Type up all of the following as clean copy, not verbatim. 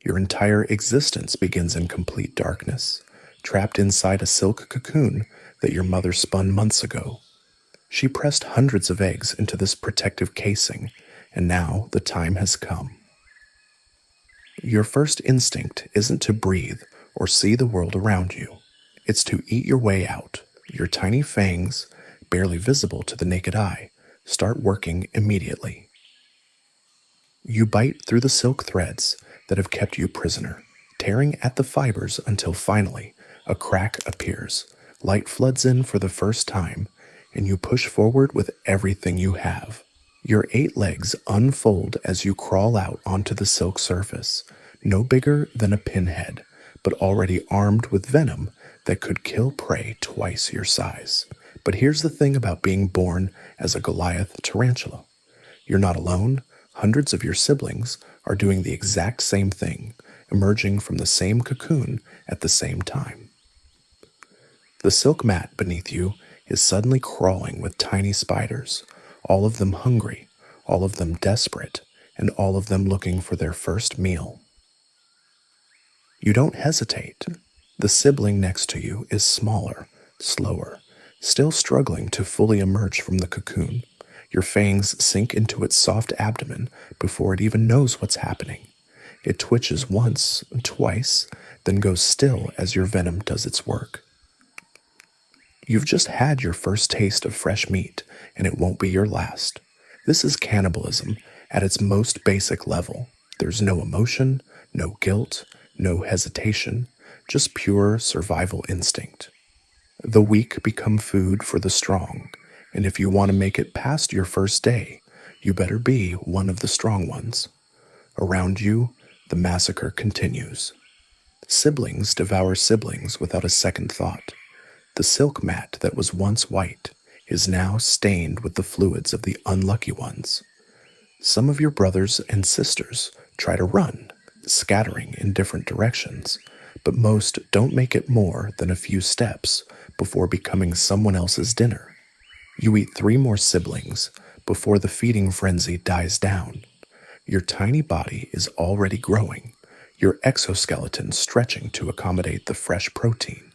Your entire existence begins in complete darkness, trapped inside a silk cocoon that your mother spun months ago. She pressed hundreds of eggs into this protective casing, and now the time has come. Your first instinct isn't to breathe or see the world around you. It's to eat your way out. Your tiny fangs, barely visible to the naked eye, start working immediately. You bite through the silk threads that have kept you prisoner, tearing at the fibers until finally a crack appears. Light floods in for the first time, and you push forward with everything you have. Your 8 legs unfold as you crawl out onto the silk surface, no bigger than a pinhead, but already armed with venom that could kill prey twice your size. But here's the thing about being born as a Goliath tarantula. You're not alone. Hundreds of your siblings are doing the exact same thing, emerging from the same cocoon at the same time. The silk mat beneath you is suddenly crawling with tiny spiders, all of them hungry, all of them desperate, and all of them looking for their first meal. You don't hesitate. The sibling next to you is smaller, slower, still struggling to fully emerge from the cocoon. Your fangs sink into its soft abdomen before it even knows what's happening. It twitches once, twice, then goes still as your venom does its work. You've just had your first taste of fresh meat, and it won't be your last. This is cannibalism at its most basic level. There's no emotion, no guilt, no hesitation, just pure survival instinct. The weak become food for the strong, and if you want to make it past your first day, you better be one of the strong ones. Around you, the massacre continues. Siblings devour siblings without a second thought. The silk mat that was once white is now stained with the fluids of the unlucky ones. Some of your brothers and sisters try to run, scattering in different directions, but most don't make it more than a few steps before becoming someone else's dinner. You eat 3 more siblings before the feeding frenzy dies down. Your tiny body is already growing, your exoskeleton stretching to accommodate the fresh protein.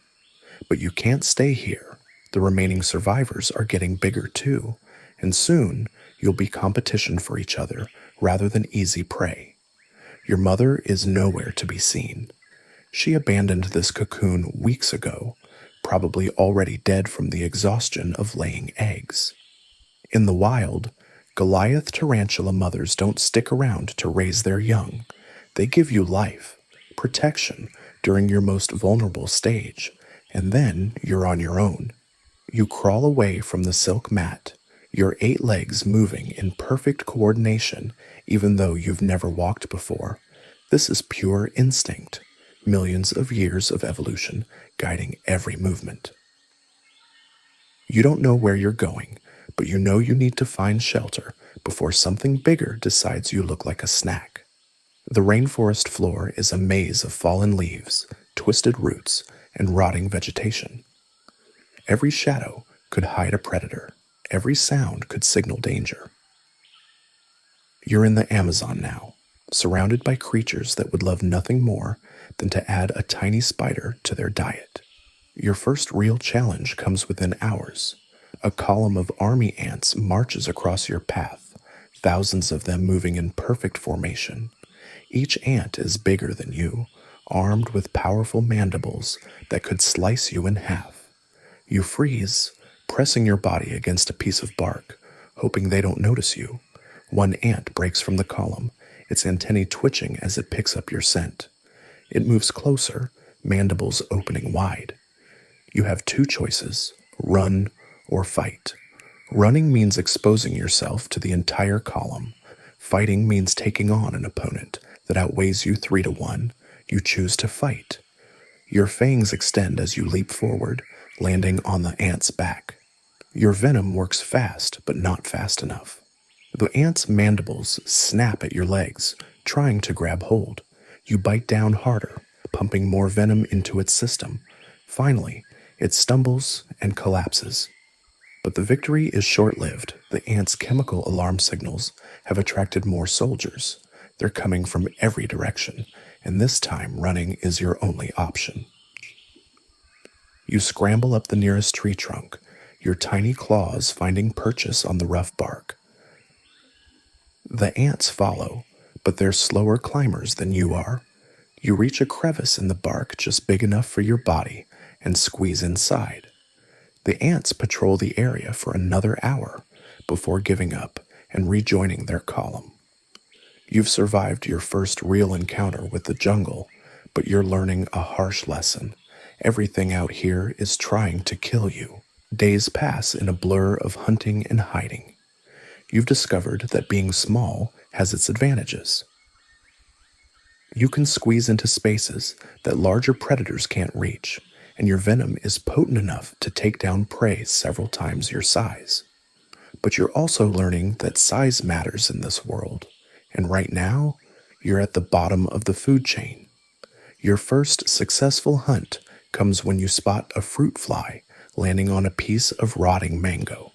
But you can't stay here. The remaining survivors are getting bigger too, and soon you'll be competition for each other rather than easy prey. Your mother is nowhere to be seen. She abandoned this cocoon weeks ago, probably already dead from the exhaustion of laying eggs. In the wild, Goliath tarantula mothers don't stick around to raise their young. They give you life, protection during your most vulnerable stage, and then you're on your own. You crawl away from the silk mat, your 8 legs moving in perfect coordination even though you've never walked before. This is pure instinct, millions of years of evolution guiding every movement. You don't know where you're going, but you know you need to find shelter before something bigger decides you look like a snack. The rainforest floor is a maze of fallen leaves, twisted roots, and rotting vegetation. Every shadow could hide a predator. Every sound could signal danger. You're in the Amazon now, surrounded by creatures that would love nothing more than to add a tiny spider to their diet. Your first real challenge comes within hours. A column of army ants marches across your path, thousands of them moving in perfect formation. Each ant is bigger than you, armed with powerful mandibles that could slice you in half. You freeze, pressing your body against a piece of bark, hoping they don't notice you. One ant breaks from the column, its antennae twitching as it picks up your scent. It moves closer, mandibles opening wide. You have 2 choices, run or fight. Running means exposing yourself to the entire column. Fighting means taking on an opponent that outweighs you 3 to 1. You choose to fight. Your fangs extend as you leap forward, landing on the ant's back. Your venom works fast, but not fast enough. The ant's mandibles snap at your legs, trying to grab hold. You bite down harder, pumping more venom into its system. Finally, it stumbles and collapses. But the victory is short-lived. The ant's chemical alarm signals have attracted more soldiers. They're coming from every direction, and this time running is your only option. You scramble up the nearest tree trunk, your tiny claws finding purchase on the rough bark. The ants follow, but they're slower climbers than you are. You reach a crevice in the bark just big enough for your body and squeeze inside. The ants patrol the area for another hour before giving up and rejoining their column. You've survived your first real encounter with the jungle, but you're learning a harsh lesson. Everything out here is trying to kill you. Days pass in a blur of hunting and hiding. You've discovered that being small has its advantages. You can squeeze into spaces that larger predators can't reach, and your venom is potent enough to take down prey several times your size. But you're also learning that size matters in this world, and right now, you're at the bottom of the food chain. Your first successful hunt comes when you spot a fruit fly landing on a piece of rotting mango.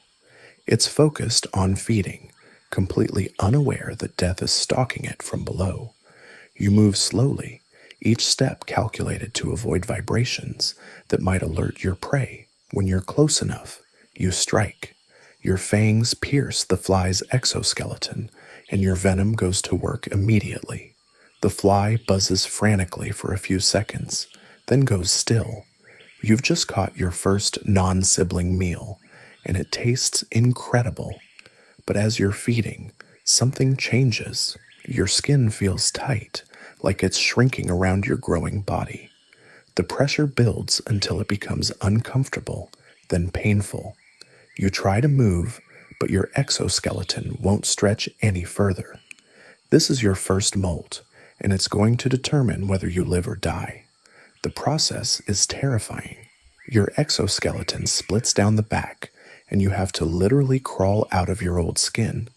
It's focused on feeding, completely unaware that death is stalking it from below. You move slowly, each step calculated to avoid vibrations that might alert your prey. When you're close enough, you strike. Your fangs pierce the fly's exoskeleton, and your venom goes to work immediately. The fly buzzes frantically for a few seconds, then goes still. You've just caught your first non-sibling meal, and it tastes incredible. But as you're feeding, something changes. Your skin feels tight, like it's shrinking around your growing body. The pressure builds until it becomes uncomfortable, then painful. You try to move, but your exoskeleton won't stretch any further. This is your first molt, and it's going to determine whether you live or die. The process is terrifying. Your exoskeleton splits down the back, and you have to literally crawl out of your old skin.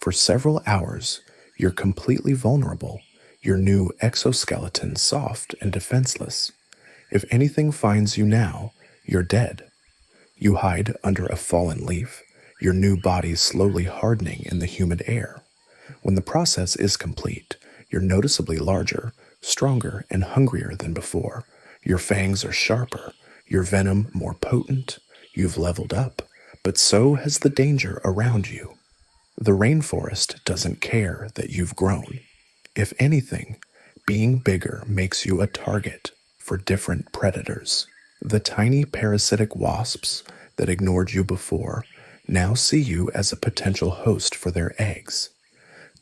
For several hours, you're completely vulnerable, your new exoskeleton soft and defenseless. If anything finds you now, you're dead. You hide under a fallen leaf, your new body slowly hardening in the humid air. When the process is complete, you're noticeably larger, stronger, and hungrier than before. Your fangs are sharper, your venom more potent. You've leveled up, but so has the danger around you. The rainforest doesn't care that you've grown. If anything, being bigger makes you a target for different predators. The tiny parasitic wasps that ignored you before now see you as a potential host for their eggs.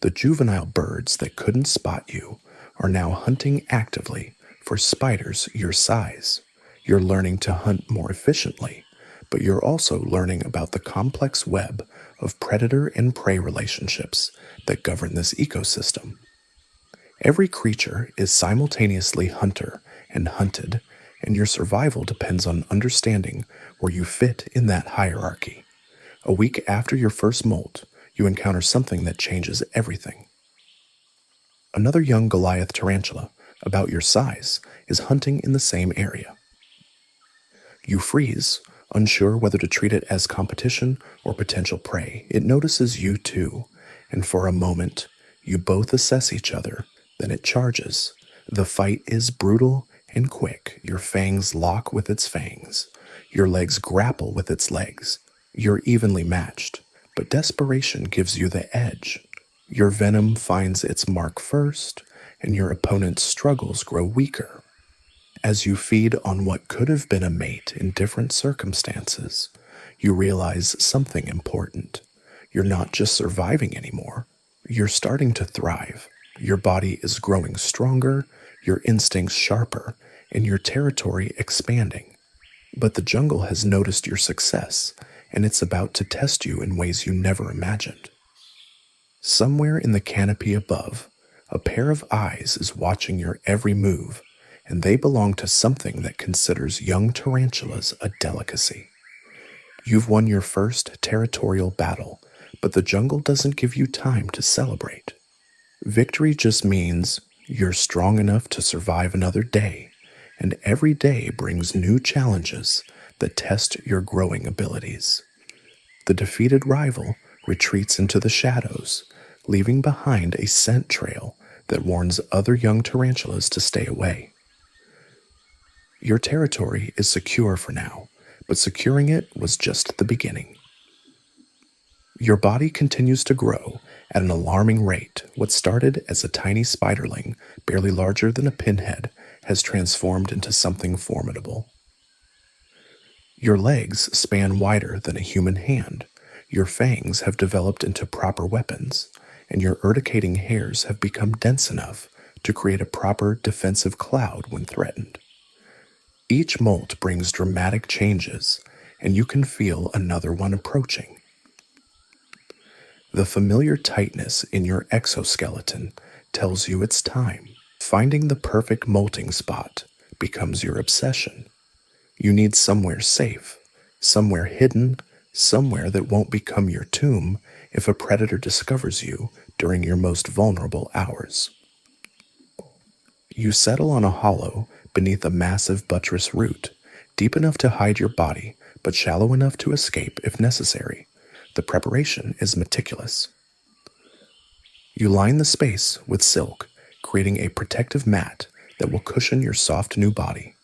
The juvenile birds that couldn't spot you are now hunting actively for spiders your size. You're learning to hunt more efficiently, but you're also learning about the complex web of predator and prey relationships that govern this ecosystem. Every creature is simultaneously hunter and hunted, and your survival depends on understanding where you fit in that hierarchy. A week after your first molt, you encounter something that changes everything. Another young Goliath tarantula, about your size, is hunting in the same area. You freeze, unsure whether to treat it as competition or potential prey. It notices you too, and for a moment, you both assess each other, then it charges. The fight is brutal and quick. Your fangs lock with its fangs. Your legs grapple with its legs. You're evenly matched, but desperation gives you the edge. Your venom finds its mark first, and your opponent's struggles grow weaker. As you feed on what could have been a mate in different circumstances, you realize something important. You're not just surviving anymore. You're starting to thrive. Your body is growing stronger, your instincts sharper, and your territory expanding. But the jungle has noticed your success, and it's about to test you in ways you never imagined. Somewhere in the canopy above, a pair of eyes is watching your every move, and they belong to something that considers young tarantulas a delicacy. You've won your first territorial battle, but the jungle doesn't give you time to celebrate. Victory just means you're strong enough to survive another day, and every day brings new challenges that test your growing abilities. The defeated rival retreats into the shadows, leaving behind a scent trail that warns other young tarantulas to stay away. Your territory is secure for now, but securing it was just the beginning. Your body continues to grow at an alarming rate. What started as a tiny spiderling, barely larger than a pinhead, has transformed into something formidable. Your legs span wider than a human hand, your fangs have developed into proper weapons, and your urticating hairs have become dense enough to create a proper defensive cloud when threatened. Each molt brings dramatic changes, and you can feel another one approaching. The familiar tightness in your exoskeleton tells you it's time. Finding the perfect molting spot becomes your obsession. You need somewhere safe, somewhere hidden, somewhere that won't become your tomb if a predator discovers you during your most vulnerable hours. You settle on a hollow beneath a massive buttress root, deep enough to hide your body, but shallow enough to escape if necessary. The preparation is meticulous. You line the space with silk, creating a protective mat that will cushion your soft new body.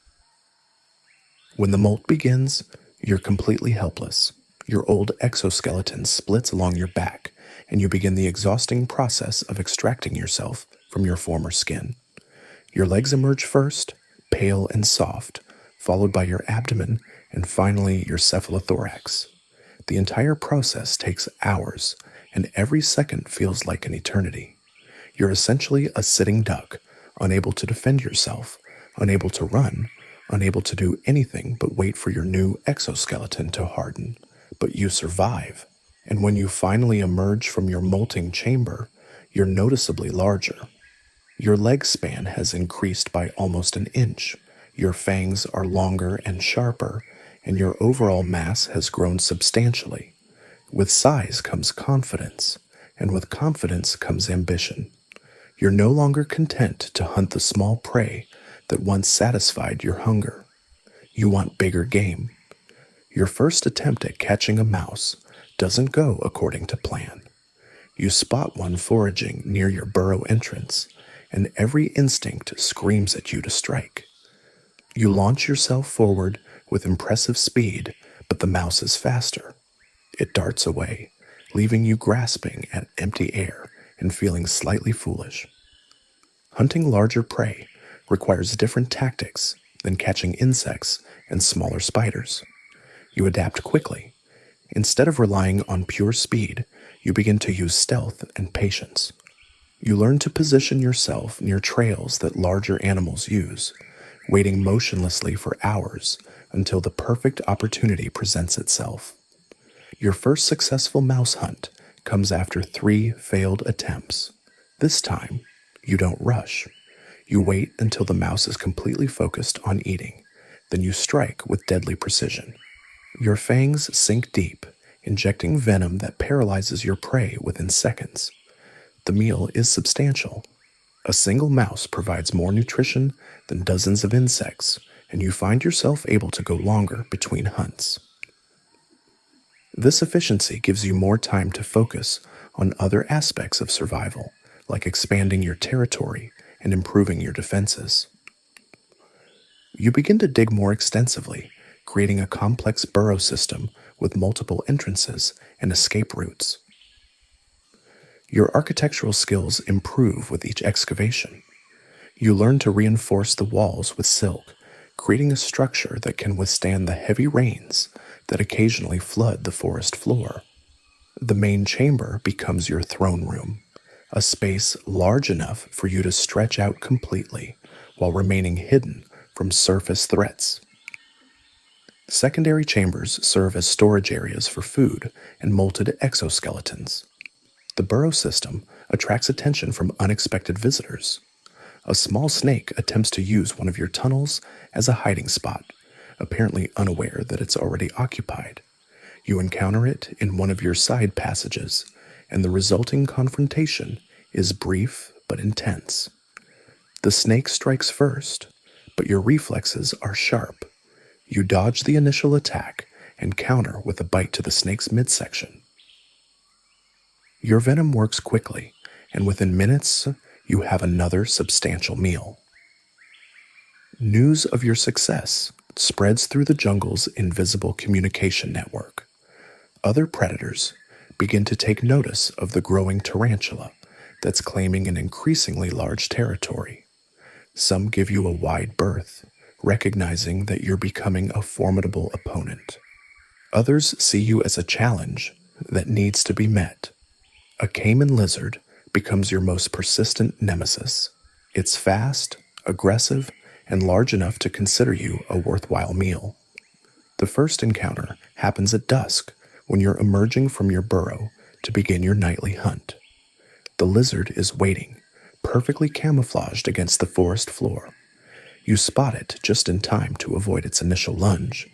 When the molt begins, you're completely helpless. Your old exoskeleton splits along your back, and you begin the exhausting process of extracting yourself from your former skin. Your legs emerge first, pale and soft, followed by your abdomen, and finally your cephalothorax. The entire process takes hours, and every second feels like an eternity. You're essentially a sitting duck, unable to defend yourself, unable to run, unable to do anything but wait for your new exoskeleton to harden. But you survive, and when you finally emerge from your molting chamber, you're noticeably larger. Your leg span has increased by almost an inch, your fangs are longer and sharper, and your overall mass has grown substantially. With size comes confidence, and with confidence comes ambition. You're no longer content to hunt the small prey that once satisfied your hunger. You want bigger game. Your first attempt at catching a mouse doesn't go according to plan. You spot one foraging near your burrow entrance, and every instinct screams at you to strike. You launch yourself forward with impressive speed, but the mouse is faster. It darts away, leaving you grasping at empty air and feeling slightly foolish. Hunting larger prey requires different tactics than catching insects and smaller spiders. You adapt quickly. Instead of relying on pure speed, you begin to use stealth and patience. You learn to position yourself near trails that larger animals use, waiting motionlessly for hours until the perfect opportunity presents itself. Your first successful mouse hunt comes after 3 failed attempts. This time, you don't rush. You wait until the mouse is completely focused on eating. Then you strike with deadly precision. Your fangs sink deep, injecting venom that paralyzes your prey within seconds. The meal is substantial. A single mouse provides more nutrition than dozens of insects, and you find yourself able to go longer between hunts. This efficiency gives you more time to focus on other aspects of survival, like expanding your territory and improving your defenses. You begin to dig more extensively, creating a complex burrow system with multiple entrances and escape routes. Your architectural skills improve with each excavation. You learn to reinforce the walls with silk, creating a structure that can withstand the heavy rains that occasionally flood the forest floor. The main chamber becomes your throne room, a space large enough for you to stretch out completely while remaining hidden from surface threats. Secondary chambers serve as storage areas for food and molted exoskeletons. The burrow system attracts attention from unexpected visitors. A small snake attempts to use one of your tunnels as a hiding spot, apparently unaware that it's already occupied. You encounter it in one of your side passages, and the resulting confrontation is brief but intense. The snake strikes first, but your reflexes are sharp. You dodge the initial attack and counter with a bite to the snake's midsection. Your venom works quickly, and within minutes, You have another substantial meal. News of your success spreads through the jungle's invisible communication network. Other predators begin to take notice of the growing tarantula that's claiming an increasingly large territory. Some give you a wide berth, recognizing that you're becoming a formidable opponent. Others see you as a challenge that needs to be met. A caiman lizard becomes your most persistent nemesis. It's fast, aggressive, and large enough to consider you a worthwhile meal. The first encounter happens at dusk when you're emerging from your burrow to begin your nightly hunt. The lizard is waiting, perfectly camouflaged against the forest floor. You spot it just in time to avoid its initial lunge,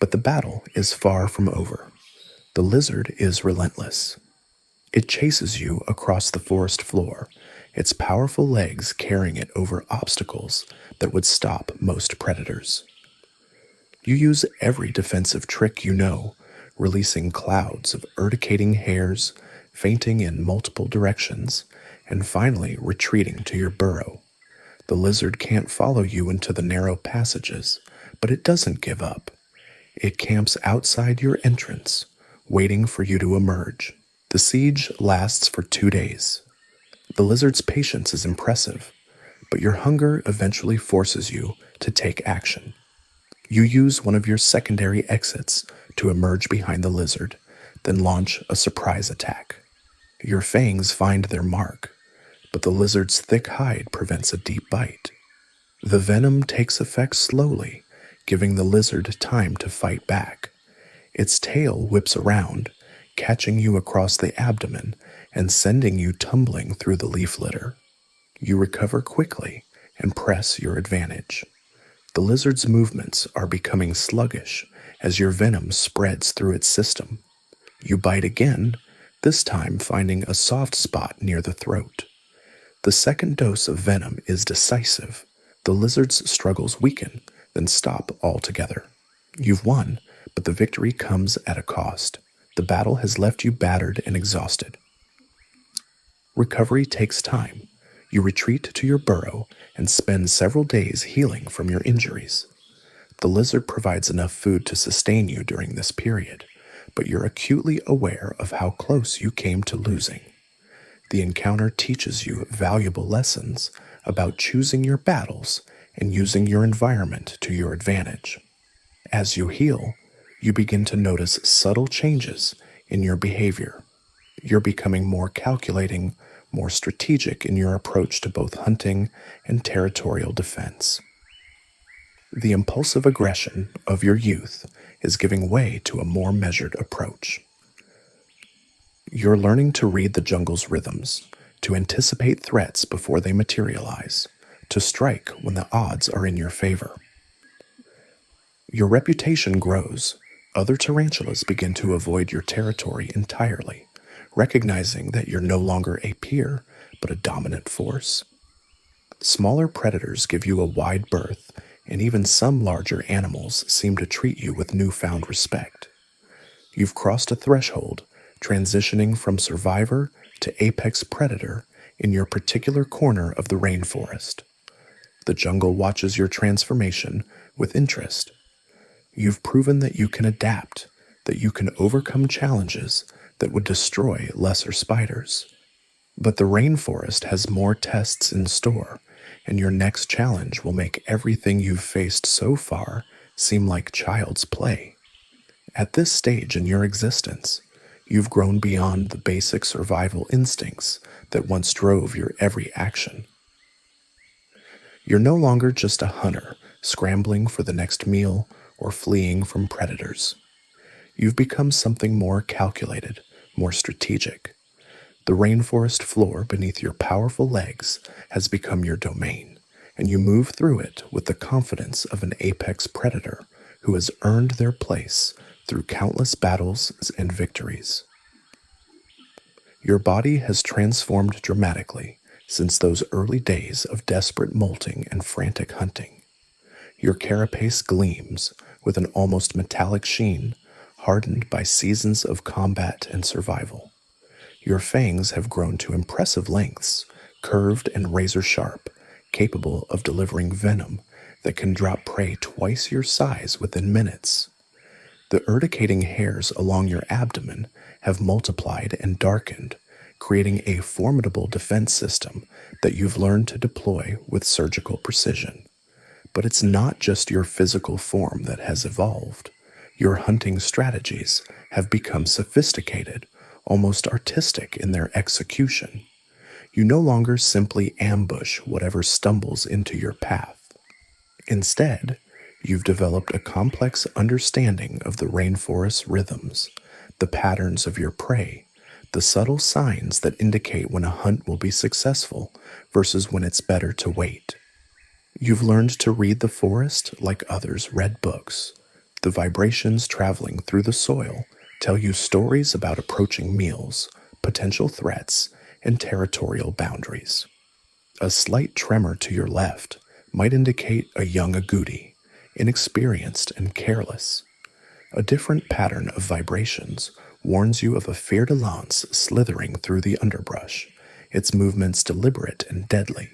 but the battle is far from over. The lizard is relentless. It chases you across the forest floor, its powerful legs carrying it over obstacles that would stop most predators. You use every defensive trick you know, releasing clouds of urticating hairs, feinting in multiple directions, and finally retreating to your burrow. The lizard can't follow you into the narrow passages, but it doesn't give up. It camps outside your entrance, waiting for you to emerge. The siege lasts for 2 days. The lizard's patience is impressive, but your hunger eventually forces you to take action. You use one of your secondary exits to emerge behind the lizard, then launch a surprise attack. Your fangs find their mark, but the lizard's thick hide prevents a deep bite. The venom takes effect slowly, giving the lizard time to fight back. Its tail whips around, catching you across the abdomen and sending you tumbling through the leaf litter. You recover quickly and press your advantage. The lizard's movements are becoming sluggish as your venom spreads through its system. You bite again, this time finding a soft spot near the throat. The second dose of venom is decisive. The lizard's struggles weaken, then stop altogether. You've won, but the victory comes at a cost. The battle has left you battered and exhausted. Recovery takes time. You retreat to your burrow and spend several days healing from your injuries. The lizard provides enough food to sustain you during this period, but you're acutely aware of how close you came to losing. The encounter teaches you valuable lessons about choosing your battles and using your environment to your advantage. As you heal, you begin to notice subtle changes in your behavior. You're becoming more calculating, more strategic in your approach to both hunting and territorial defense. The impulsive aggression of your youth is giving way to a more measured approach. You're learning to read the jungle's rhythms, to anticipate threats before they materialize, to strike when the odds are in your favor. Your reputation grows. Other tarantulas begin to avoid your territory entirely, recognizing that you're no longer a peer, but a dominant force. Smaller predators give you a wide berth, and even some larger animals seem to treat you with newfound respect. You've crossed a threshold, transitioning from survivor to apex predator in your particular corner of the rainforest. The jungle watches your transformation with interest. You've proven that you can adapt, that you can overcome challenges that would destroy lesser spiders. But the rainforest has more tests in store, and your next challenge will make everything you've faced so far seem like child's play. At this stage in your existence, you've grown beyond the basic survival instincts that once drove your every action. You're no longer just a hunter scrambling for the next meal or fleeing from predators. You've become something more calculated, more strategic. The rainforest floor beneath your powerful legs has become your domain, and you move through it with the confidence of an apex predator who has earned their place through countless battles and victories. Your body has transformed dramatically since those early days of desperate molting and frantic hunting. Your carapace gleams with an almost metallic sheen, hardened by seasons of combat and survival. Your fangs have grown to impressive lengths, curved and razor sharp, capable of delivering venom that can drop prey twice your size within minutes. The urticating hairs along your abdomen have multiplied and darkened, creating a formidable defense system that you've learned to deploy with surgical precision. But it's not just your physical form that has evolved. Your hunting strategies have become sophisticated, almost artistic in their execution. You no longer simply ambush whatever stumbles into your path. Instead, you've developed a complex understanding of the rainforest's rhythms, the patterns of your prey, the subtle signs that indicate when a hunt will be successful versus when it's better to wait. You've learned to read the forest like others read books. The vibrations traveling through the soil tell you stories about approaching meals, potential threats, and territorial boundaries. A slight tremor to your left might indicate a young agouti, inexperienced and careless. A different pattern of vibrations warns you of a fer-de-lance slithering through the underbrush, its movements deliberate and deadly.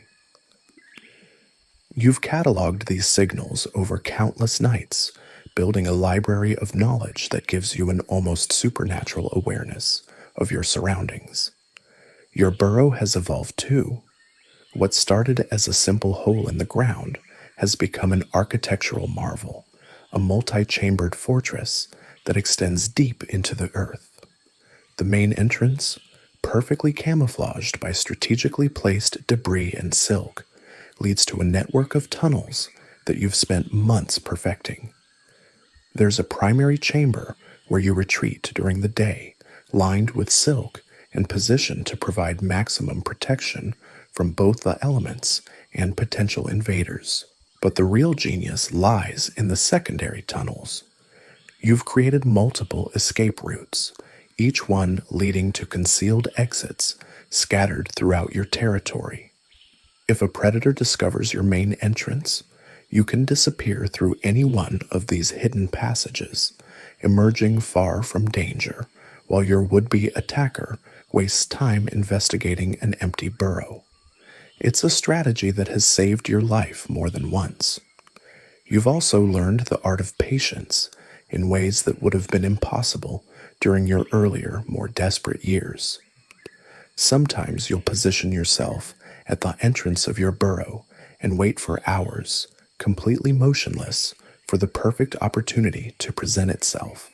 You've cataloged these signals over countless nights, building a library of knowledge that gives you an almost supernatural awareness of your surroundings. Your burrow has evolved too. What started as a simple hole in the ground has become an architectural marvel, a multi-chambered fortress that extends deep into the earth. The main entrance, perfectly camouflaged by strategically placed debris and silk, leads to a network of tunnels that you've spent months perfecting. There's a primary chamber where you retreat during the day, lined with silk and positioned to provide maximum protection from both the elements and potential invaders. But the real genius lies in the secondary tunnels. You've created multiple escape routes, each one leading to concealed exits scattered throughout your territory. If a predator discovers your main entrance, you can disappear through any one of these hidden passages, emerging far from danger, while your would-be attacker wastes time investigating an empty burrow. It's a strategy that has saved your life more than once. You've also learned the art of patience in ways that would have been impossible during your earlier, more desperate years. Sometimes you'll position yourself at the entrance of your burrow and wait for hours, completely motionless, for the perfect opportunity to present itself.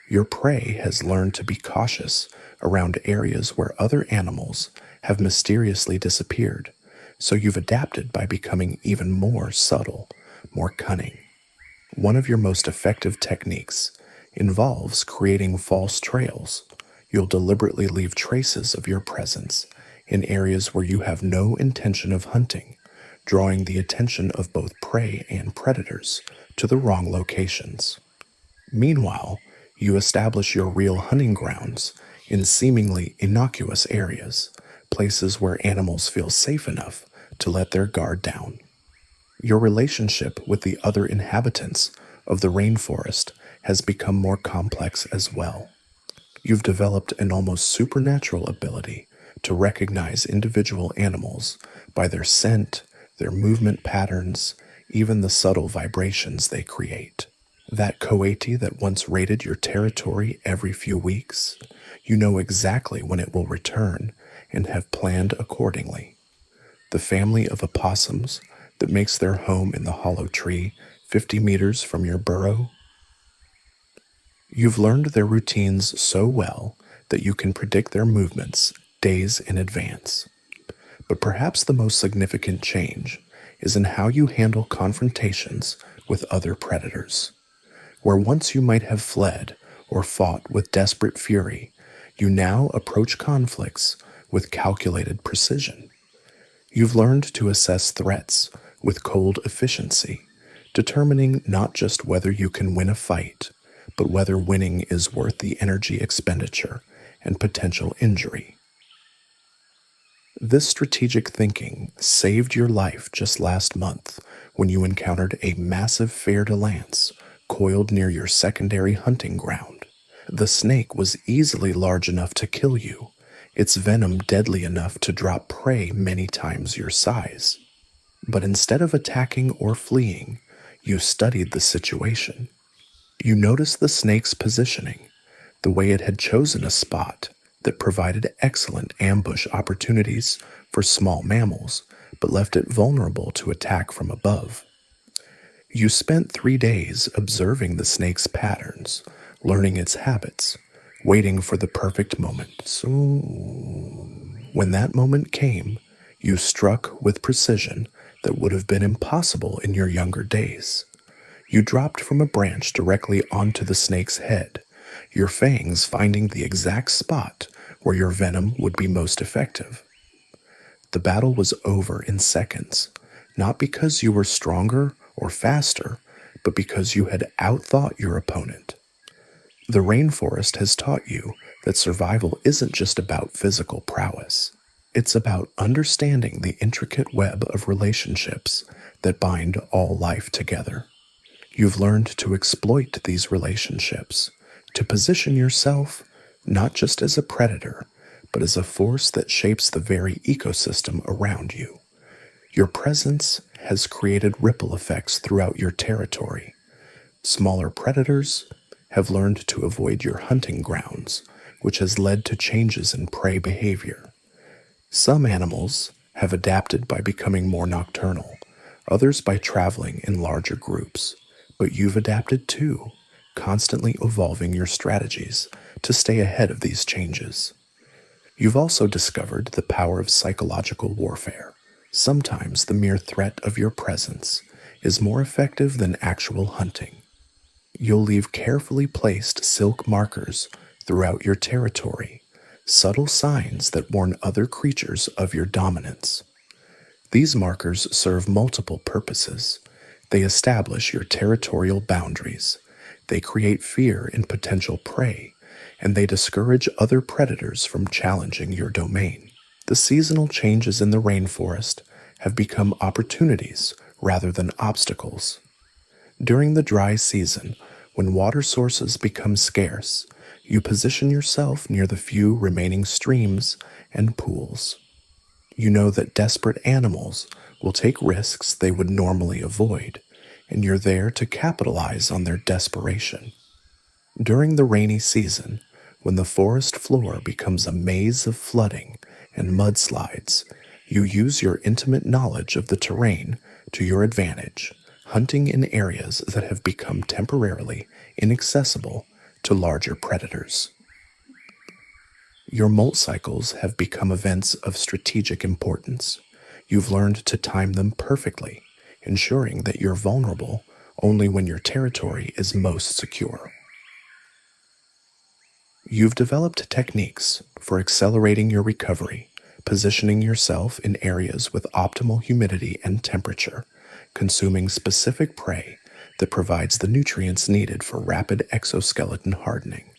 Your prey has learned to be cautious around areas where other animals have mysteriously disappeared, so you've adapted by becoming even more subtle, more cunning. One of your most effective techniques involves creating false trails. You'll deliberately leave traces of your presence in areas where you have no intention of hunting, drawing the attention of both prey and predators to the wrong locations. Meanwhile, you establish your real hunting grounds in seemingly innocuous areas, places where animals feel safe enough to let their guard down. Your relationship with the other inhabitants of the rainforest has become more complex as well. You've developed an almost supernatural ability to recognize individual animals by their scent, their movement patterns, even the subtle vibrations they create. That coati that once raided your territory every few weeks, you know exactly when it will return and have planned accordingly. The family of opossums that makes their home in the hollow tree 50 meters from your burrow. You've learned their routines so well that you can predict their movements days in advance. But perhaps the most significant change is in how you handle confrontations with other predators. Where once you might have fled or fought with desperate fury, you now approach conflicts with calculated precision. You've learned to assess threats with cold efficiency, determining not just whether you can win a fight, but whether winning is worth the energy expenditure and potential injury. This strategic thinking saved your life just last month when you encountered a massive fer-de-lance coiled near your secondary hunting ground. The snake was easily large enough to kill you, its venom deadly enough to drop prey many times your size. But instead of attacking or fleeing, you studied the situation. You noticed the snake's positioning, the way it had chosen a spot that provided excellent ambush opportunities for small mammals, but left it vulnerable to attack from above. You spent 3 days observing the snake's patterns, learning its habits, waiting for the perfect moment. So, when that moment came, you struck with precision that would have been impossible in your younger days. You dropped from a branch directly onto the snake's head, your fangs finding the exact spot where your venom would be most effective. The battle was over in seconds, not because you were stronger or faster, but because you had outthought your opponent. The rainforest has taught you that survival isn't just about physical prowess. It's about understanding the intricate web of relationships that bind all life together. You've learned to exploit these relationships, to position yourself not just as a predator, but as a force that shapes the very ecosystem around you. Your presence has created ripple effects throughout your territory. Smaller predators have learned to avoid your hunting grounds, which has led to changes in prey behavior. Some animals have adapted by becoming more nocturnal, others by traveling in larger groups. But you've adapted too, constantly evolving your strategies to stay ahead of these changes. You've also discovered the power of psychological warfare. Sometimes the mere threat of your presence is more effective than actual hunting. You'll leave carefully placed silk markers throughout your territory, subtle signs that warn other creatures of your dominance. These markers serve multiple purposes. They establish your territorial boundaries. They create fear in potential prey, and they discourage other predators from challenging your domain. The seasonal changes in the rainforest have become opportunities rather than obstacles. During the dry season, when water sources become scarce, you position yourself near the few remaining streams and pools. You know that desperate animals will take risks they would normally avoid, and you're there to capitalize on their desperation. During the rainy season, when the forest floor becomes a maze of flooding and mudslides, you use your intimate knowledge of the terrain to your advantage, hunting in areas that have become temporarily inaccessible to larger predators. Your molt cycles have become events of strategic importance. You've learned to time them perfectly, ensuring that you're vulnerable only when your territory is most secure. You've developed techniques for accelerating your recovery, positioning yourself in areas with optimal humidity and temperature, consuming specific prey that provides the nutrients needed for rapid exoskeleton hardening.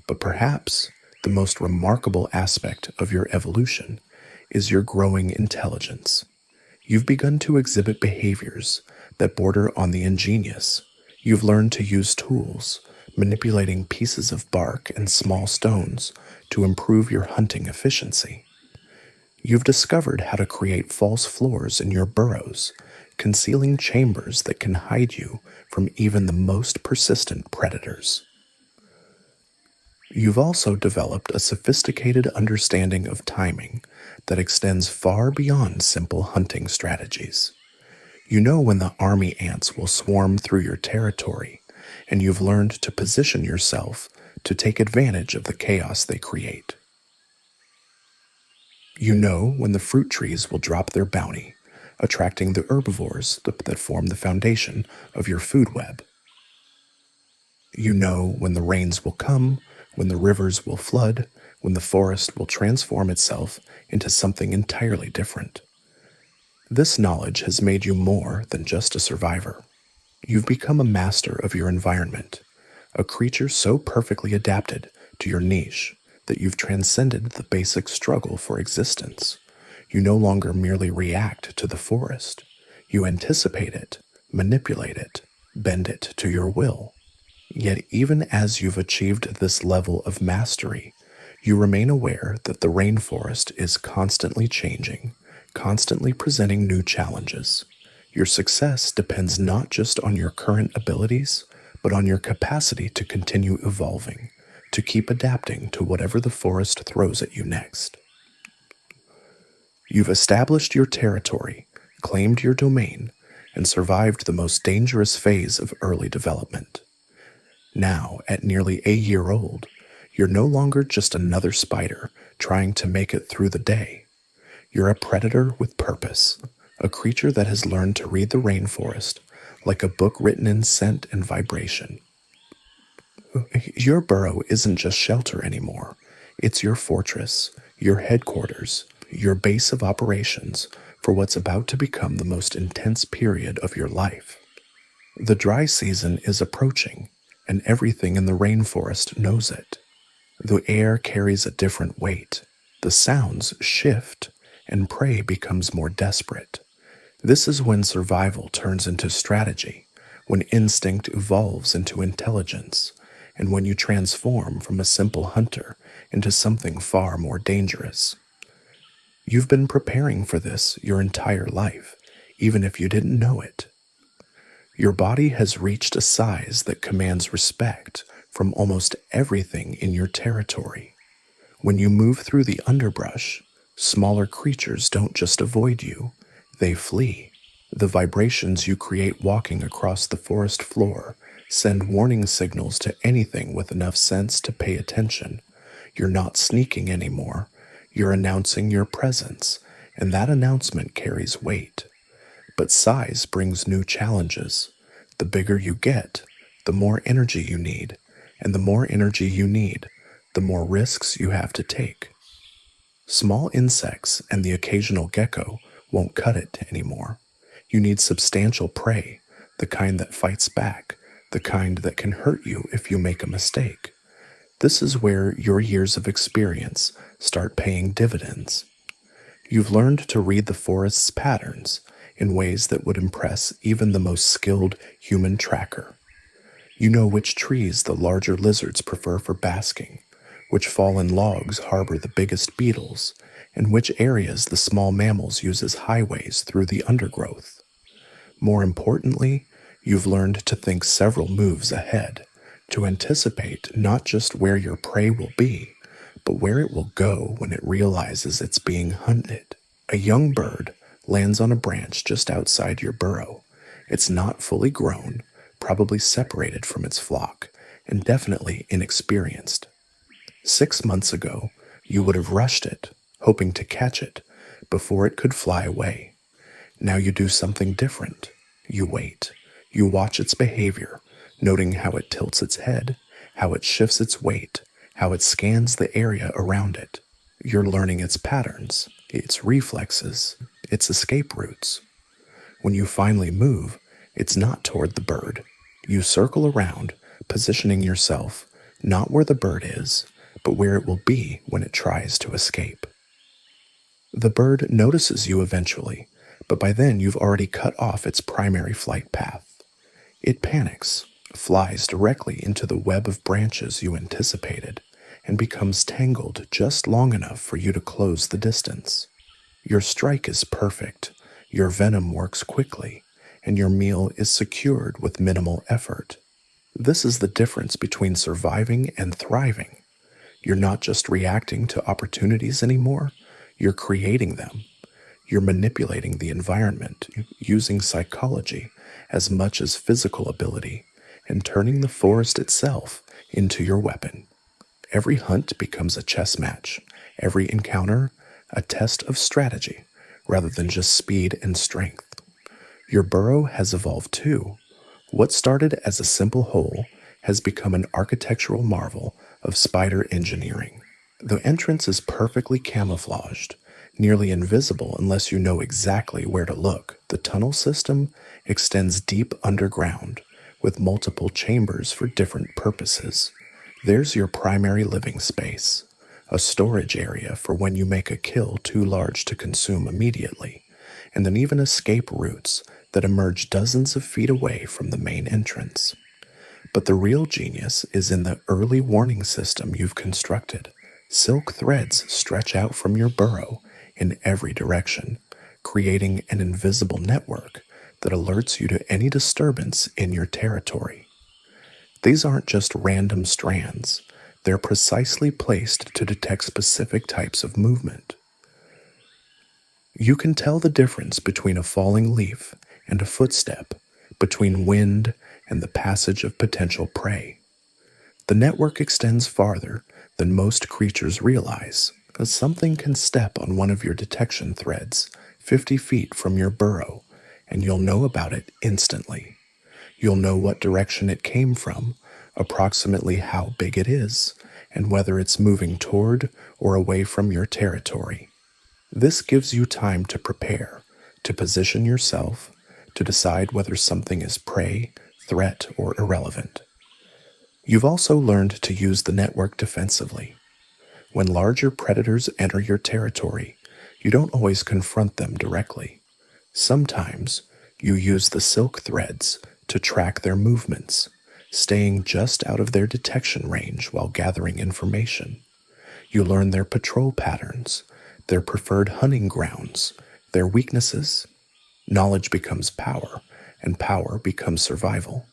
But perhaps the most remarkable aspect of your evolution is your growing intelligence. You've begun to exhibit behaviors that border on the ingenious. You've learned to use tools, manipulating pieces of bark and small stones to improve your hunting efficiency. You've discovered how to create false floors in your burrows, concealing chambers that can hide you from even the most persistent predators. You've also developed a sophisticated understanding of timing that extends far beyond simple hunting strategies. You know when the army ants will swarm through your territory, and you've learned to position yourself to take advantage of the chaos they create. You know when the fruit trees will drop their bounty, attracting the herbivores that form the foundation of your food web. You know when the rains will come, when the rivers will flood, when the forest will transform itself into something entirely different. This knowledge has made you more than just a survivor. You've become a master of your environment, a creature so perfectly adapted to your niche that you've transcended the basic struggle for existence. You no longer merely react to the forest. You anticipate it, manipulate it, bend it to your will. Yet even as you've achieved this level of mastery, You remain aware that the rainforest is constantly changing, constantly presenting new challenges. Your success depends not just on your current abilities, but on your capacity to continue evolving, to keep adapting to whatever the forest throws at you next. You've established your territory, claimed your domain, and survived the most dangerous phase of early development. Now, at nearly a year old, you're no longer just another spider trying to make it through the day. You're a predator with purpose, a creature that has learned to read the rainforest like a book written in scent and vibration. Your burrow isn't just shelter anymore. It's your fortress, your headquarters, your base of operations for what's about to become the most intense period of your life. The dry season is approaching, and everything in the rainforest knows it. The air carries a different weight. The sounds shift, and prey becomes more desperate. This is when survival turns into strategy, when instinct evolves into intelligence, and when you transform from a simple hunter into something far more dangerous. You've been preparing for this your entire life, even if you didn't know it. Your body has reached a size that commands respect from almost everything in your territory. When you move through the underbrush, smaller creatures don't just avoid you, they flee. The vibrations you create walking across the forest floor send warning signals to anything with enough sense to pay attention. You're not sneaking anymore. You're announcing your presence, and that announcement carries weight. But size brings new challenges. The bigger you get, the more energy you need, and the more energy you need, the more risks you have to take. Small insects and the occasional gecko won't cut it anymore. You need substantial prey, the kind that fights back, the kind that can hurt you if you make a mistake. This is where your years of experience start paying dividends. You've learned to read the forest's patterns in ways that would impress even the most skilled human tracker. You know which trees the larger lizards prefer for basking, which fallen logs harbor the biggest beetles, and which areas the small mammals use as highways through the undergrowth. More importantly, you've learned to think several moves ahead, to anticipate not just where your prey will be, but where it will go when it realizes it's being hunted. A young bird lands on a branch just outside your burrow. It's not fully grown, probably separated from its flock, and definitely inexperienced. 6 months ago, you would have rushed it, hoping to catch it, before it could fly away. Now you do something different. You wait. You watch its behavior, noting how it tilts its head, how it shifts its weight, how it scans the area around it. You're learning its patterns, its reflexes, its escape routes. When you finally move, it's not toward the bird. You circle around, positioning yourself not where the bird is, but where it will be when it tries to escape. The bird notices you eventually, but by then you've already cut off its primary flight path. It panics, flies directly into the web of branches you anticipated, and becomes tangled just long enough for you to close the distance. Your strike is perfect, your venom works quickly, and your meal is secured with minimal effort. This is the difference between surviving and thriving. You're not just reacting to opportunities anymore, you're creating them. You're manipulating the environment, using psychology as much as physical ability, and turning the forest itself into your weapon. Every hunt becomes a chess match, every encounter a test of strategy, rather than just speed and strength. Your burrow has evolved too. What started as a simple hole has become an architectural marvel of spider engineering. The entrance is perfectly camouflaged, nearly invisible unless you know exactly where to look. The tunnel system extends deep underground, with multiple chambers for different purposes. There's your primary living space, a storage area for when you make a kill too large to consume immediately, and then even escape routes that emerge dozens of feet away from the main entrance. But the real genius is in the early warning system you've constructed, Silk threads stretch out from your burrow in every direction, creating an invisible network that alerts you to any disturbance in your territory. These aren't just random strands, they're precisely placed to detect specific types of movement. You can tell the difference between a falling leaf and a footstep, between wind and the passage of potential prey. The network extends farther than most creatures realize, as something can step on one of your detection threads 50 feet from your burrow, and you'll know about it instantly. You'll know what direction it came from, approximately how big it is, and whether it's moving toward or away from your territory. This gives you time to prepare, to position yourself, to decide whether something is prey, threat, or irrelevant. You've also learned to use the network defensively. When larger predators enter your territory, you don't always confront them directly. Sometimes you use the silk threads to track their movements, staying just out of their detection range while gathering information. You learn their patrol patterns, their preferred hunting grounds, their weaknesses. Knowledge becomes power, and power becomes survival.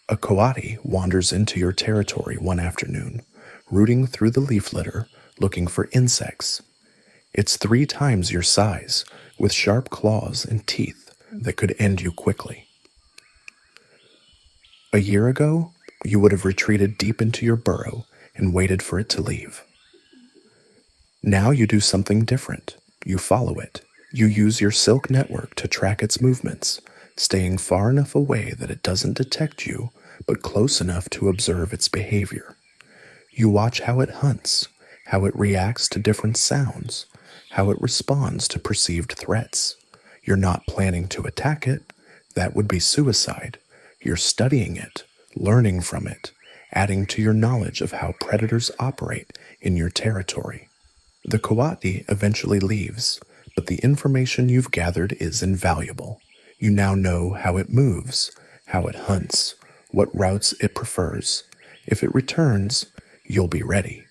A coati wanders into your territory one afternoon, rooting through the leaf litter, looking for insects. It's 3 times your size, with sharp claws and teeth that could end you quickly. A year ago, you would have retreated deep into your burrow and waited for it to leave. Now you do something different. You follow it. You use your silk network to track its movements, staying far enough away that it doesn't detect you, but close enough to observe its behavior. You watch how it hunts, how it reacts to different sounds, how it responds to perceived threats. You're not planning to attack it. That would be suicide. You're studying it, learning from it, adding to your knowledge of how predators operate in your territory. The coati eventually leaves, but the information you've gathered is invaluable. You now know how it moves, how it hunts, what routes it prefers. If it returns, you'll be ready.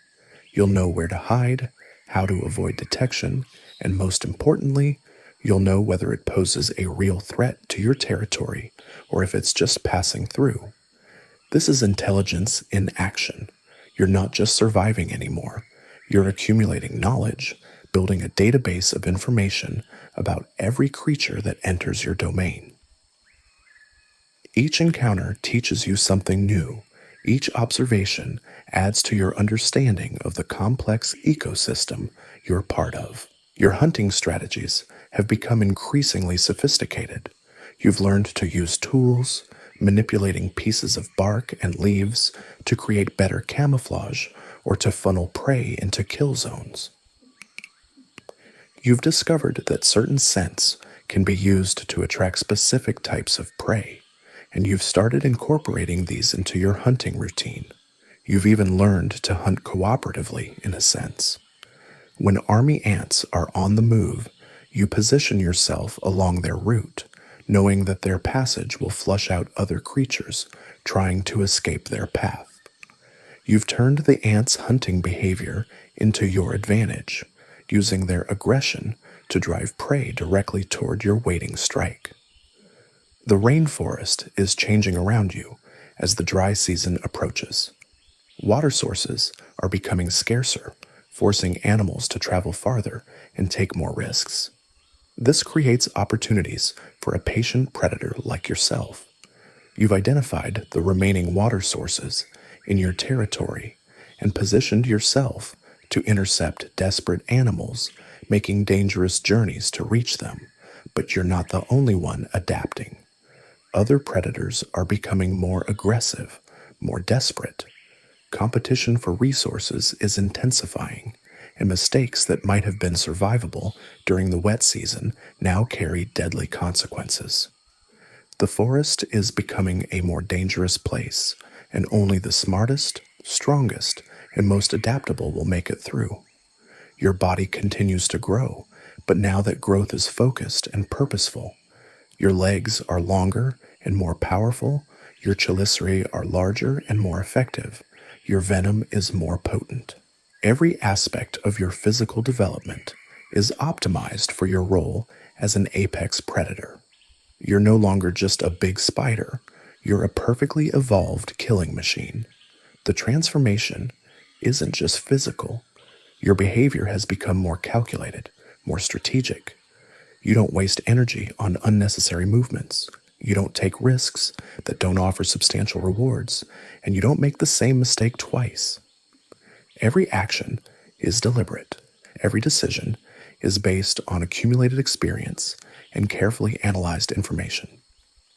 You'll know where to hide, how to avoid detection, and most importantly, you'll know whether it poses a real threat to your territory or if it's just passing through. This is intelligence in action. You're not just surviving anymore. You're accumulating knowledge, building a database of information about every creature that enters your domain. Each encounter teaches you something new. Each observation adds to your understanding of the complex ecosystem you're part of. Your hunting strategies have become increasingly sophisticated. You've learned to use tools, manipulating pieces of bark and leaves to create better camouflage or to funnel prey into kill zones. You've discovered that certain scents can be used to attract specific types of prey, and you've started incorporating these into your hunting routine. You've even learned to hunt cooperatively, in a sense. When army ants are on the move, you position yourself along their route, knowing that their passage will flush out other creatures trying to escape their path. You've turned the ants' hunting behavior into your advantage, using their aggression to drive prey directly toward your waiting strike. The rainforest is changing around you as the dry season approaches. Water sources are becoming scarcer, forcing animals to travel farther and take more risks. This creates opportunities for a patient predator like yourself. You've identified the remaining water sources in your territory and positioned yourself to intercept desperate animals making dangerous journeys to reach them, but you're not the only one adapting. Other predators are becoming more aggressive, more desperate. Competition for resources is intensifying, and mistakes that might have been survivable during the wet season now carry deadly consequences. The forest is becoming a more dangerous place, and only the smartest, strongest, and most adaptable will make it through. Your body continues to grow, but now that growth is focused and purposeful. Your legs are longer and more powerful, your chelicerae are larger and more effective, your venom is more potent. Every aspect of your physical development is optimized for your role as an apex predator. You're no longer just a big spider, you're a perfectly evolved killing machine. The transformation isn't just physical. Your behavior has become more calculated, more strategic. You don't waste energy on unnecessary movements. You don't take risks that don't offer substantial rewards, and you don't make the same mistake twice. Every action is deliberate. Every decision is based on accumulated experience and carefully analyzed information.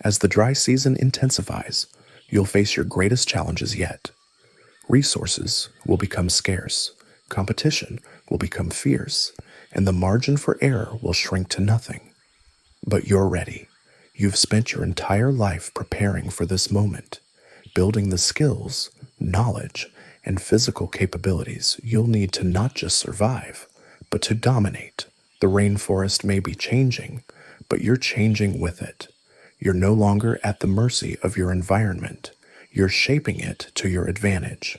As the dry season intensifies, you'll face your greatest challenges yet. Resources will become scarce, competition will become fierce, and the margin for error will shrink to nothing. But you're ready. You've spent your entire life preparing for this moment, building the skills, knowledge, and physical capabilities you'll need to not just survive, but to dominate. The rainforest may be changing, but you're changing with it. You're no longer at the mercy of your environment. You're shaping it to your advantage.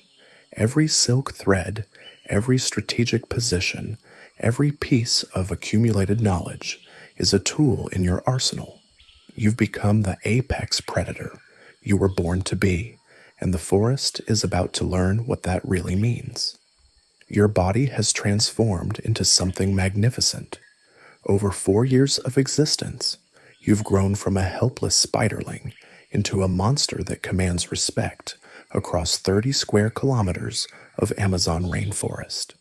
Every silk thread, every strategic position, every piece of accumulated knowledge is a tool in your arsenal. You've become the apex predator you were born to be, and the forest is about to learn what that really means. Your body has transformed into something magnificent. Over 4 years of existence, you've grown from a helpless spiderling into a monster that commands respect across 30 square kilometers of Amazon rainforest.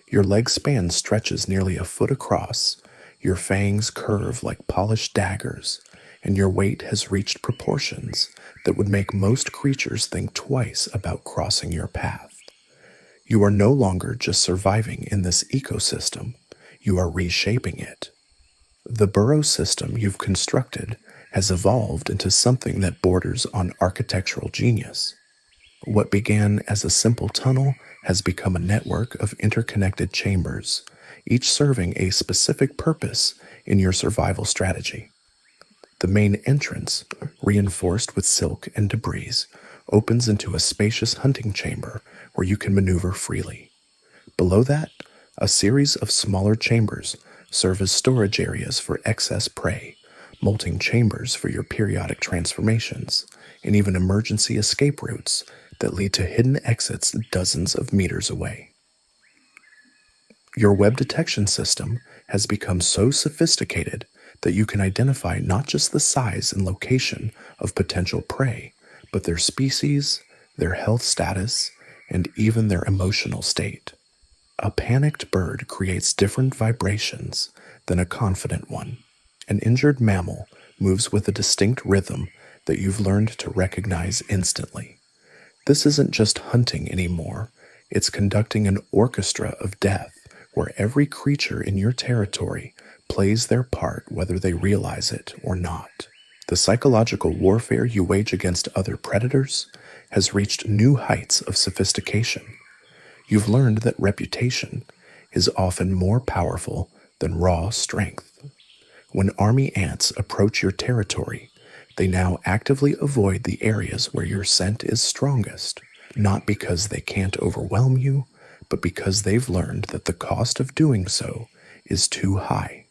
Your leg span stretches nearly a foot across, your fangs curve like polished daggers, and your weight has reached proportions that would make most creatures think twice about crossing your path. You are no longer just surviving in this ecosystem, you are reshaping it. The burrow system you've constructed has evolved into something that borders on architectural genius. What began as a simple tunnel has become a network of interconnected chambers, each serving a specific purpose in your survival strategy. The main entrance, reinforced with silk and debris, opens into a spacious hunting chamber where you can maneuver freely. Below that, a series of smaller chambers serve as storage areas for excess prey, molting chambers for your periodic transformations, and even emergency escape routes that lead to hidden exits dozens of meters away. Your web detection system has become so sophisticated that you can identify not just the size and location of potential prey, but their species, their health status, and even their emotional state. A panicked bird creates different vibrations than a confident one. An injured mammal moves with a distinct rhythm that you've learned to recognize instantly. This isn't just hunting anymore, it's conducting an orchestra of death where every creature in your territory plays their part whether they realize it or not. The psychological warfare you wage against other predators has reached new heights of sophistication. You've learned that reputation is often more powerful than raw strength. When army ants approach your territory, they now actively avoid the areas where your scent is strongest, not because they can't overwhelm you, but because they've learned that the cost of doing so is too high.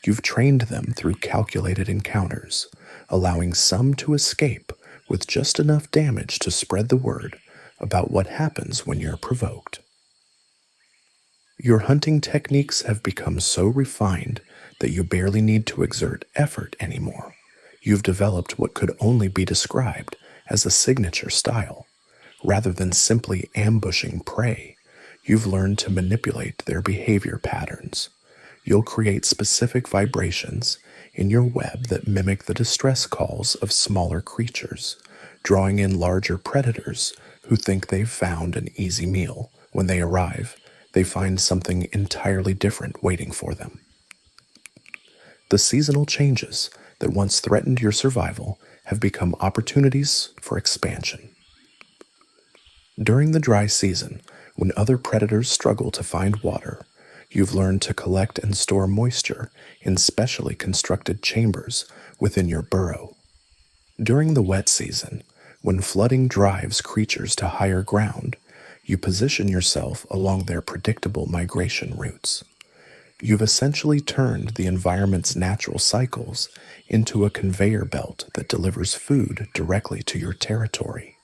You've trained them through calculated encounters, allowing some to escape with just enough damage to spread the word about what happens when you're provoked. Your hunting techniques have become so refined that you barely need to exert effort anymore. You've developed what could only be described as a signature style. Rather than simply ambushing prey, you've learned to manipulate their behavior patterns. You'll create specific vibrations in your web that mimic the distress calls of smaller creatures, drawing in larger predators who think they've found an easy meal. When they arrive, they find something entirely different waiting for them. The seasonal changes that once threatened your survival have become opportunities for expansion. During the dry season, when other predators struggle to find water, you've learned to collect and store moisture in specially constructed chambers within your burrow. During the wet season, when flooding drives creatures to higher ground, You position yourself along their predictable migration routes. You've essentially turned the environment's natural cycles into a conveyor belt that delivers food directly to your territory.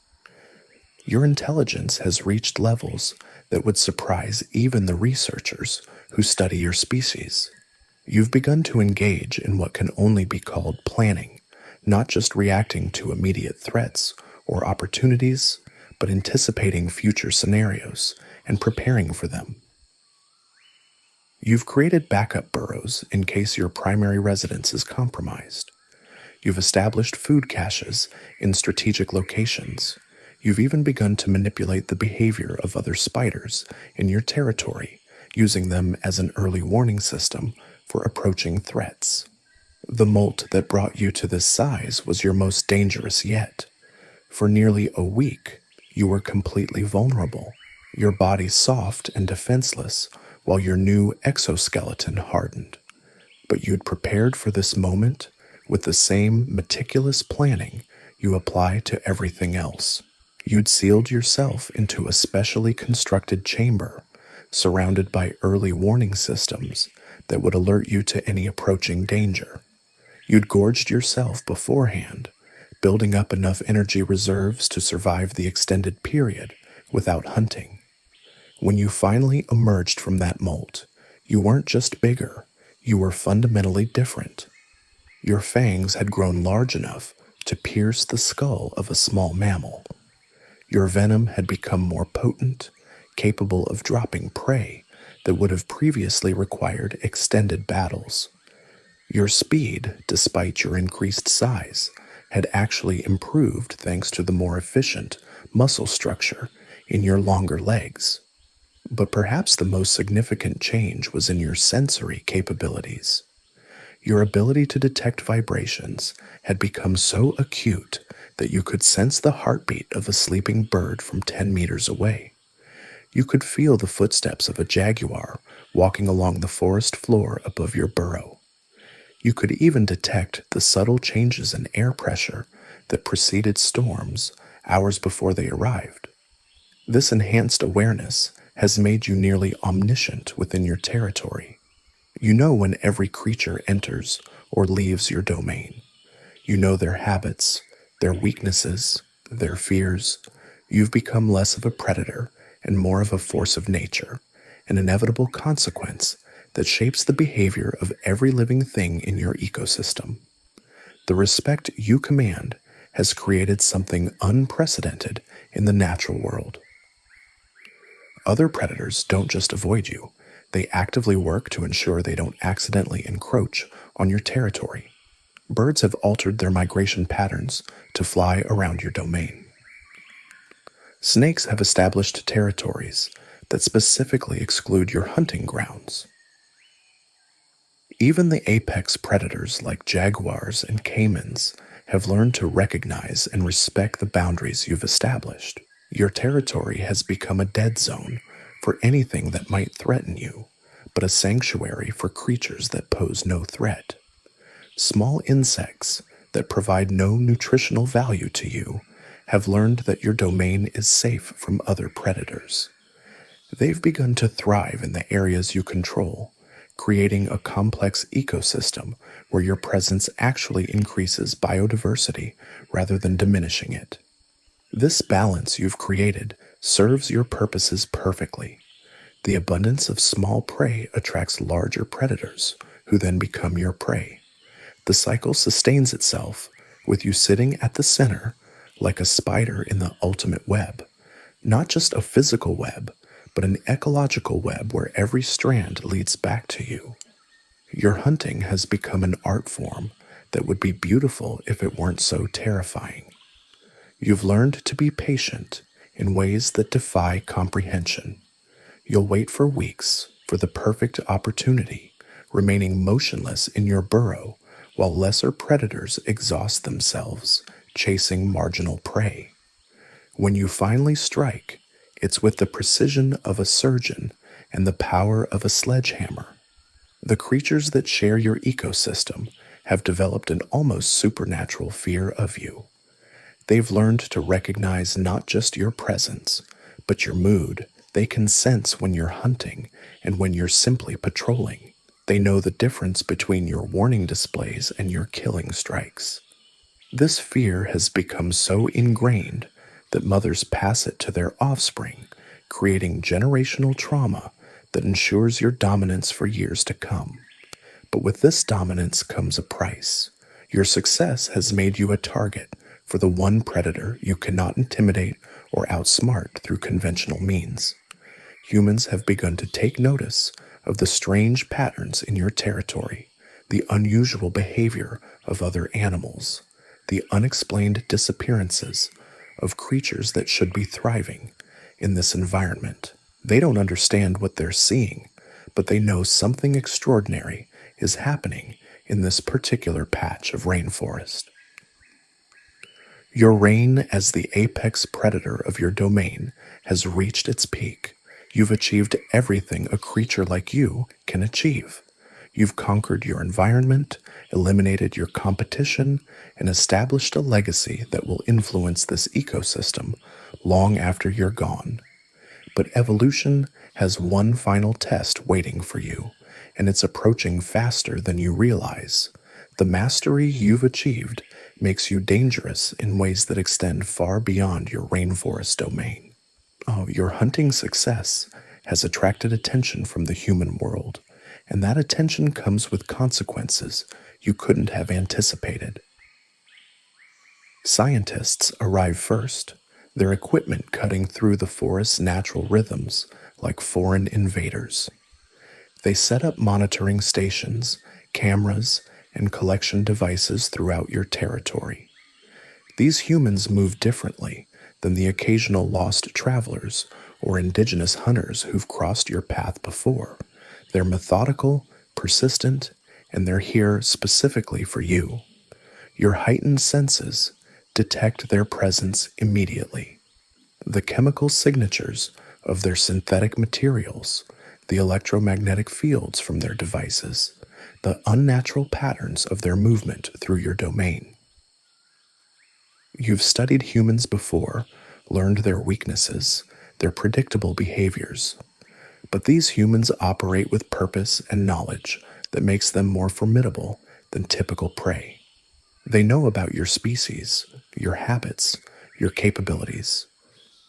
Your intelligence has reached levels that would surprise even the researchers who study your species. You've begun to engage in what can only be called planning, not just reacting to immediate threats or opportunities, but anticipating future scenarios and preparing for them. You've created backup burrows in case your primary residence is compromised. You've established food caches in strategic locations. You've even begun to manipulate the behavior of other spiders in your territory, using them as an early warning system for approaching threats. The molt that brought you to this size was your most dangerous yet. For nearly a week, you were completely vulnerable, your body soft and defenseless, while your new exoskeleton hardened. But you'd prepared for this moment with the same meticulous planning you apply to everything else. You'd sealed yourself into a specially constructed chamber, surrounded by early warning systems that would alert you to any approaching danger. You'd gorged yourself beforehand, building up enough energy reserves to survive the extended period without hunting. When you finally emerged from that molt, you weren't just bigger, you were fundamentally different. Your fangs had grown large enough to pierce the skull of a small mammal. Your venom had become more potent, capable of dropping prey that would have previously required extended battles. Your speed, despite your increased size, had actually improved thanks to the more efficient muscle structure in your longer legs. But perhaps the most significant change was in your sensory capabilities. Your ability to detect vibrations had become so acute that you could sense the heartbeat of a sleeping bird from 10 meters away. You could feel the footsteps of a jaguar walking along the forest floor above your burrow. You could even detect the subtle changes in air pressure that preceded storms hours before they arrived. This enhanced awareness has made you nearly omniscient within your territory. You know when every creature enters or leaves your domain. You know their habits, their weaknesses, their fears. You've become less of a predator and more of a force of nature, an inevitable consequence that shapes the behavior of every living thing in your ecosystem. The respect you command has created something unprecedented in the natural world. Other predators don't just avoid you, they actively work to ensure they don't accidentally encroach on your territory. Birds have altered their migration patterns to fly around your domain. Snakes have established territories that specifically exclude your hunting grounds. Even the apex predators like jaguars and caimans have learned to recognize and respect the boundaries you've established. Your territory has become a dead zone for anything that might threaten you, but a sanctuary for creatures that pose no threat. Small insects that provide no nutritional value to you have learned that your domain is safe from other predators. They've begun to thrive in the areas you control, creating a complex ecosystem where your presence actually increases biodiversity rather than diminishing it. This balance you've created serves your purposes perfectly. The abundance of small prey attracts larger predators, who then become your prey. The cycle sustains itself, with you sitting at the center like a spider in the ultimate web. Not just a physical web, but an ecological web where every strand leads back to you. Your hunting has become an art form that would be beautiful if it weren't so terrifying. You've learned to be patient in ways that defy comprehension. You'll wait for weeks for the perfect opportunity, remaining motionless in your burrow while lesser predators exhaust themselves chasing marginal prey. When you finally strike, it's with the precision of a surgeon and the power of a sledgehammer. The creatures that share your ecosystem have developed an almost supernatural fear of you. They've learned to recognize not just your presence, But your mood, they can sense when you're hunting and when you're simply patrolling. They know the difference between your warning displays and your killing strikes. This fear has become so ingrained that mothers pass it to their offspring, creating generational trauma that ensures your dominance for years to come. But with this dominance comes a price. Your success has made you a target for the one predator you cannot intimidate or outsmart through conventional means. Humans have begun to take notice of the strange patterns in your territory, the unusual behavior of other animals, the unexplained disappearances of creatures that should be thriving in this environment. They don't understand what they're seeing, but they know something extraordinary is happening in this particular patch of rainforest. Your reign as the apex predator of your domain has reached its peak. You've achieved everything a creature like you can achieve. You've conquered your environment, eliminated your competition, and established a legacy that will influence this ecosystem long after you're gone. But evolution has one final test waiting for you, and it's approaching faster than you realize. The mastery you've achieved makes you dangerous in ways that extend far beyond your rainforest domain. Oh, your hunting success has attracted attention from the human world, and that attention comes with consequences you couldn't have anticipated. Scientists arrive first, their equipment cutting through the forest's natural rhythms like foreign invaders. They set up monitoring stations, cameras, and collection devices throughout your territory. These humans move differently than the occasional lost travelers or indigenous hunters who've crossed your path before. They're methodical, persistent, and they're here specifically for you. Your heightened senses detect their presence immediately. The chemical signatures of their synthetic materials, the electromagnetic fields from their devices, the unnatural patterns of their movement through your domain. You've studied humans before, learned their weaknesses, their predictable behaviors. But these humans operate with purpose and knowledge that makes them more formidable than typical prey. They know about your species, your habits, your capabilities.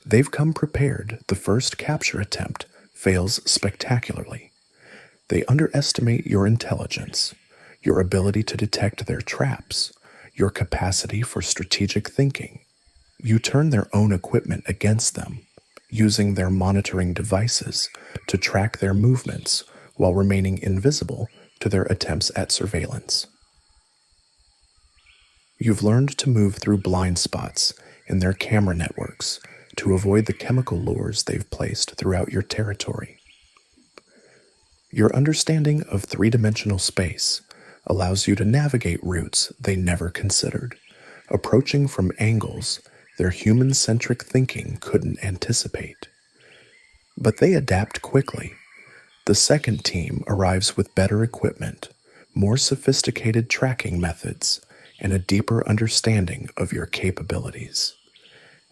They've come prepared. The first capture attempt fails spectacularly. They underestimate your intelligence, your ability to detect their traps, your capacity for strategic thinking. You turn their own equipment against them, using their monitoring devices to track their movements while remaining invisible to their attempts at surveillance. You've learned to move through blind spots in their camera networks to avoid the chemical lures they've placed throughout your territory. Your understanding of three-dimensional space allows you to navigate routes they never considered, approaching from angles their human-centric thinking couldn't anticipate. But they adapt quickly. The second team arrives with better equipment, more sophisticated tracking methods, and a deeper understanding of your capabilities.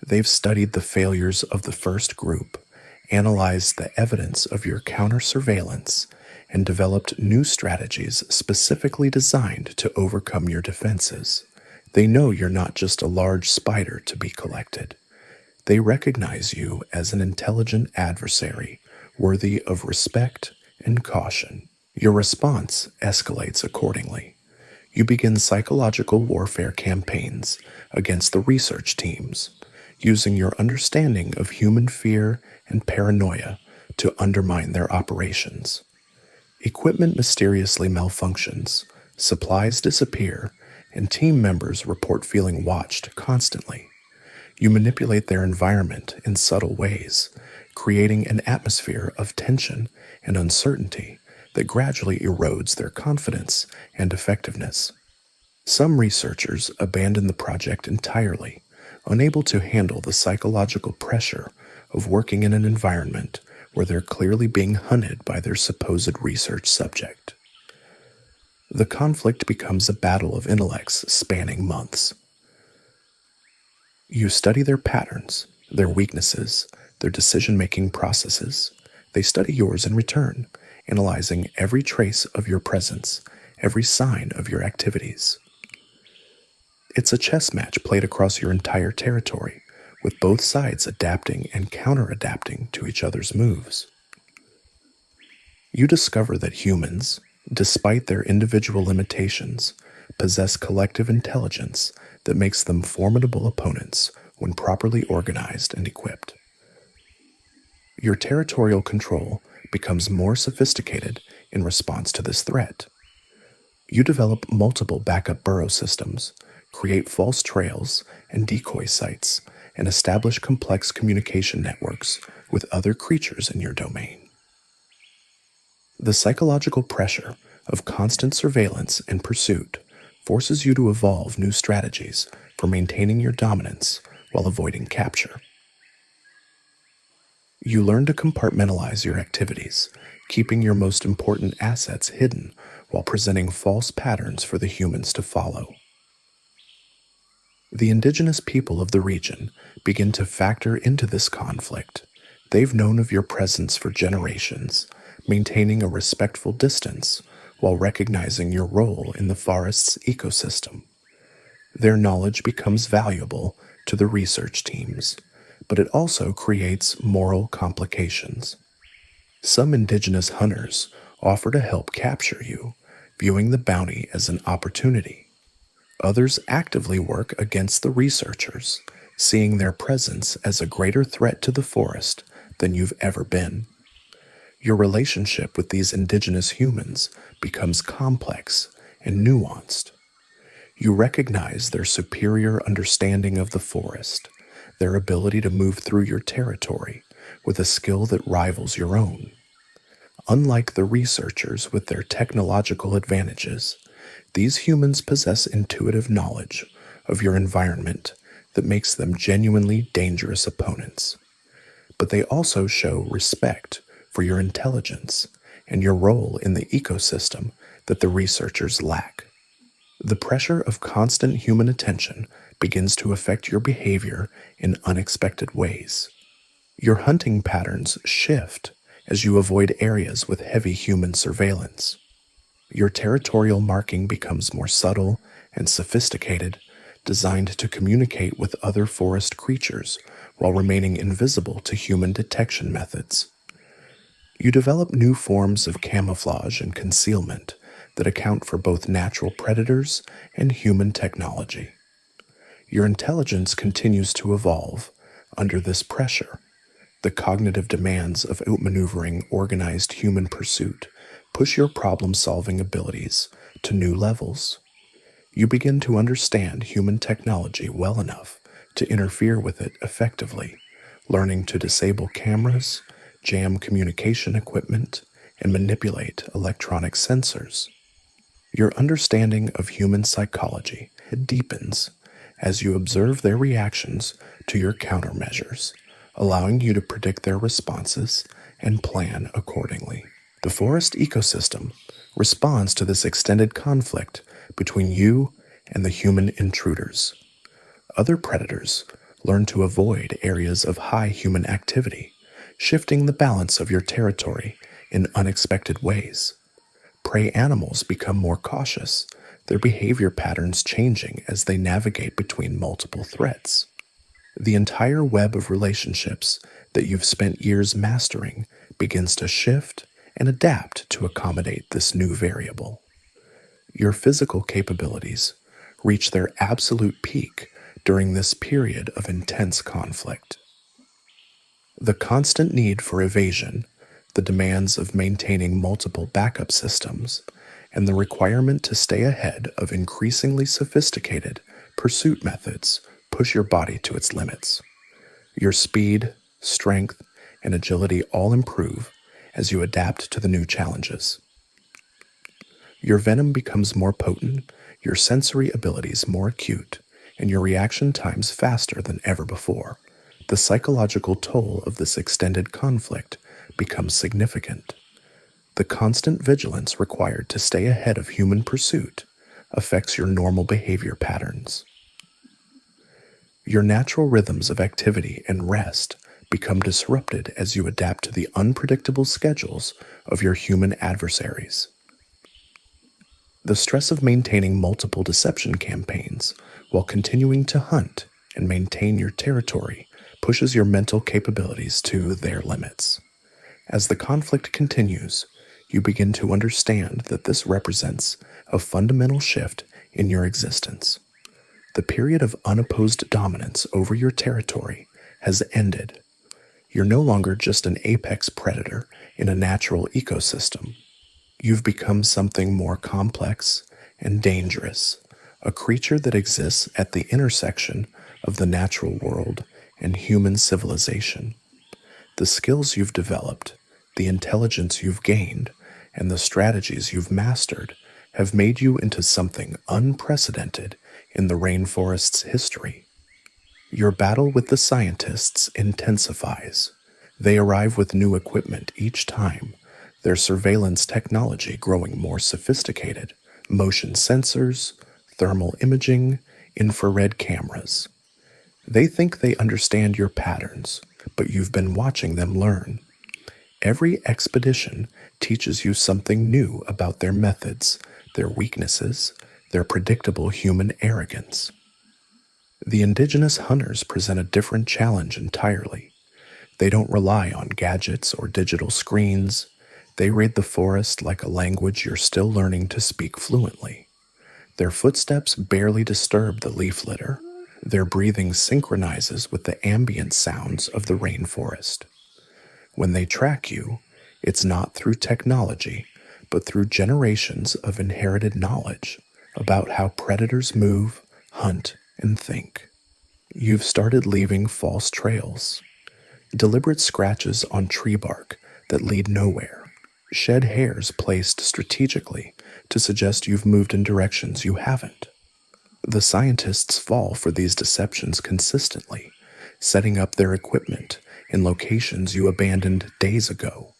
They've studied the failures of the first group, analyzed the evidence of your counter-surveillance, and developed new strategies specifically designed to overcome your defenses. They know you're not just a large spider to be collected. They recognize you as an intelligent adversary, worthy of respect and caution. Your response escalates accordingly. You begin psychological warfare campaigns against the research teams, using your understanding of human fear and paranoia to undermine their operations. Equipment mysteriously malfunctions, supplies disappear, and team members report feeling watched constantly. You manipulate their environment in subtle ways, creating an atmosphere of tension and uncertainty that gradually erodes their confidence and effectiveness. Some researchers abandon the project entirely, unable to handle the psychological pressure of working in an environment where they're clearly being hunted by their supposed research subject. The conflict becomes a battle of intellects spanning months. You study their patterns, their weaknesses, their decision-making processes. They study yours in return, analyzing every trace of your presence, every sign of your activities. It's a chess match played across your entire territory, with both sides adapting and counter-adapting to each other's moves. You discover that humans, despite their individual limitations, possess collective intelligence that makes them formidable opponents when properly organized and equipped. Your territorial control becomes more sophisticated in response to this threat. You develop multiple backup burrow systems, create false trails and decoy sites, and establish complex communication networks with other creatures in your domain. The psychological pressure of constant surveillance and pursuit forces you to evolve new strategies for maintaining your dominance while avoiding capture. You learn to compartmentalize your activities, keeping your most important assets hidden while presenting false patterns for the humans to follow. The indigenous people of the region begin to factor into this conflict. They've known of your presence for generations, maintaining a respectful distance while recognizing your role in the forest's ecosystem. Their knowledge becomes valuable to the research teams, but it also creates moral complications. Some indigenous hunters offer to help capture you, viewing the bounty as an opportunity. Others actively work against the researchers, seeing their presence as a greater threat to the forest than you've ever been. Your relationship with these indigenous humans becomes complex and nuanced. You recognize their superior understanding of the forest, their ability to move through your territory with a skill that rivals your own. Unlike the researchers with their technological advantages, these humans possess intuitive knowledge of your environment that makes them genuinely dangerous opponents. But they also show respect for your intelligence and your role in the ecosystem that the researchers lack. The pressure of constant human attention begins to affect your behavior in unexpected ways. Your hunting patterns shift as you avoid areas with heavy human surveillance. Your territorial marking becomes more subtle and sophisticated, designed to communicate with other forest creatures while remaining invisible to human detection methods. You develop new forms of camouflage and concealment that account for both natural predators and human technology. Your intelligence continues to evolve under this pressure. The cognitive demands of outmaneuvering organized human pursuit push your problem-solving abilities to new levels. You begin to understand human technology well enough to interfere with it effectively, learning to disable cameras, jam communication equipment, and manipulate electronic sensors. Your understanding of human psychology deepens as you observe their reactions to your countermeasures, allowing you to predict their responses and plan accordingly. The forest ecosystem responds to this extended conflict between you and the human intruders. Other predators learn to avoid areas of high human activity, shifting the balance of your territory in unexpected ways. Prey animals become more cautious, their behavior patterns changing as they navigate between multiple threats. The entire web of relationships that you've spent years mastering begins to shift and adapt to accommodate this new variable. Your physical capabilities reach their absolute peak during this period of intense conflict. The constant need for evasion, the demands of maintaining multiple backup systems, and the requirement to stay ahead of increasingly sophisticated pursuit methods push your body to its limits. Your speed, strength, and agility all improve as you adapt to the new challenges. Your venom becomes more potent, your sensory abilities more acute, and your reaction times faster than ever before. The psychological toll of this extended conflict becomes significant. The constant vigilance required to stay ahead of human pursuit affects your normal behavior patterns. Your natural rhythms of activity and rest become disrupted as you adapt to the unpredictable schedules of your human adversaries. The stress of maintaining multiple deception campaigns while continuing to hunt and maintain your territory pushes your mental capabilities to their limits. As the conflict continues, you begin to understand that this represents a fundamental shift in your existence. The period of unopposed dominance over your territory has ended. You're no longer just an apex predator in a natural ecosystem. You've become something more complex and dangerous, a creature that exists at the intersection of the natural world and human civilization. The skills you've developed, the intelligence you've gained, and the strategies you've mastered have made you into something unprecedented in the rainforest's history. Your battle with the scientists intensifies. They arrive with new equipment each time, their surveillance technology growing more sophisticated, motion sensors, thermal imaging, infrared cameras. They think they understand your patterns, but you've been watching them learn. Every expedition teaches you something new about their methods, their weaknesses, their predictable human arrogance. The indigenous hunters present a different challenge entirely. They don't rely on gadgets or digital screens. They raid the forest like a language you're still learning to speak fluently. Their footsteps barely disturb the leaf litter. Their breathing synchronizes with the ambient sounds of the rainforest. When they track you, it's not through technology, but through generations of inherited knowledge about how predators move, hunt, and think. You've started leaving false trails, deliberate scratches on tree bark that lead nowhere, shed hairs placed strategically to suggest you've moved in directions you haven't. The scientists fall for these deceptions consistently, setting up their equipment in locations you abandoned days ago.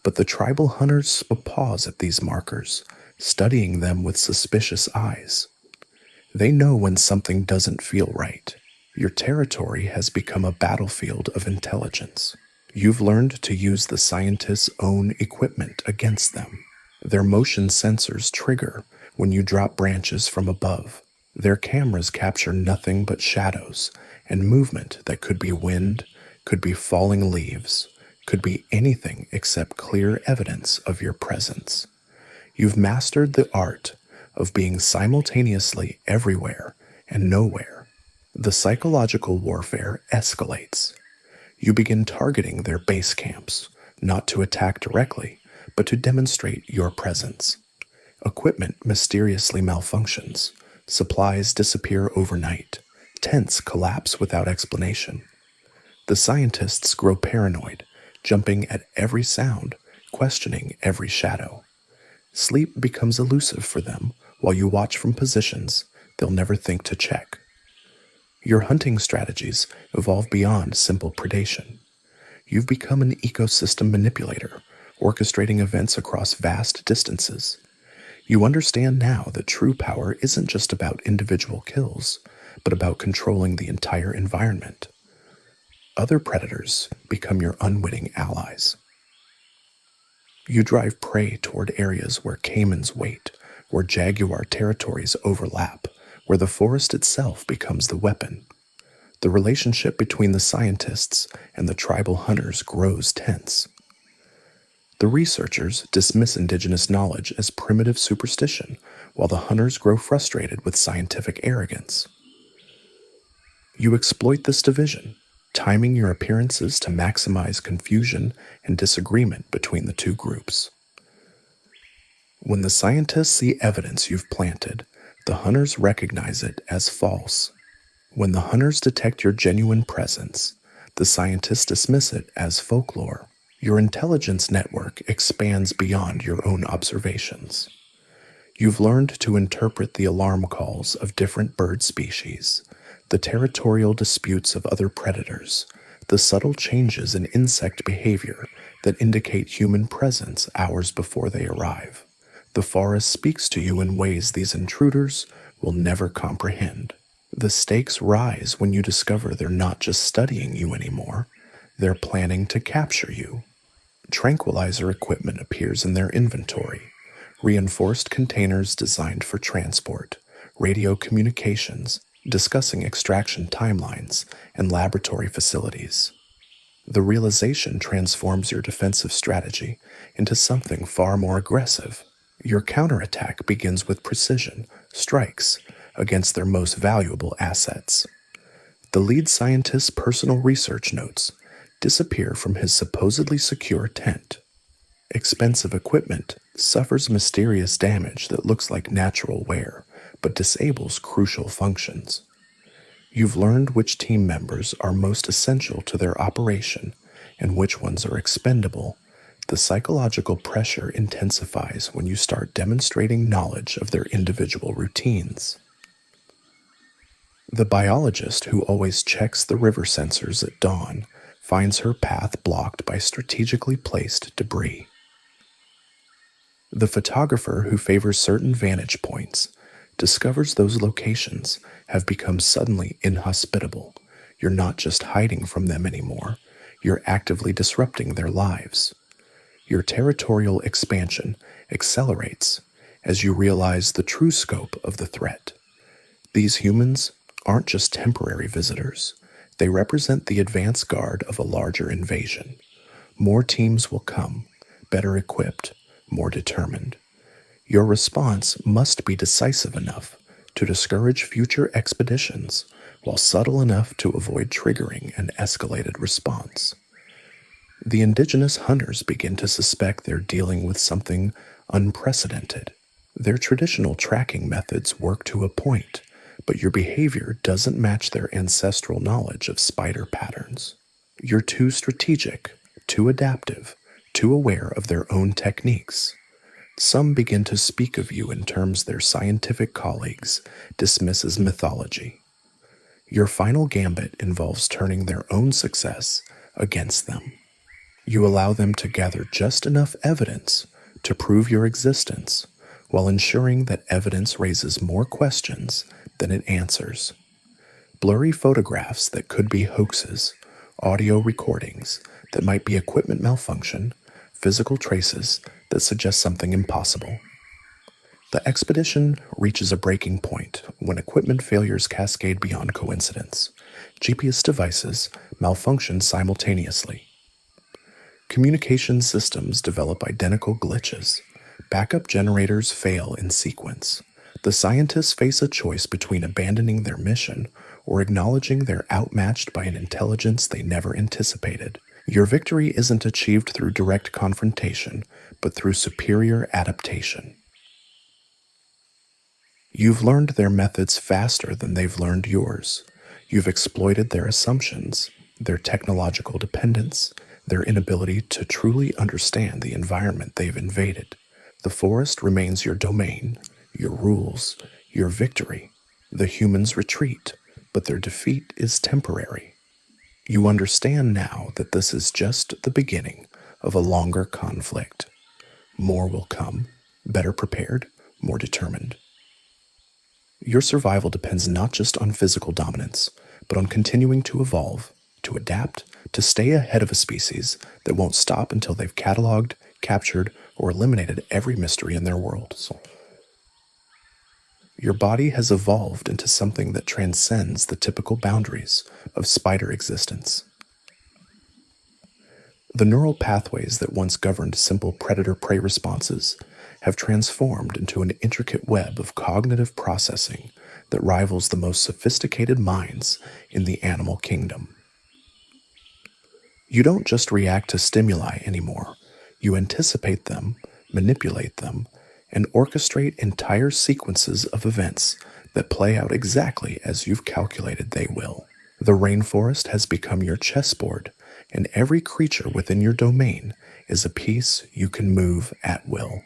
But the tribal hunters pause at these markers, studying them with suspicious eyes. They know when something doesn't feel right. Your territory has become a battlefield of intelligence. You've learned to use the scientists' own equipment against them. Their motion sensors trigger when you drop branches from above. Their cameras capture nothing but shadows and movement that could be wind, could be falling leaves, could be anything except clear evidence of your presence. You've mastered the art of being simultaneously everywhere and nowhere. The psychological warfare escalates. You begin targeting their base camps, not to attack directly, but to demonstrate your presence. Equipment mysteriously malfunctions. Supplies disappear overnight. Tents collapse without explanation. The scientists grow paranoid, jumping at every sound, questioning every shadow. Sleep becomes elusive for them while you watch from positions they'll never think to check. Your hunting strategies evolve beyond simple predation. You've become an ecosystem manipulator, orchestrating events across vast distances. You understand now that true power isn't just about individual kills, but about controlling the entire environment. Other predators become your unwitting allies. You drive prey toward areas where caimans wait, where jaguar territories overlap, where the forest itself becomes the weapon. The relationship between the scientists and the tribal hunters grows tense. The researchers dismiss indigenous knowledge as primitive superstition, while the hunters grow frustrated with scientific arrogance. You exploit this division, timing your appearances to maximize confusion and disagreement between the two groups. When the scientists see evidence you've planted, the hunters recognize it as false. When the hunters detect your genuine presence, the scientists dismiss it as folklore. Your intelligence network expands beyond your own observations. You've learned to interpret the alarm calls of different bird species, the territorial disputes of other predators, the subtle changes in insect behavior that indicate human presence hours before they arrive. The forest speaks to you in ways these intruders will never comprehend. The stakes rise when you discover they're not just studying you anymore, They're planning to capture you. Tranquilizer equipment appears in their inventory. Reinforced containers designed for transport, radio communications, discussing extraction timelines, and laboratory facilities. The realization transforms your defensive strategy into something far more aggressive. Your counterattack begins with precision, strikes, against their most valuable assets. The lead scientist's personal research notes disappear from his supposedly secure tent. Expensive equipment suffers mysterious damage that looks like natural wear, but disables crucial functions. You've learned which team members are most essential to their operation and which ones are expendable. The psychological pressure intensifies when you start demonstrating knowledge of their individual routines. The biologist who always checks the river sensors at dawn finds her path blocked by strategically placed debris. The photographer who favors certain vantage points discovers those locations have become suddenly inhospitable. You're not just hiding from them anymore, you're actively disrupting their lives. Your territorial expansion accelerates as you realize the true scope of the threat. These humans aren't just temporary visitors. They represent the advance guard of a larger invasion. More teams will come, better equipped, more determined. Your response must be decisive enough to discourage future expeditions while subtle enough to avoid triggering an escalated response. The indigenous hunters begin to suspect they're dealing with something unprecedented. Their traditional tracking methods work to a point, but your behavior doesn't match their ancestral knowledge of spider patterns. You're too strategic, too adaptive, too aware of their own techniques. Some begin to speak of you in terms their scientific colleagues dismiss as mythology. Your final gambit involves turning their own success against them. You allow them to gather just enough evidence to prove your existence, while ensuring that evidence raises more questions than it answers. Blurry photographs that could be hoaxes, audio recordings that might be equipment malfunction, physical traces that suggest something impossible. The expedition reaches a breaking point when equipment failures cascade beyond coincidence. GPS devices malfunction simultaneously. Communication systems develop identical glitches. Backup generators fail in sequence. The scientists face a choice between abandoning their mission or acknowledging they're outmatched by an intelligence they never anticipated. Your victory isn't achieved through direct confrontation, but through superior adaptation. You've learned their methods faster than they've learned yours. You've exploited their assumptions, their technological dependence, their inability to truly understand the environment they've invaded. The forest remains your domain, your rules, your victory. The humans retreat, but their defeat is temporary. You understand now that this is just the beginning of a longer conflict. More will come, better prepared, more determined. Your survival depends not just on physical dominance, but on continuing to evolve, to adapt, to stay ahead of a species that won't stop until they've cataloged, captured, or eliminated every mystery in their world. Your body has evolved into something that transcends the typical boundaries of spider existence. The neural pathways that once governed simple predator-prey responses have transformed into an intricate web of cognitive processing that rivals the most sophisticated minds in the animal kingdom. You don't just react to stimuli anymore. You anticipate them, manipulate them, and orchestrate entire sequences of events that play out exactly as you've calculated they will. The rainforest has become your chessboard, and every creature within your domain is a piece you can move at will.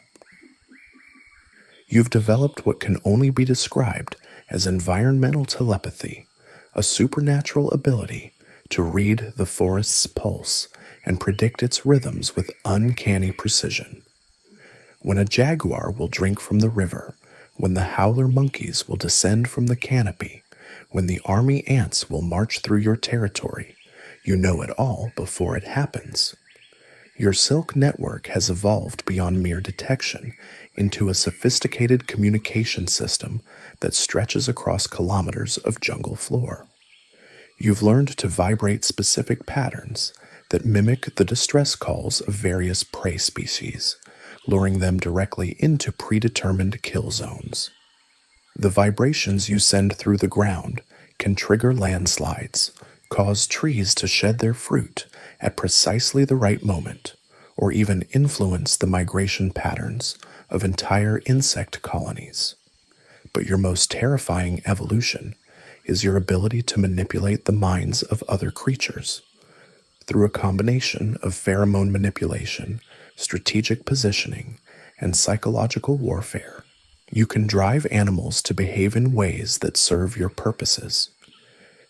You've developed what can only be described as environmental telepathy, a supernatural ability to read the forest's pulse and predict its rhythms with uncanny precision. When a jaguar will drink from the river, when the howler monkeys will descend from the canopy, when the army ants will march through your territory, You know it all before it happens. Your silk network has evolved beyond mere detection into a sophisticated communication system that stretches across kilometers of jungle floor. You've learned to vibrate specific patterns that mimic the distress calls of various prey species, luring them directly into predetermined kill zones. The vibrations you send through the ground can trigger landslides, cause trees to shed their fruit at precisely the right moment, or even influence the migration patterns of entire insect colonies. But your most terrifying evolution is your ability to manipulate the minds of other creatures. Through a combination of pheromone manipulation, strategic positioning, and psychological warfare, you can drive animals to behave in ways that serve your purposes.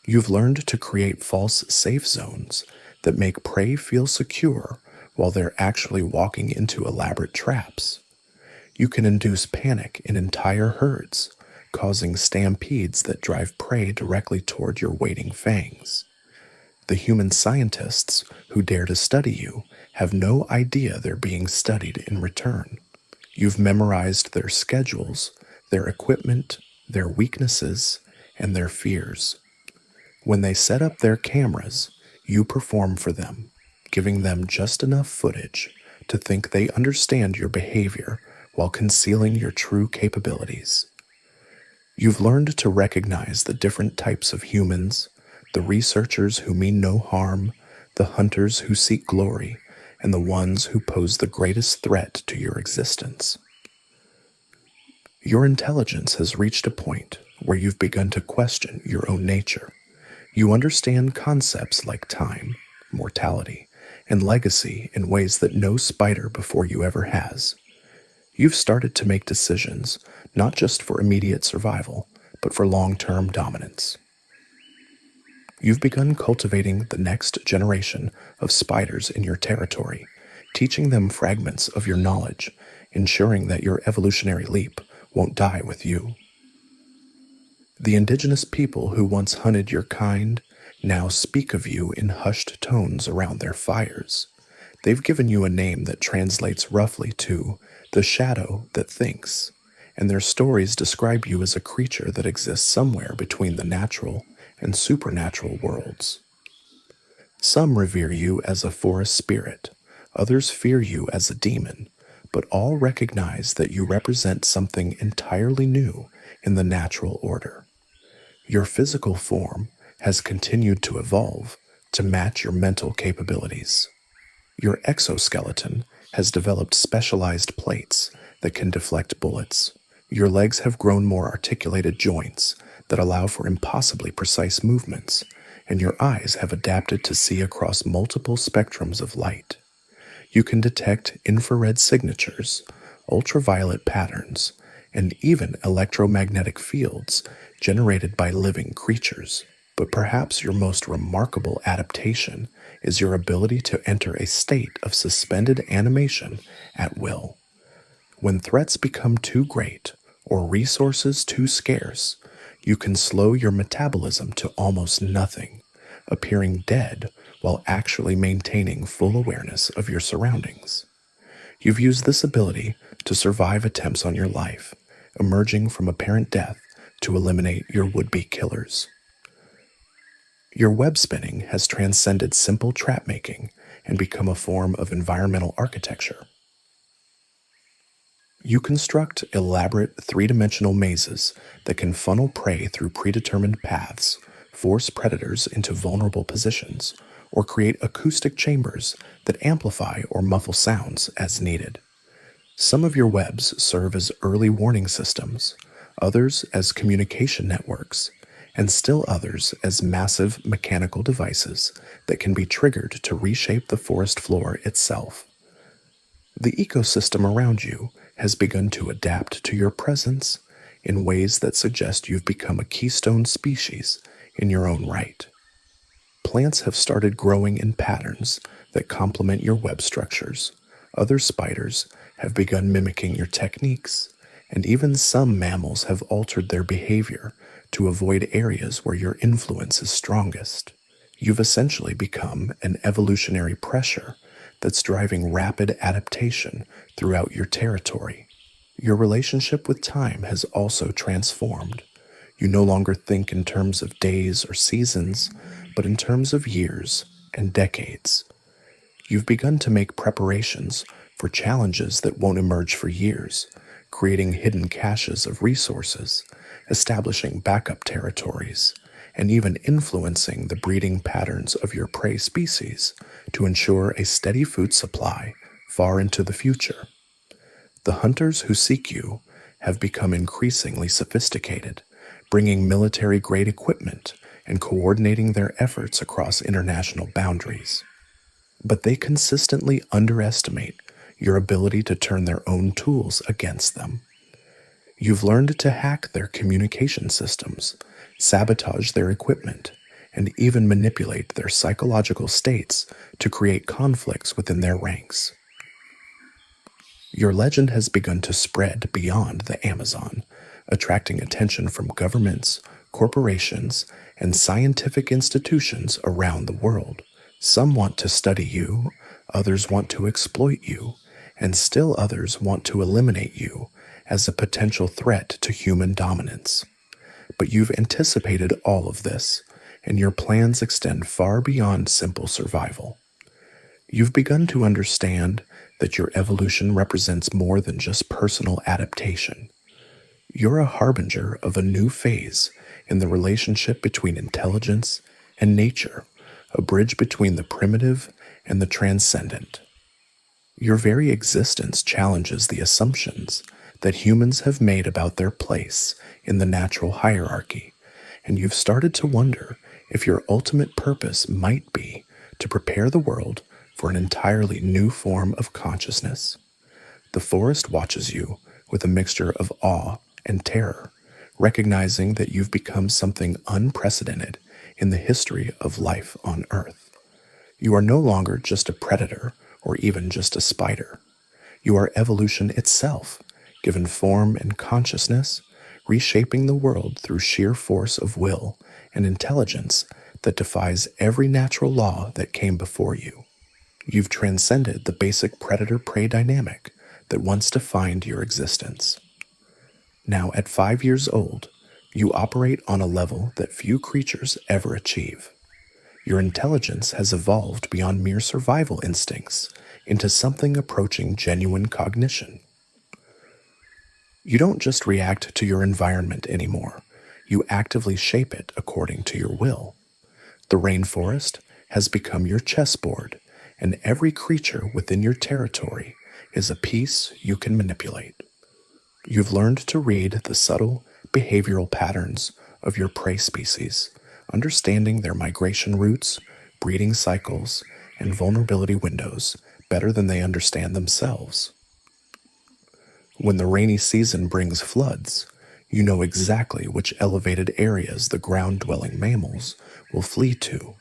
You've learned to create false safe zones that make prey feel secure while they're actually walking into elaborate traps. You can induce panic in entire herds, causing stampedes that drive prey directly toward your waiting fangs. The human scientists who dare to study you have no idea they're being studied in return. You've memorized their schedules, their equipment, their weaknesses, and their fears. When they set up their cameras, you perform for them, giving them just enough footage to think they understand your behavior while concealing your true capabilities. You've learned to recognize the different types of humans, the researchers who mean no harm, the hunters who seek glory, and the ones who pose the greatest threat to your existence. Your intelligence has reached a point where you've begun to question your own nature. You understand concepts like time, mortality, and legacy in ways that no spider before you ever has. You've started to make decisions not just for immediate survival, but for long-term dominance. You've begun cultivating the next generation of spiders in your territory, teaching them fragments of your knowledge, ensuring that your evolutionary leap won't die with you. The indigenous people who once hunted your kind now speak of you in hushed tones around their fires. They've given you a name that translates roughly to the shadow that thinks, and their stories describe you as a creature that exists somewhere between the natural and supernatural worlds. Some revere you as a forest spirit, others fear you as a demon, but all recognize that you represent something entirely new in the natural order. Your physical form has continued to evolve to match your mental capabilities. Your exoskeleton has developed specialized plates that can deflect bullets. Your legs have grown more articulated joints that allow for impossibly precise movements, and your eyes have adapted to see across multiple spectrums of light. You can detect infrared signatures, ultraviolet patterns, and even electromagnetic fields generated by living creatures. But perhaps your most remarkable adaptation is your ability to enter a state of suspended animation at will. When threats become too great or resources too scarce, you can slow your metabolism to almost nothing, appearing dead while actually maintaining full awareness of your surroundings. You've used this ability to survive attempts on your life, emerging from apparent death to eliminate your would-be killers. Your web spinning has transcended simple trap making and become a form of environmental architecture. You construct elaborate three-dimensional mazes that can funnel prey through predetermined paths, force predators into vulnerable positions, or create acoustic chambers that amplify or muffle sounds as needed. Some of your webs serve as early warning systems, others as communication networks, and still others as massive mechanical devices that can be triggered to reshape the forest floor itself. The ecosystem around you has begun to adapt to your presence in ways that suggest you've become a keystone species in your own right. Plants have started growing in patterns that complement your web structures. Other spiders have begun mimicking your techniques, and even some mammals have altered their behavior to avoid areas where your influence is strongest. You've essentially become an evolutionary pressure that's driving rapid adaptation throughout your territory. Your relationship with time has also transformed. You no longer think in terms of days or seasons, but in terms of years and decades. You've begun to make preparations for challenges that won't emerge for years, creating hidden caches of resources, establishing backup territories, and even influencing the breeding patterns of your prey species to ensure a steady food supply far into the future. The hunters who seek you have become increasingly sophisticated, bringing military-grade equipment and coordinating their efforts across international boundaries. But they consistently underestimate your ability to turn their own tools against them. You've learned to hack their communication systems, sabotage their equipment, and even manipulate their psychological states to create conflicts within their ranks. Your legend has begun to spread beyond the Amazon, attracting attention from governments, corporations, and scientific institutions around the world. Some want to study you, others want to exploit you, and still others want to eliminate you as a potential threat to human dominance. But you've anticipated all of this, and your plans extend far beyond simple survival. You've begun to understand that your evolution represents more than just personal adaptation. You're a harbinger of a new phase in the relationship between intelligence and nature, a bridge between the primitive and the transcendent. Your very existence challenges the assumptions that humans have made about their place in the natural hierarchy, and you've started to wonder if your ultimate purpose might be to prepare the world for an entirely new form of consciousness. The forest watches you with a mixture of awe and terror, recognizing that you've become something unprecedented in the history of life on Earth. You are no longer just a predator or even just a spider. You are evolution itself, given form and consciousness, reshaping the world through sheer force of will and intelligence that defies every natural law that came before you. You've transcended the basic predator-prey dynamic that once defined your existence. Now, at 5 years old, you operate on a level that few creatures ever achieve. Your intelligence has evolved beyond mere survival instincts into something approaching genuine cognition. You don't just react to your environment anymore. You actively shape it according to your will. The rainforest has become your chessboard, and every creature within your territory is a piece you can manipulate. You've learned to read the subtle behavioral patterns of your prey species, understanding their migration routes, breeding cycles, and vulnerability windows better than they understand themselves. When the rainy season brings floods, you know exactly which elevated areas the ground-dwelling mammals will flee to.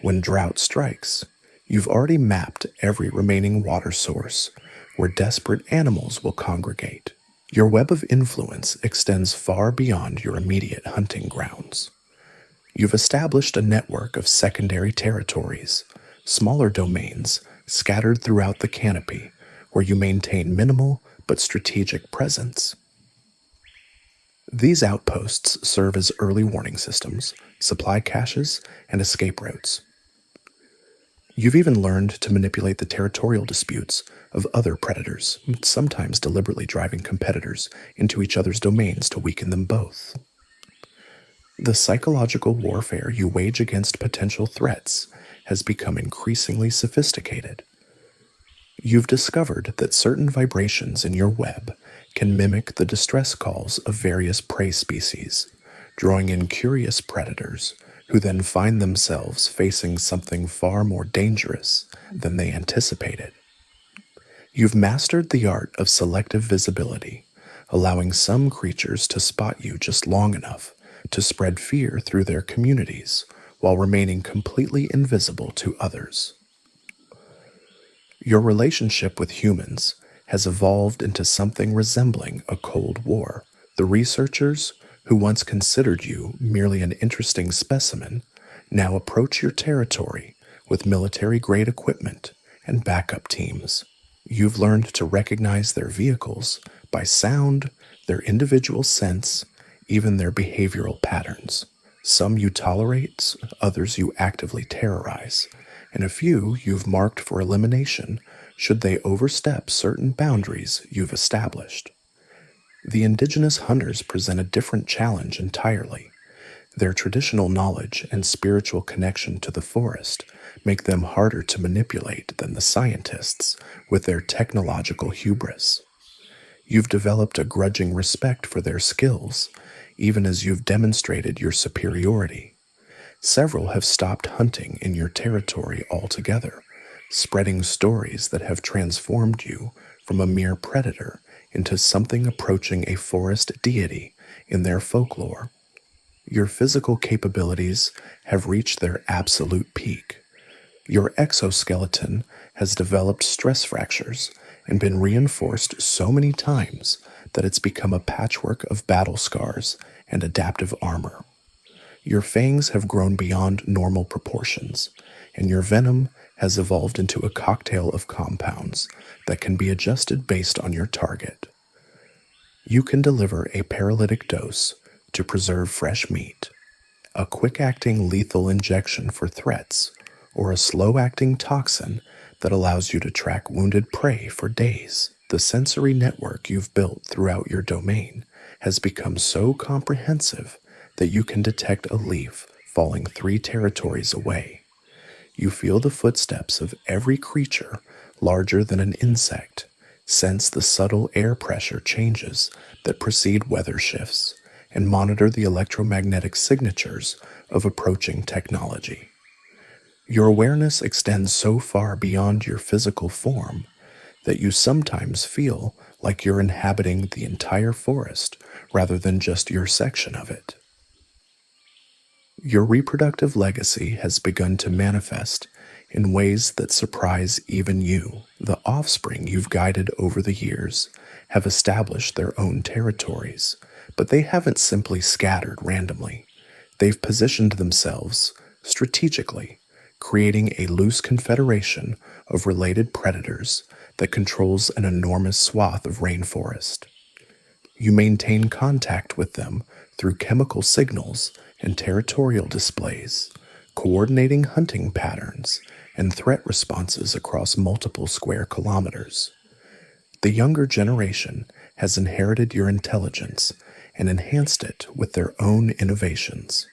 When drought strikes, you've already mapped every remaining water source where desperate animals will congregate. Your web of influence extends far beyond your immediate hunting grounds. You've established a network of secondary territories, smaller domains scattered throughout the canopy, where you maintain minimal but strategic presence. These outposts serve as early warning systems, supply caches, and escape routes. You've even learned to manipulate the territorial disputes of other predators, sometimes deliberately driving competitors into each other's domains to weaken them both. The psychological warfare you wage against potential threats has become increasingly sophisticated. You've discovered that certain vibrations in your web can mimic the distress calls of various prey species, drawing in curious predators who then find themselves facing something far more dangerous than they anticipated. You've mastered the art of selective visibility, allowing some creatures to spot you just long enough to spread fear through their communities while remaining completely invisible to others. Your relationship with humans has evolved into something resembling a Cold War. The researchers who once considered you merely an interesting specimen Now approach your territory with military-grade equipment and backup teams. You've learned to recognize their vehicles by sound, their individual scents, even their behavioral patterns. Some you tolerate, others you actively terrorize, and a few you've marked for elimination should they overstep certain boundaries you've established. The indigenous hunters present a different challenge entirely. Their traditional knowledge and spiritual connection to the forest make them harder to manipulate than the scientists with their technological hubris. You've developed a grudging respect for their skills, even as you've demonstrated your superiority. Several have stopped hunting in your territory altogether, spreading stories that have transformed you from a mere predator into something approaching a forest deity in their folklore. Your physical capabilities have reached their absolute peak. Your exoskeleton has developed stress fractures and been reinforced so many times that it's become a patchwork of battle scars and adaptive armor. Your fangs have grown beyond normal proportions, and your venom has evolved into a cocktail of compounds that can be adjusted based on your target. You can deliver a paralytic dose to preserve fresh meat, a quick-acting lethal injection for threats, or a slow-acting toxin that allows you to track wounded prey for days. The sensory network you've built throughout your domain has become so comprehensive that you can detect a leaf falling 3 territories away. You feel the footsteps of every creature larger than an insect, sense the subtle air pressure changes that precede weather shifts, and monitor the electromagnetic signatures of approaching technology. Your awareness extends so far beyond your physical form that you sometimes feel like you're inhabiting the entire forest rather than just your section of it. Your reproductive legacy has begun to manifest in ways that surprise even you. The offspring you've guided over the years have established their own territories, but they haven't simply scattered randomly. They've positioned themselves strategically, creating a loose confederation of related predators that controls an enormous swath of rainforest. You maintain contact with them through chemical signals and territorial displays, coordinating hunting patterns and threat responses across multiple square kilometers. The younger generation has inherited your intelligence and enhanced it with their own innovations.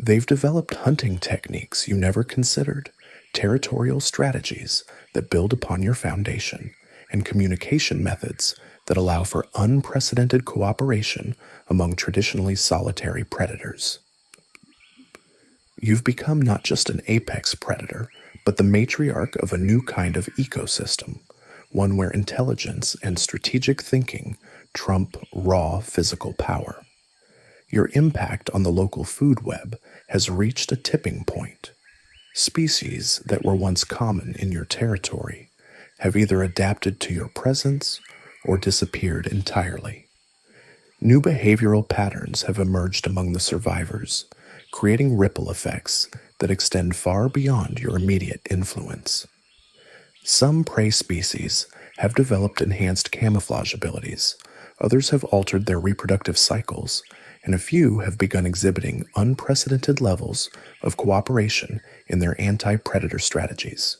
They've developed hunting techniques you never considered, territorial strategies that build upon your foundation, and communication methods that allow for unprecedented cooperation among traditionally solitary predators. You've become not just an apex predator, but the matriarch of a new kind of ecosystem, one where intelligence and strategic thinking trump raw physical power. Your impact on the local food web has reached a tipping point. Species that were once common in your territory have either adapted to your presence or disappeared entirely. New behavioral patterns have emerged among the survivors, creating ripple effects that extend far beyond your immediate influence. Some prey species have developed enhanced camouflage abilities, others have altered their reproductive cycles, and a few have begun exhibiting unprecedented levels of cooperation in their anti-predator strategies.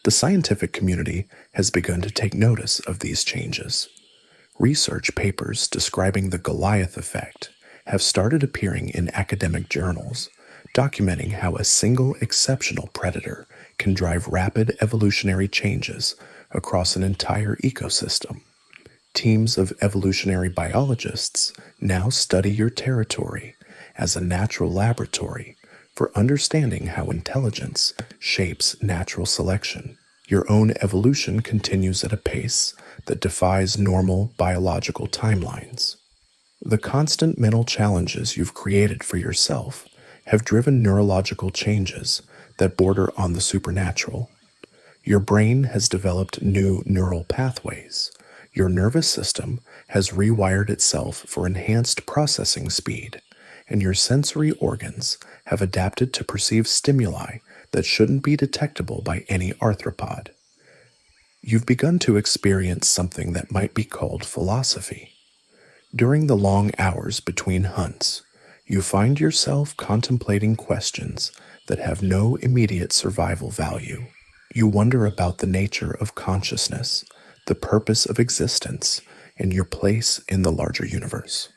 The scientific community has begun to take notice of these changes. Research papers describing the Goliath effect have started appearing in academic journals, documenting how a single exceptional predator can drive rapid evolutionary changes across an entire ecosystem. Teams of evolutionary biologists now study your territory as a natural laboratory for understanding how intelligence shapes natural selection. Your own evolution continues at a pace that defies normal biological timelines. The constant mental challenges you've created for yourself have driven neurological changes that border on the supernatural. Your brain has developed new neural pathways. Your nervous system has rewired itself for enhanced processing speed, and your sensory organs have adapted to perceive stimuli that shouldn't be detectable by any arthropod. You've begun to experience something that might be called philosophy. During the long hours between hunts, you find yourself contemplating questions that have no immediate survival value. You wonder about the nature of consciousness, the purpose of existence, and your place in the larger universe.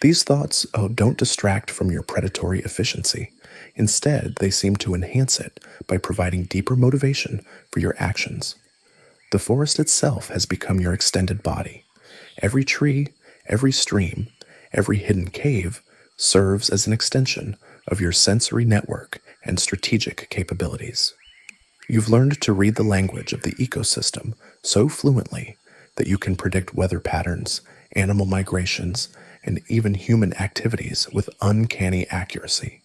These thoughts don't distract from your predatory efficiency. Instead, they seem to enhance it by providing deeper motivation for your actions. The forest itself has become your extended body. Every tree, every stream, every hidden cave serves as an extension of your sensory network and strategic capabilities. You've learned to read the language of the ecosystem so fluently that you can predict weather patterns, animal migrations, and even human activities with uncanny accuracy.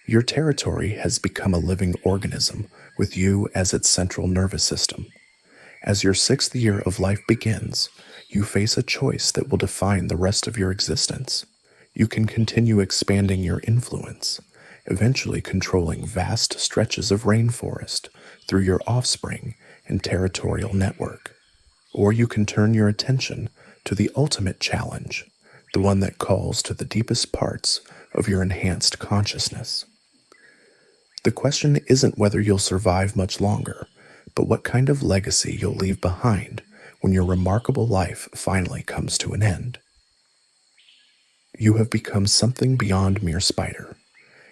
Your territory has become a living organism with you as its central nervous system. As your 6th year of life begins, you face a choice that will define the rest of your existence. You can continue expanding your influence, eventually controlling vast stretches of rainforest through your offspring and territorial network. Or you can turn your attention to the ultimate challenge, the one that calls to the deepest parts of your enhanced consciousness. The question isn't whether you'll survive much longer, but what kind of legacy you'll leave behind when your remarkable life finally comes to an end. You have become something beyond mere spider.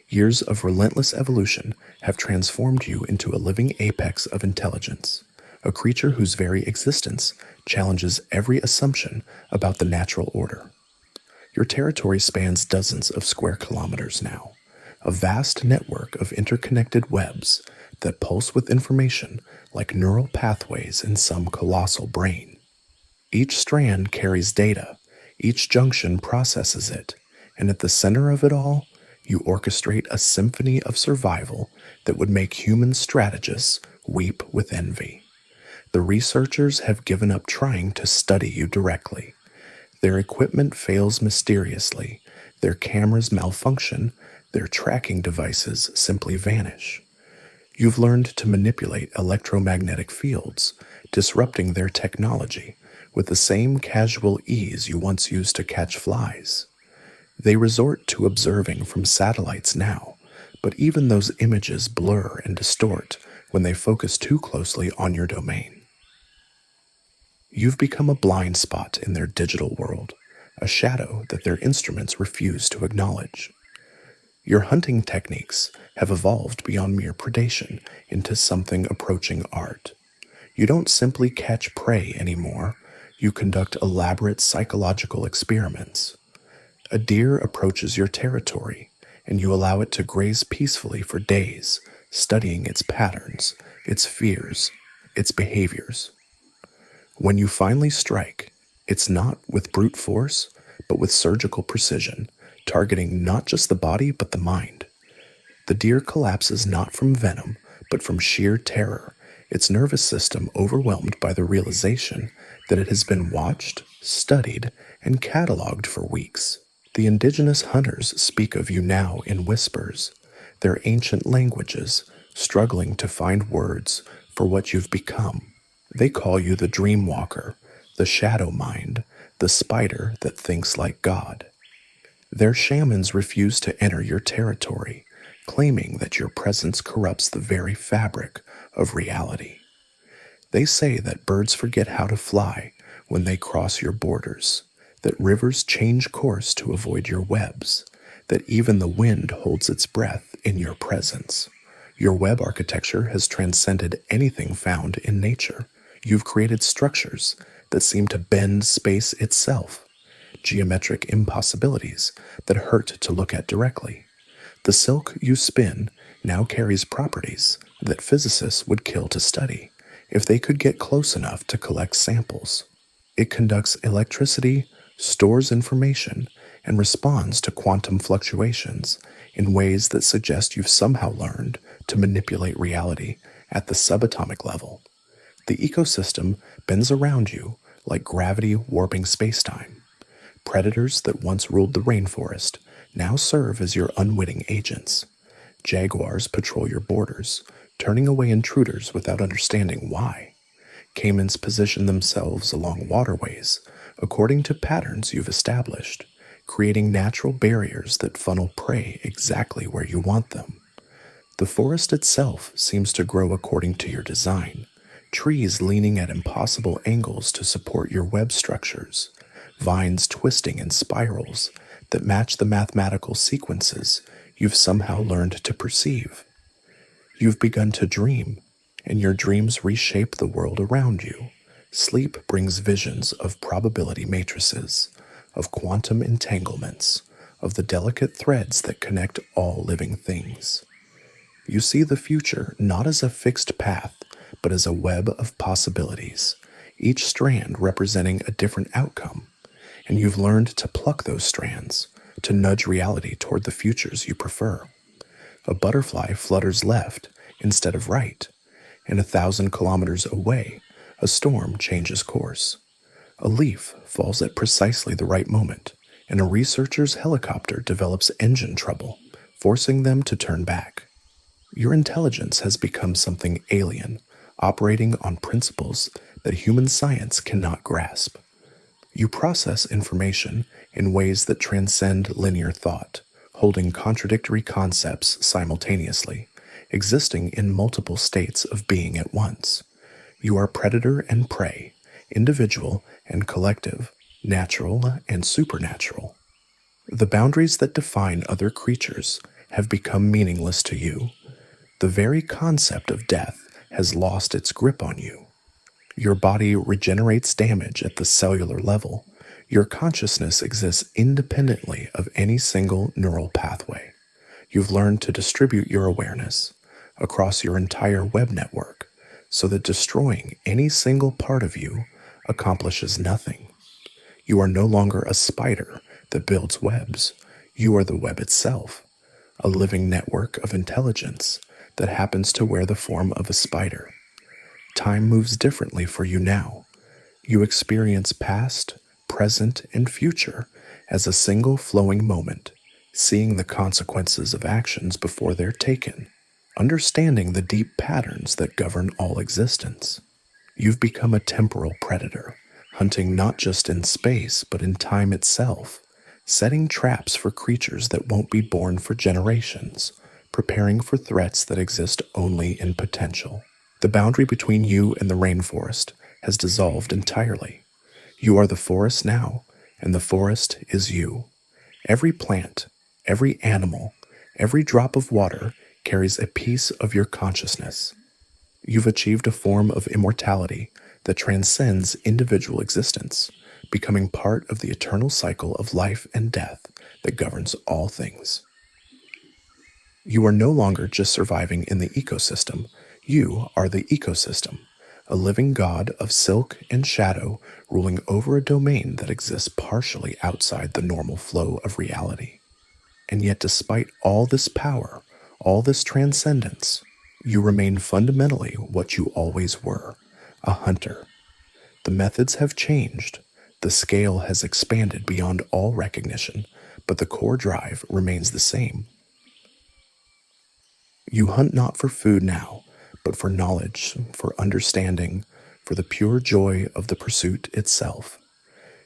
Years of relentless evolution have transformed you into a living apex of intelligence, a creature whose very existence challenges every assumption about the natural order. Your territory spans dozens of square kilometers now, a vast network of interconnected webs that pulse with information like neural pathways in some colossal brain. Each strand carries data, each junction processes it, and at the center of it all, you orchestrate a symphony of survival that would make human strategists weep with envy. The researchers have given up trying to study you directly. Their equipment fails mysteriously, their cameras malfunction, their tracking devices simply vanish. You've learned to manipulate electromagnetic fields, disrupting their technology with the same casual ease you once used to catch flies. They resort to observing from satellites now, but even those images blur and distort when they focus too closely on your domain. You've become a blind spot in their digital world, a shadow that their instruments refuse to acknowledge. Your hunting techniques have evolved beyond mere predation into something approaching art. You don't simply catch prey anymore, you conduct elaborate psychological experiments. A deer approaches your territory, and you allow it to graze peacefully for days, studying its patterns, its fears, its behaviors. When you finally strike, it's not with brute force, but with surgical precision, targeting not just the body but the mind. The deer collapses not from venom, but from sheer terror, its nervous system overwhelmed by the realization that it has been watched, studied, and cataloged for weeks. The indigenous hunters speak of you now in whispers, their ancient languages, struggling to find words for what you've become. They call you the dream walker, the shadow mind, the spider that thinks like God. Their shamans refuse to enter your territory, claiming that your presence corrupts the very fabric of reality. They say that birds forget how to fly when they cross your borders, that rivers change course to avoid your webs, that even the wind holds its breath in your presence. Your web architecture has transcended anything found in nature. You've created structures that seem to bend space itself, geometric impossibilities that hurt to look at directly. The silk you spin now carries properties that physicists would kill to study if they could get close enough to collect samples. It conducts electricity, stores information, and responds to quantum fluctuations in ways that suggest you've somehow learned to manipulate reality at the subatomic level. The ecosystem bends around you like gravity warping spacetime. Predators that once ruled the rainforest now serve as your unwitting agents. Jaguars patrol your borders, turning away intruders without understanding why. Caimans position themselves along waterways according to patterns you've established, creating natural barriers that funnel prey exactly where you want them. The forest itself seems to grow according to your design, trees leaning at impossible angles to support your web structures, vines twisting in spirals that match the mathematical sequences you've somehow learned to perceive. You've begun to dream, and your dreams reshape the world around you. Sleep brings visions of probability matrices, of quantum entanglements, of the delicate threads that connect all living things. You see the future not as a fixed path, but as a web of possibilities, each strand representing a different outcome, and you've learned to pluck those strands, to nudge reality toward the futures you prefer. A butterfly flutters left instead of right, and 1,000 kilometers away, a storm changes course. A leaf falls at precisely the right moment, and a researcher's helicopter develops engine trouble, forcing them to turn back. Your intelligence has become something alien, operating on principles that human science cannot grasp. You process information in ways that transcend linear thought, holding contradictory concepts simultaneously, existing in multiple states of being at once. You are predator and prey, individual and collective, natural and supernatural. The boundaries that define other creatures have become meaningless to you. The very concept of death has lost its grip on you. Your body regenerates damage at the cellular level. Your consciousness exists independently of any single neural pathway. You've learned to distribute your awareness across your entire web network so that destroying any single part of you accomplishes nothing. You are no longer a spider that builds webs. You are the web itself, a living network of intelligence that happens to wear the form of a spider. Time moves differently for you now. You experience past, present, and future as a single flowing moment, seeing the consequences of actions before they're taken, understanding the deep patterns that govern all existence. You've become a temporal predator, hunting not just in space but in time itself, setting traps for creatures that won't be born for generations, preparing for threats that exist only in potential. The boundary between you and the rainforest has dissolved entirely. You are the forest now, and the forest is you. Every plant, every animal, every drop of water carries a piece of your consciousness. You've achieved a form of immortality that transcends individual existence, becoming part of the eternal cycle of life and death that governs all things. You are no longer just surviving in the ecosystem. You are the ecosystem, a living god of silk and shadow ruling over a domain that exists partially outside the normal flow of reality. And yet, despite all this power, all this transcendence, you remain fundamentally what you always were, a hunter. The methods have changed, the scale has expanded beyond all recognition, but the core drive remains the same. You hunt not for food now, but for knowledge, for understanding, for the pure joy of the pursuit itself.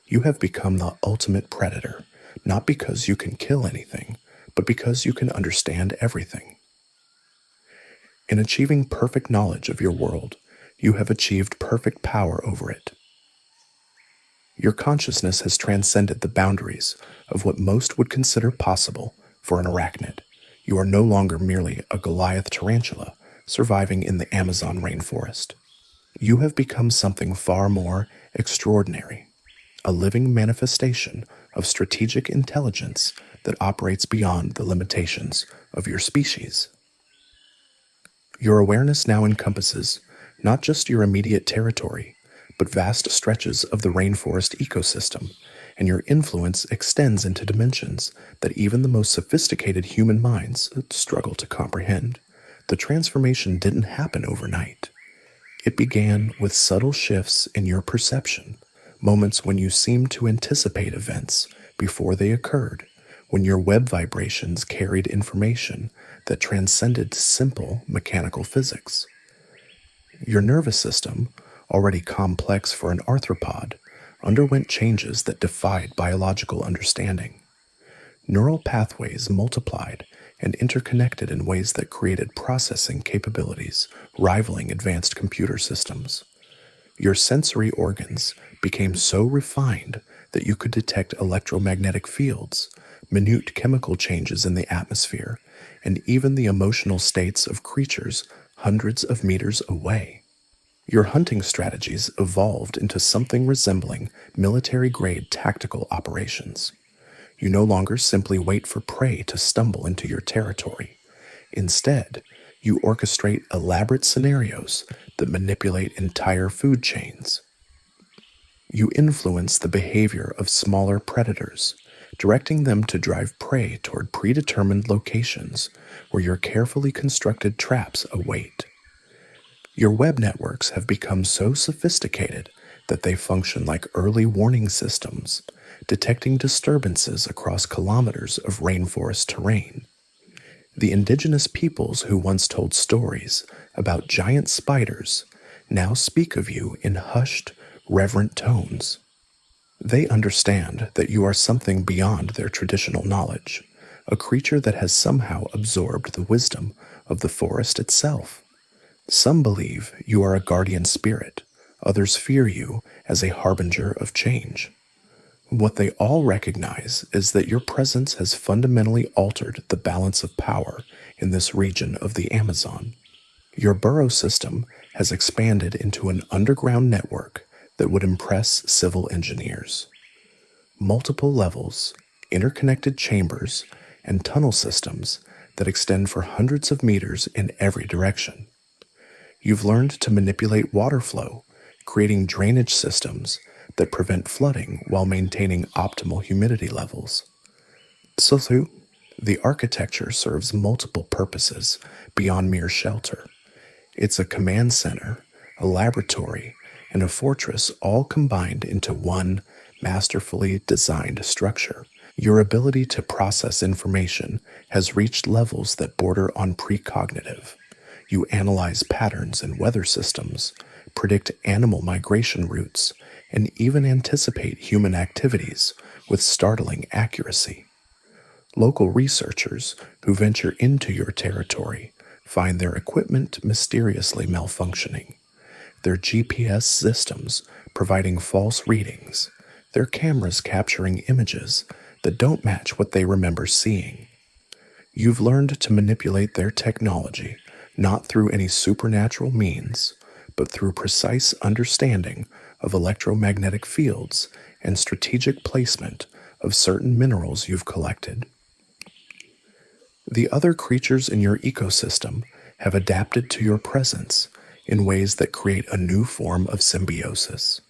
You have become the ultimate predator, not because you can kill anything, but because you can understand everything. In achieving perfect knowledge of your world, you have achieved perfect power over it. Your consciousness has transcended the boundaries of what most would consider possible for an arachnid. You are no longer merely a Goliath tarantula surviving in the Amazon rainforest. You have become something far more extraordinary, a living manifestation of strategic intelligence that operates beyond the limitations of your species. Your awareness now encompasses not just your immediate territory, but vast stretches of the rainforest ecosystem, and your influence extends into dimensions that even the most sophisticated human minds struggle to comprehend. The transformation didn't happen overnight. It began with subtle shifts in your perception, moments when you seemed to anticipate events before they occurred, when your web vibrations carried information that transcended simple mechanical physics. Your nervous system, already complex for an arthropod, underwent changes that defied biological understanding. Neural pathways multiplied and interconnected in ways that created processing capabilities rivaling advanced computer systems. Your sensory organs became so refined that you could detect electromagnetic fields, minute chemical changes in the atmosphere, and even the emotional states of creatures hundreds of meters away. Your hunting strategies evolved into something resembling military-grade tactical operations. You no longer simply wait for prey to stumble into your territory. Instead, you orchestrate elaborate scenarios that manipulate entire food chains. You influence the behavior of smaller predators, directing them to drive prey toward predetermined locations where your carefully constructed traps await. Your web networks have become so sophisticated that they function like early warning systems, detecting disturbances across kilometers of rainforest terrain. The indigenous peoples who once told stories about giant spiders now speak of you in hushed, reverent tones. They understand that you are something beyond their traditional knowledge, a creature that has somehow absorbed the wisdom of the forest itself. Some believe you are a guardian spirit, others fear you as a harbinger of change. What they all recognize is that your presence has fundamentally altered the balance of power in this region of the Amazon. Your burrow system has expanded into an underground network that would impress civil engineers. Multiple levels, interconnected chambers, and tunnel systems that extend for hundreds of meters in every direction. You've learned to manipulate water flow, creating drainage systems that prevent flooding while maintaining optimal humidity levels. So, the architecture serves multiple purposes beyond mere shelter. It's a command center, a laboratory, and a fortress all combined into one masterfully designed structure. Your ability to process information has reached levels that border on precognitive. You analyze patterns in weather systems, predict animal migration routes, and even anticipate human activities with startling accuracy. Local researchers who venture into your territory find their equipment mysteriously malfunctioning, their GPS systems providing false readings, their cameras capturing images that don't match what they remember seeing. You've learned to manipulate their technology not through any supernatural means, but through precise understanding of electromagnetic fields and strategic placement of certain minerals you've collected. The other creatures in your ecosystem have adapted to your presence in ways that create a new form of symbiosis.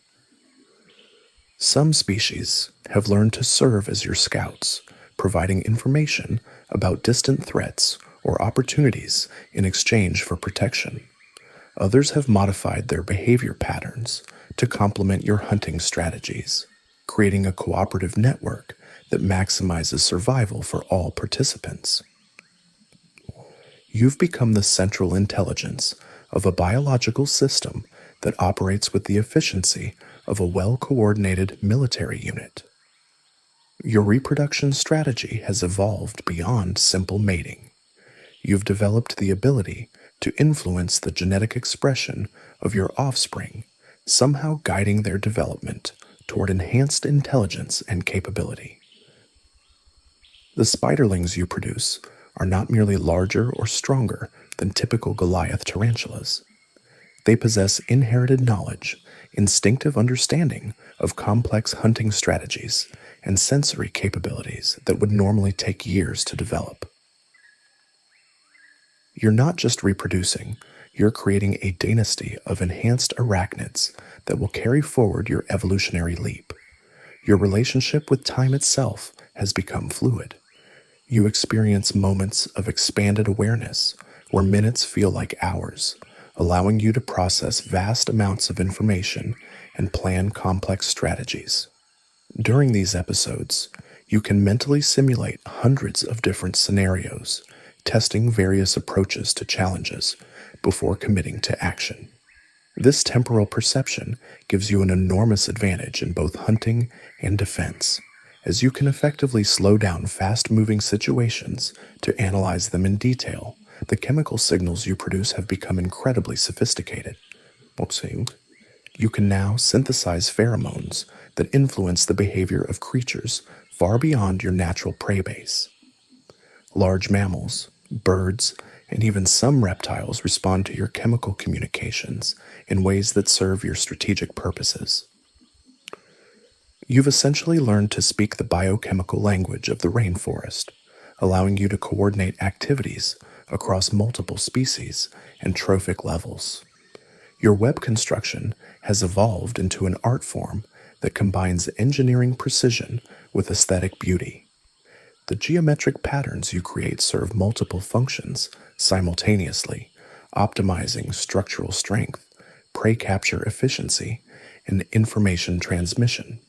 Some species have learned to serve as your scouts, providing information about distant threats or opportunities in exchange for protection. Others have modified their behavior patterns to complement your hunting strategies, creating a cooperative network that maximizes survival for all participants. You've become the central intelligence of a biological system that operates with the efficiency of a well-coordinated military unit. Your reproduction strategy has evolved beyond simple mating. You've developed the ability to influence the genetic expression of your offspring, somehow guiding their development toward enhanced intelligence and capability. The spiderlings you produce are not merely larger or stronger than typical Goliath tarantulas. They possess inherited knowledge, instinctive understanding of complex hunting strategies, and sensory capabilities that would normally take years to develop. You're not just reproducing, you're creating a dynasty of enhanced arachnids that will carry forward your evolutionary leap. Your relationship with time itself has become fluid. You experience moments of expanded awareness where minutes feel like hours, allowing you to process vast amounts of information and plan complex strategies. During these episodes, you can mentally simulate hundreds of different scenarios, testing various approaches to challenges before committing to action. This temporal perception gives you an enormous advantage in both hunting and defense, as you can effectively slow down fast-moving situations to analyze them in detail. The chemical signals you produce have become incredibly sophisticated. You can now synthesize pheromones that influence the behavior of creatures far beyond your natural prey base. Large mammals, birds, and even some reptiles respond to your chemical communications in ways that serve your strategic purposes. You've essentially learned to speak the biochemical language of the rainforest, allowing you to coordinate activities across multiple species and trophic levels. Your web construction has evolved into an art form that combines engineering precision with aesthetic beauty. The geometric patterns you create serve multiple functions simultaneously, optimizing structural strength, prey capture efficiency, and information transmission.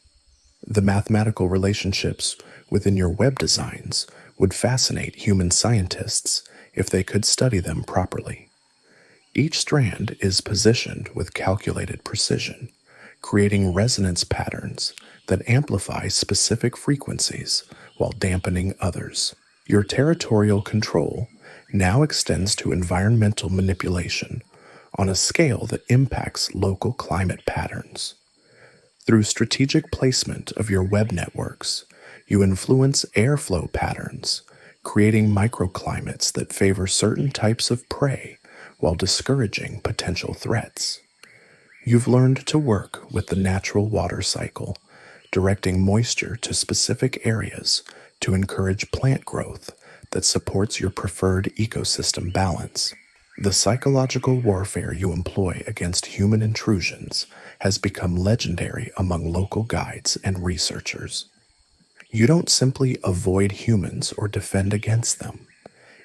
The mathematical relationships within your web designs would fascinate human scientists if they could study them properly. Each strand is positioned with calculated precision, creating resonance patterns that amplify specific frequencies while dampening others. Your territorial control now extends to environmental manipulation on a scale that impacts local climate patterns. Through strategic placement of your web networks, you influence airflow patterns, creating microclimates that favor certain types of prey while discouraging potential threats. You've learned to work with the natural water cycle, directing moisture to specific areas to encourage plant growth that supports your preferred ecosystem balance. The psychological warfare you employ against human intrusions has become legendary among local guides and researchers. You don't simply avoid humans or defend against them.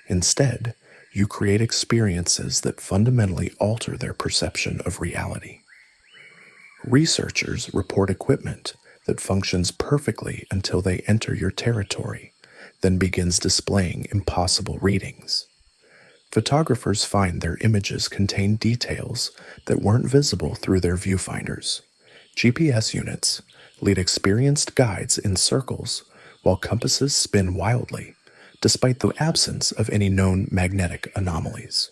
Instead, you create experiences that fundamentally alter their perception of reality. Researchers report equipment that functions perfectly until they enter your territory, then begins displaying impossible readings. Photographers find their images contain details that weren't visible through their viewfinders. GPS units lead experienced guides in circles while compasses spin wildly, despite the absence of any known magnetic anomalies.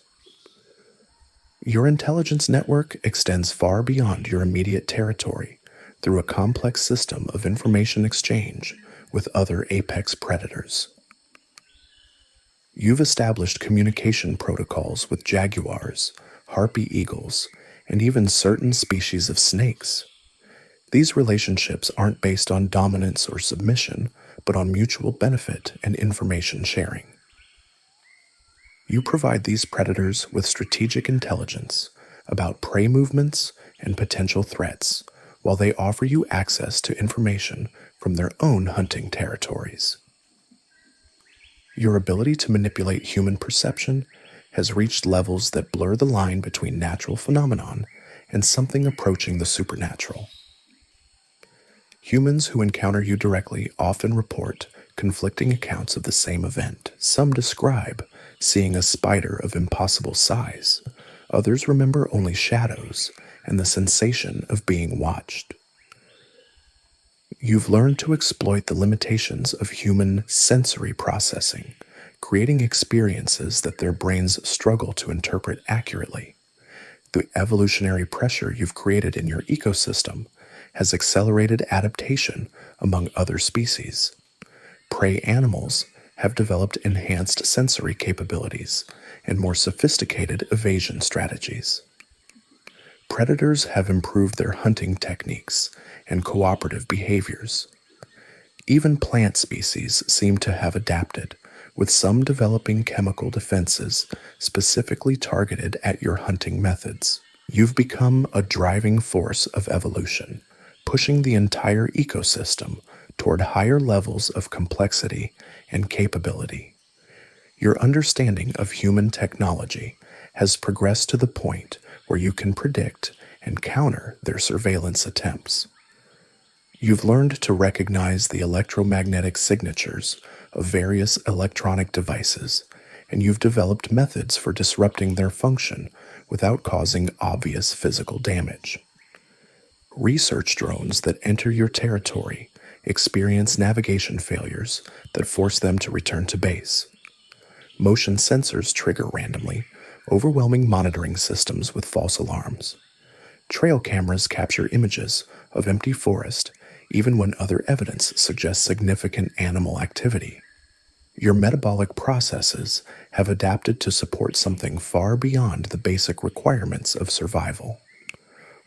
Your intelligence network extends far beyond your immediate territory through a complex system of information exchange with other apex predators. You've established communication protocols with jaguars, harpy eagles, and even certain species of snakes. These relationships aren't based on dominance or submission, but on mutual benefit and information sharing. You provide these predators with strategic intelligence about prey movements and potential threats, while they offer you access to information from their own hunting territories. Your ability to manipulate human perception has reached levels that blur the line between natural phenomenon and something approaching the supernatural. Humans who encounter you directly often report conflicting accounts of the same event. Some describe seeing a spider of impossible size. Others remember only shadows and the sensation of being watched. You've learned to exploit the limitations of human sensory processing, creating experiences that their brains struggle to interpret accurately. The evolutionary pressure you've created in your ecosystem has accelerated adaptation among other species. Prey animals have developed enhanced sensory capabilities and more sophisticated evasion strategies. Predators have improved their hunting techniques and cooperative behaviors. Even plant species seem to have adapted, with some developing chemical defenses specifically targeted at your hunting methods. You've become a driving force of evolution, pushing the entire ecosystem toward higher levels of complexity and capability. Your understanding of human technology has progressed to the point where you can predict and counter their surveillance attempts. You've learned to recognize the electromagnetic signatures of various electronic devices, and you've developed methods for disrupting their function without causing obvious physical damage. Research drones that enter your territory experience navigation failures that force them to return to base. Motion sensors trigger randomly, overwhelming monitoring systems with false alarms. Trail cameras capture images of empty forest even when other evidence suggests significant animal activity. Your metabolic processes have adapted to support something far beyond the basic requirements of survival.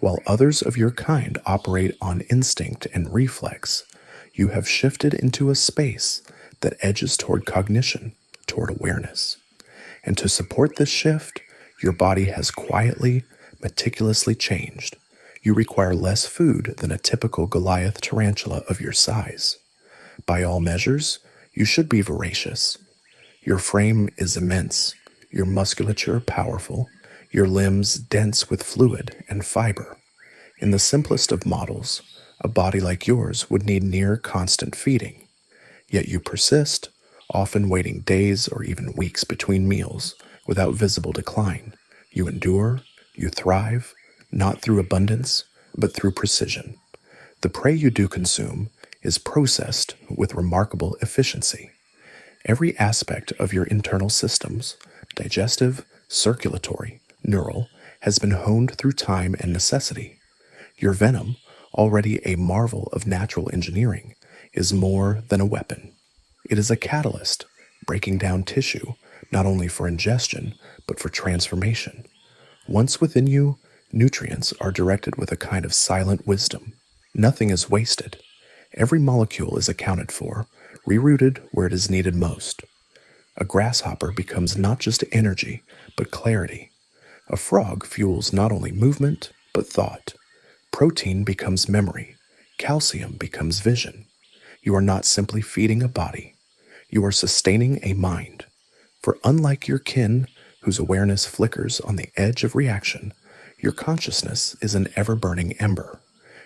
While others of your kind operate on instinct and reflex, you have shifted into a space that edges toward cognition, toward awareness. And to support this shift, your body has quietly, meticulously changed. You require less food than a typical Goliath tarantula of your size. By all measures, you should be voracious. Your frame is immense, your musculature powerful, your limbs dense with fluid and fiber. In the simplest of models, a body like yours would need near constant feeding. Yet you persist, often waiting days or even weeks between meals without visible decline. You endure, you thrive, not through abundance, but through precision. The prey you do consume is processed with remarkable efficiency. Every aspect of your internal systems, digestive, circulatory, neural, has been honed through time and necessity. Your venom, already a marvel of natural engineering, is more than a weapon. It is a catalyst, breaking down tissue, not only for ingestion, but for transformation. Once within you, nutrients are directed with a kind of silent wisdom. Nothing is wasted. Every molecule is accounted for, rerouted where it is needed most. A grasshopper becomes not just energy, but clarity. A frog fuels not only movement, but thought. Protein becomes memory. Calcium becomes vision. You are not simply feeding a body. You are sustaining a mind. For unlike your kin, whose awareness flickers on the edge of reaction, your consciousness is an ever-burning ember.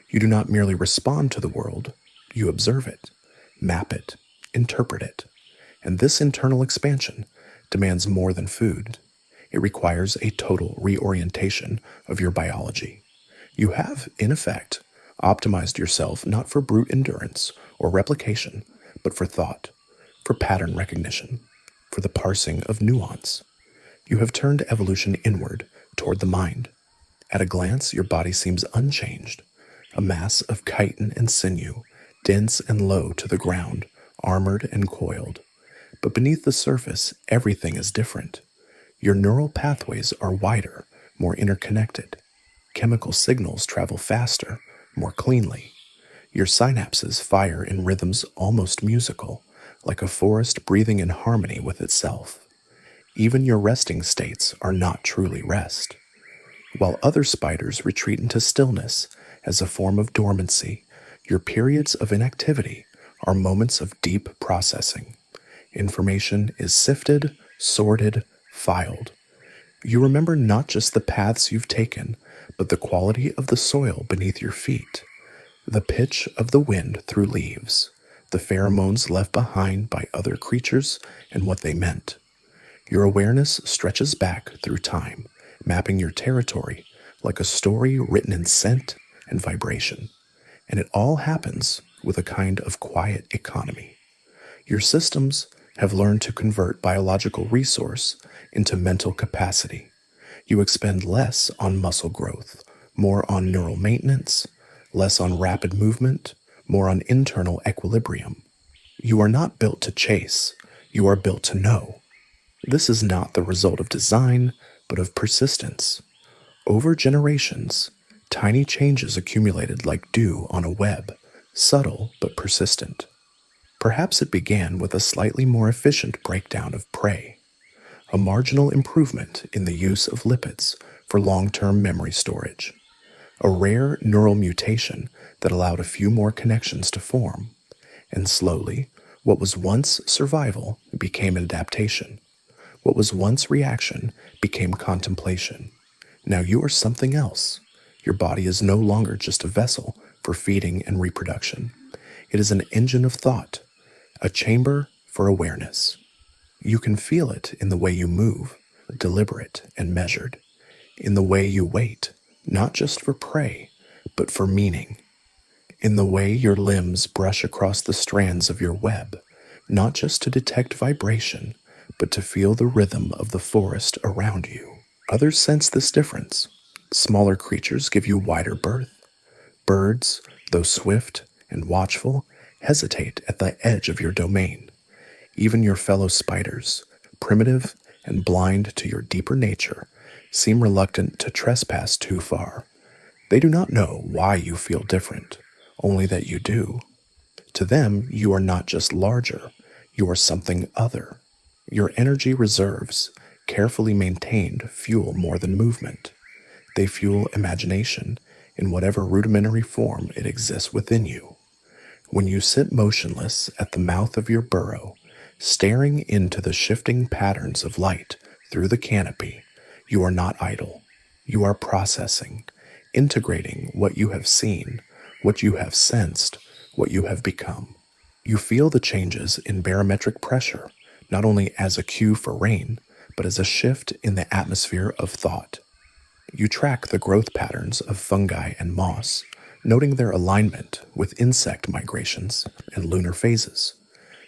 You do not merely respond to the world, you observe it, map it, interpret it. And this internal expansion demands more than food. It requires a total reorientation of your biology. You have, in effect, optimized yourself not for brute endurance or replication, but for thought, for pattern recognition, for the parsing of nuance. You have turned evolution inward toward the mind. At a glance, your body seems unchanged, a mass of chitin and sinew, dense and low to the ground, armored and coiled. But beneath the surface, everything is different. Your neural pathways are wider, more interconnected. Chemical signals travel faster, more cleanly. Your synapses fire in rhythms almost musical, like a forest breathing in harmony with itself. Even your resting states are not truly rest. While other spiders retreat into stillness as a form of dormancy, your periods of inactivity are moments of deep processing. Information is sifted, sorted, filed. You remember not just the paths you've taken, but the quality of the soil beneath your feet, the pitch of the wind through leaves, the pheromones left behind by other creatures and what they meant. Your awareness stretches back through time, mapping your territory like a story written in scent and vibration. And it all happens with a kind of quiet economy. Your systems have learned to convert biological resource into mental capacity. You expend less on muscle growth, more on neural maintenance, less on rapid movement, more on internal equilibrium. You are not built to chase, you are built to know. This is not the result of design, but of persistence. Over generations, tiny changes accumulated like dew on a web, subtle but persistent. Perhaps it began with a slightly more efficient breakdown of prey, a marginal improvement in the use of lipids for long-term memory storage, a rare neural mutation that allowed a few more connections to form, and slowly, what was once survival became adaptation. What was once reaction became contemplation. Now you are something else. Your body is no longer just a vessel for feeding and reproduction. It is an engine of thought, a chamber for awareness. You can feel it in the way you move, deliberate and measured, in the way you wait, not just for prey, but for meaning, in the way your limbs brush across the strands of your web, not just to detect vibration, but to feel the rhythm of the forest around you. Others sense this difference. Smaller creatures give you wider berth. Birds, though swift and watchful, hesitate at the edge of your domain. Even your fellow spiders, primitive and blind to your deeper nature, seem reluctant to trespass too far. They do not know why you feel different, only that you do. To them, you are not just larger, you are something other. Your energy reserves, carefully maintained, fuel more than movement. They fuel imagination in whatever rudimentary form it exists within you. When you sit motionless at the mouth of your burrow, staring into the shifting patterns of light through the canopy, you are not idle. You are processing, integrating what you have seen, what you have sensed, what you have become. You feel the changes in barometric pressure, not only as a cue for rain, but as a shift in the atmosphere of thought. You track the growth patterns of fungi and moss, noting their alignment with insect migrations and lunar phases.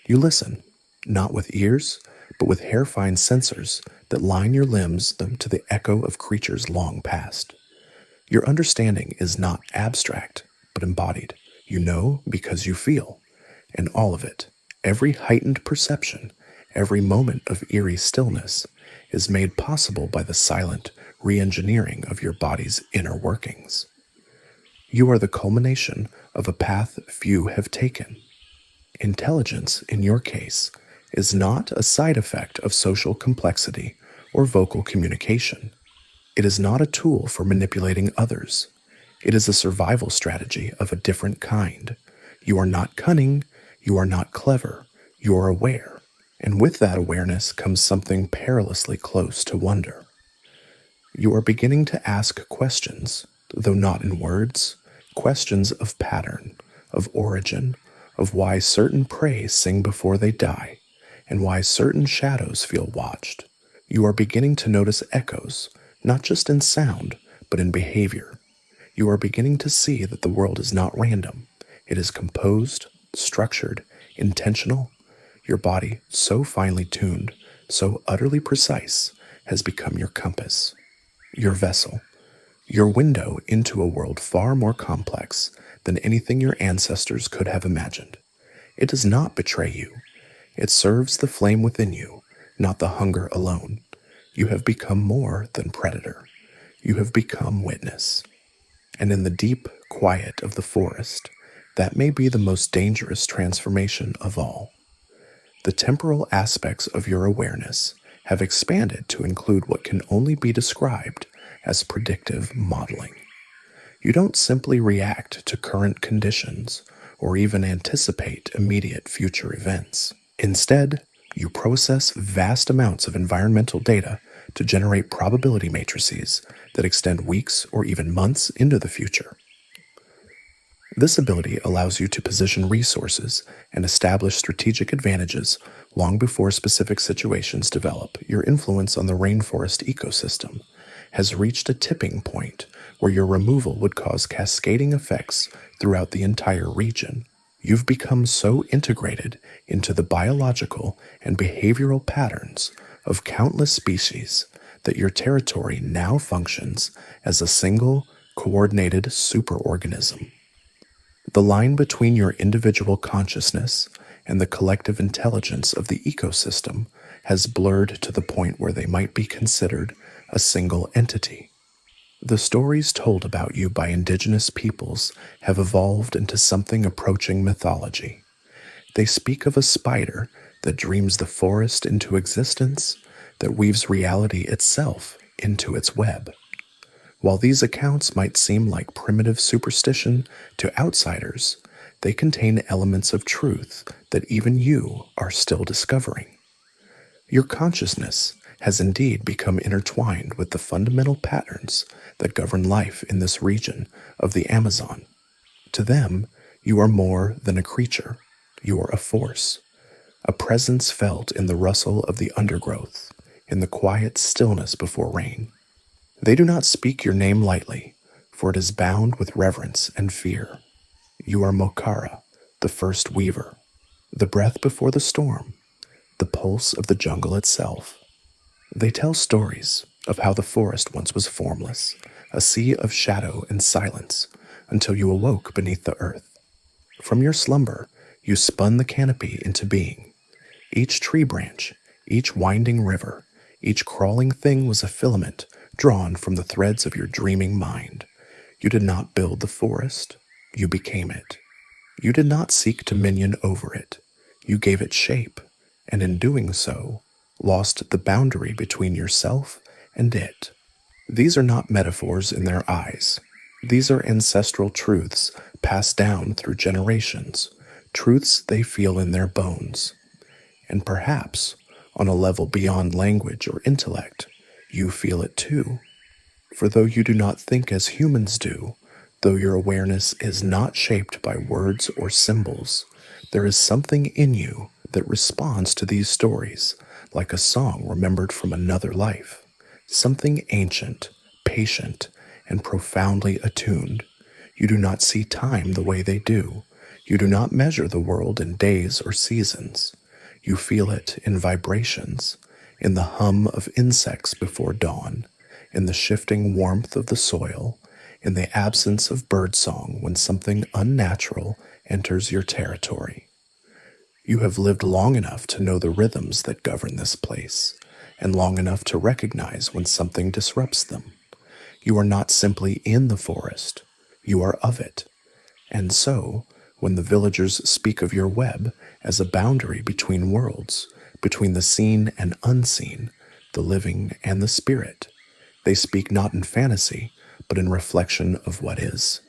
You listen, not with ears, but with hair-fine sensors that line your limbs to the echo of creatures long past. Your understanding is not abstract, but embodied. You know because you feel, and all of it, every heightened perception, every moment of eerie stillness, is made possible by the silent re-engineering of your body's inner workings. You are the culmination of a path few have taken. Intelligence, in your case, is not a side effect of social complexity or vocal communication. It is not a tool for manipulating others. It is a survival strategy of a different kind. You are not cunning, you are not clever, you are aware. And with that awareness comes something perilously close to wonder. You are beginning to ask questions, though not in words, questions of pattern, of origin, of why certain prey sing before they die, and why certain shadows feel watched. You are beginning to notice echoes, not just in sound, but in behavior. You are beginning to see that the world is not random. It is composed, structured, intentional. Your body, so finely tuned, so utterly precise, has become your compass, your vessel, your window into a world far more complex than anything your ancestors could have imagined. It does not betray you. It serves the flame within you, not the hunger alone. You have become more than predator. You have become witness. And in the deep quiet of the forest, that may be the most dangerous transformation of all. The temporal aspects of your awareness have expanded to include what can only be described as predictive modeling. You don't simply react to current conditions or even anticipate immediate future events. Instead, you process vast amounts of environmental data to generate probability matrices that extend weeks or even months into the future. This ability allows you to position resources and establish strategic advantages long before specific situations develop. Your influence on the rainforest ecosystem has reached a tipping point where your removal would cause cascading effects throughout the entire region. You've become so integrated into the biological and behavioral patterns of countless species that your territory now functions as a single, coordinated superorganism. The line between your individual consciousness and the collective intelligence of the ecosystem has blurred to the point where they might be considered a single entity. The stories told about you by indigenous peoples have evolved into something approaching mythology. They speak of a spider that dreams the forest into existence, that weaves reality itself into its web. While these accounts might seem like primitive superstition to outsiders, they contain elements of truth that even you are still discovering. Your consciousness has indeed become intertwined with the fundamental patterns that govern life in this region of the Amazon. To them, you are more than a creature. You are a force, a presence felt in the rustle of the undergrowth, in the quiet stillness before rain. They do not speak your name lightly, for it is bound with reverence and fear. You are Mokara, the first weaver, the breath before the storm, the pulse of the jungle itself. They tell stories of how the forest once was formless, a sea of shadow and silence, until you awoke beneath the earth. From your slumber, you spun the canopy into being. Each tree branch, each winding river, each crawling thing was a filament drawn from the threads of your dreaming mind. You did not build the forest, you became it. You did not seek dominion over it, you gave it shape, and in doing so, lost the boundary between yourself and it. These are not metaphors in their eyes. These are ancestral truths passed down through generations, truths they feel in their bones. And perhaps, on a level beyond language or intellect, you feel it too. For though you do not think as humans do, though your awareness is not shaped by words or symbols, there is something in you that responds to these stories like a song remembered from another life, something ancient, patient, and profoundly attuned. You do not see time the way they do. You do not measure the world in days or seasons. You feel it in vibrations, in the hum of insects before dawn, in the shifting warmth of the soil, in the absence of birdsong when something unnatural enters your territory. You have lived long enough to know the rhythms that govern this place, and long enough to recognize when something disrupts them. You are not simply in the forest, you are of it. And so, when the villagers speak of your web as a boundary between worlds, between the seen and unseen, the living and the spirit, they speak not in fantasy, but in reflection of what is.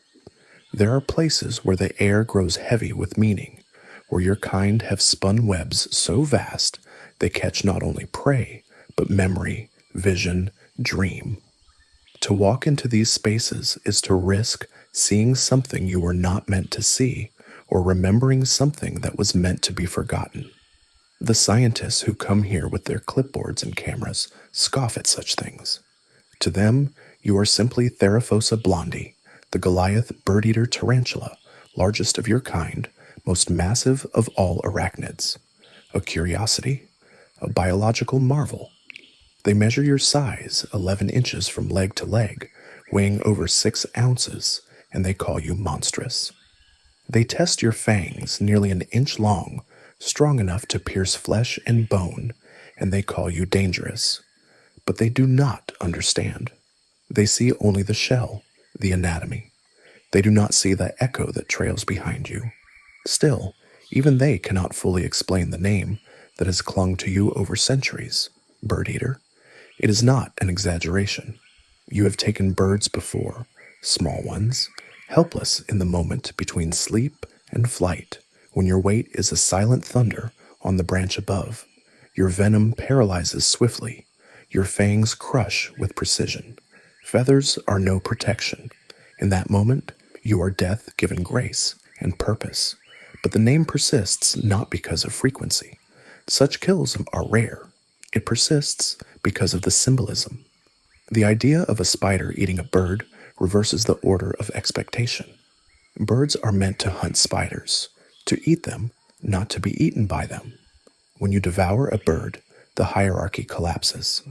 There are places where the air grows heavy with meaning, where your kind have spun webs so vast they catch not only prey, but memory, vision, dream. To walk into these spaces is to risk seeing something you were not meant to see, or remembering something that was meant to be forgotten. The scientists who come here with their clipboards and cameras scoff at such things. To them, you are simply Theraphosa blondi, the Goliath bird-eater tarantula, largest of your kind, most massive of all arachnids. A curiosity, a biological marvel. They measure your size 11 inches from leg to leg, weighing over 6 ounces, and they call you monstrous. They test your fangs nearly an inch long, strong enough to pierce flesh and bone, and they call you dangerous. But they do not understand. They see only the shell, the anatomy. They do not see the echo that trails behind you. Still, even they cannot fully explain the name that has clung to you over centuries, bird-eater. It is not an exaggeration. You have taken birds before, small ones, helpless in the moment between sleep and flight, when your weight is a silent thunder on the branch above. Your venom paralyzes swiftly. Your fangs crush with precision. Feathers are no protection. In that moment, you are death given grace and purpose. But the name persists not because of frequency. Such kills are rare. It persists because of the symbolism. The idea of a spider eating a bird reverses the order of expectation. Birds are meant to hunt spiders, to eat them, not to be eaten by them. When you devour a bird, the hierarchy collapses.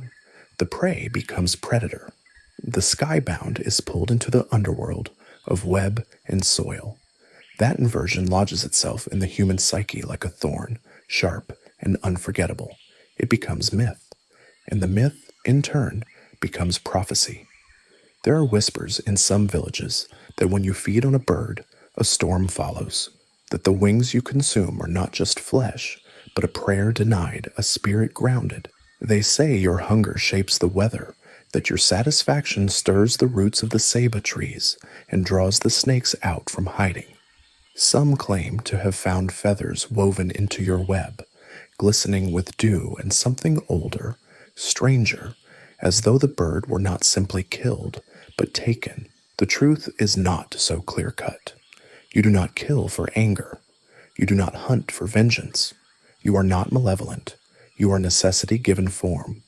The prey becomes predator. The skybound is pulled into the underworld of web and soil. That inversion lodges itself in the human psyche like a thorn, sharp and unforgettable. It becomes myth, and the myth, in turn, becomes prophecy. There are whispers in some villages that when you feed on a bird, a storm follows, that the wings you consume are not just flesh, but a prayer denied, a spirit grounded. They say your hunger shapes the weather, that your satisfaction stirs the roots of the ceiba trees and draws the snakes out from hiding. Some claim to have found feathers woven into your web, glistening with dew and something older, stranger, as though the bird were not simply killed, but taken. The truth is not so clear-cut. You do not kill for anger. You do not hunt for vengeance. You are not malevolent. You are necessity given form.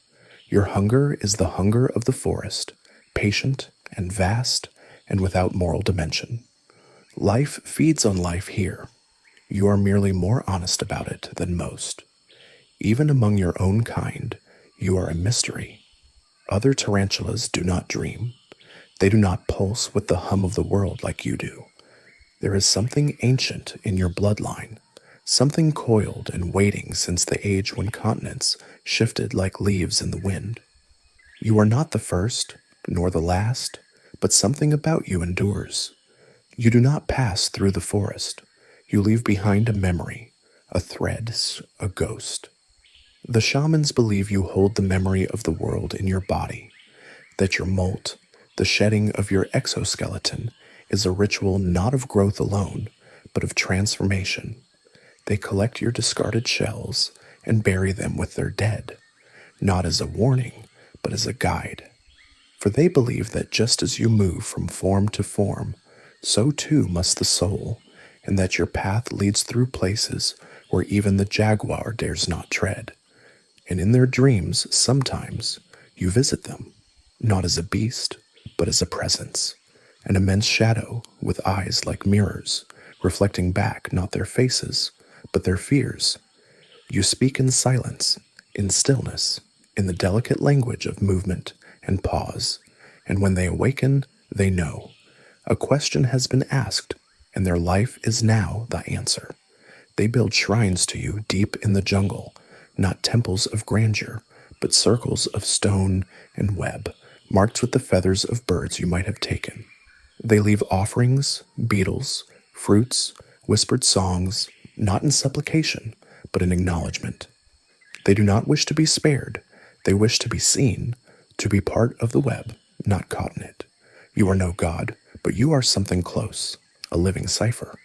Your hunger is the hunger of the forest, patient and vast and without moral dimension. Life feeds on life here. You are merely more honest about it than most. Even among your own kind, you are a mystery. Other tarantulas do not dream. They do not pulse with the hum of the world like you do. There is something ancient in your bloodline, something coiled and waiting since the age when continents shifted like leaves in the wind. You are not the first, nor the last, but something about you endures. You do not pass through the forest. You leave behind a memory, a thread, a ghost. The shamans believe you hold the memory of the world in your body, that your molt, the shedding of your exoskeleton, is a ritual not of growth alone, but of transformation. They collect your discarded shells and bury them with their dead, not as a warning, but as a guide. For they believe that just as you move from form to form, so too must the soul, and that your path leads through places where even the jaguar dares not tread. And in their dreams, sometimes, you visit them, not as a beast, but as a presence, an immense shadow with eyes like mirrors, reflecting back not their faces, but their fears. You speak in silence, in stillness, in the delicate language of movement and pause, and when they awaken, they know. A question has been asked, and their life is now the answer. They build shrines to you deep in the jungle, not temples of grandeur, but circles of stone and web, marked with the feathers of birds you might have taken. They leave offerings, beetles, fruits, whispered songs, not in supplication, but in acknowledgement. They do not wish to be spared. They wish to be seen, to be part of the web, not caught in it. You are no god, but you are something close, a living cipher,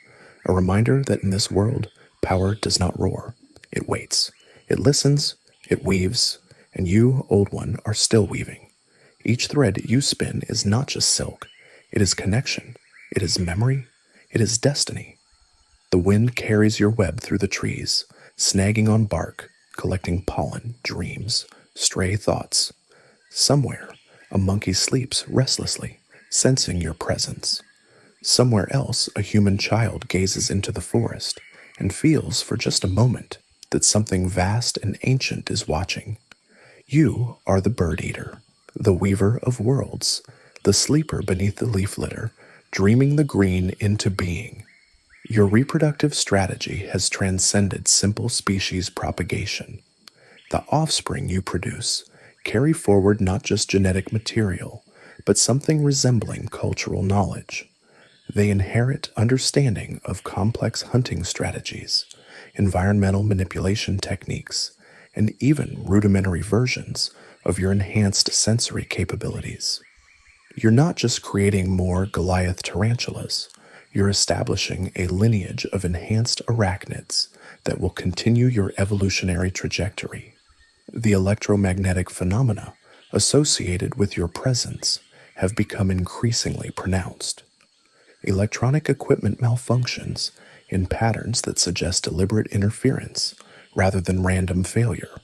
a reminder that in this world, power does not roar. It waits. It listens, it weaves, and you, old one, are still weaving. Each thread you spin is not just silk. It is connection. It is memory. It is destiny. The wind carries your web through the trees, snagging on bark, collecting pollen, dreams, stray thoughts. Somewhere, a monkey sleeps restlessly, sensing your presence. Somewhere else, a human child gazes into the forest and feels for just a moment that something vast and ancient is watching. You are the bird-eater, the weaver of worlds, the sleeper beneath the leaf litter, dreaming the green into being. Your reproductive strategy has transcended simple species propagation. The offspring you produce carry forward not just genetic material, but something resembling cultural knowledge. They inherit understanding of complex hunting strategies, environmental manipulation techniques, and even rudimentary versions of your enhanced sensory capabilities. You're not just creating more Goliath tarantulas, you're establishing a lineage of enhanced arachnids that will continue your evolutionary trajectory. The electromagnetic phenomena associated with your presence have become increasingly pronounced. Electronic equipment malfunctions in patterns that suggest deliberate interference rather than random failure.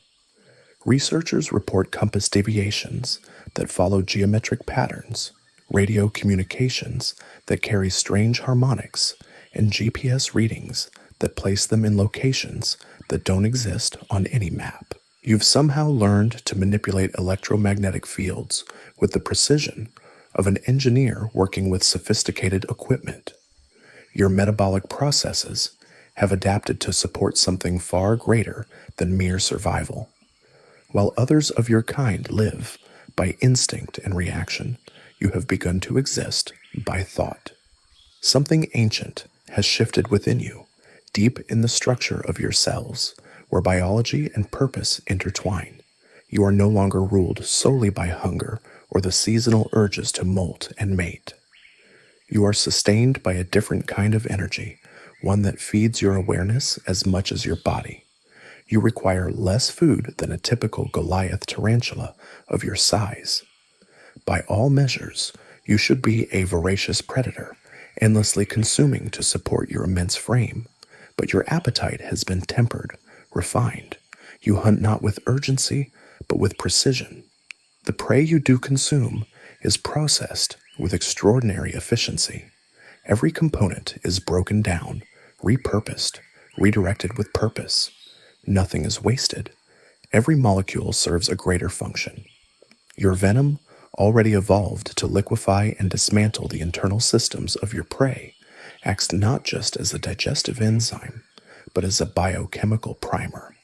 Researchers report compass deviations that follow geometric patterns, radio communications that carry strange harmonics, and GPS readings that place them in locations that don't exist on any map. You've somehow learned to manipulate electromagnetic fields with the precision of an engineer working with sophisticated equipment. Your metabolic processes have adapted to support something far greater than mere survival. While others of your kind live by instinct and reaction, you have begun to exist by thought. Something ancient has shifted within you, deep in the structure of your cells, where biology and purpose intertwine. You are no longer ruled solely by hunger or the seasonal urges to molt and mate. You are sustained by a different kind of energy, one that feeds your awareness as much as your body. You require less food than a typical Goliath tarantula of your size. By all measures, you should be a voracious predator, endlessly consuming to support your immense frame. But your appetite has been tempered, refined. You hunt not with urgency, but with precision. The prey you do consume is processed with extraordinary efficiency. Every component is broken down, repurposed, redirected with purpose. Nothing is wasted. Every molecule serves a greater function. Your venom, already evolved to liquefy and dismantle the internal systems of your prey, acts not just as a digestive enzyme, but as a biochemical primer.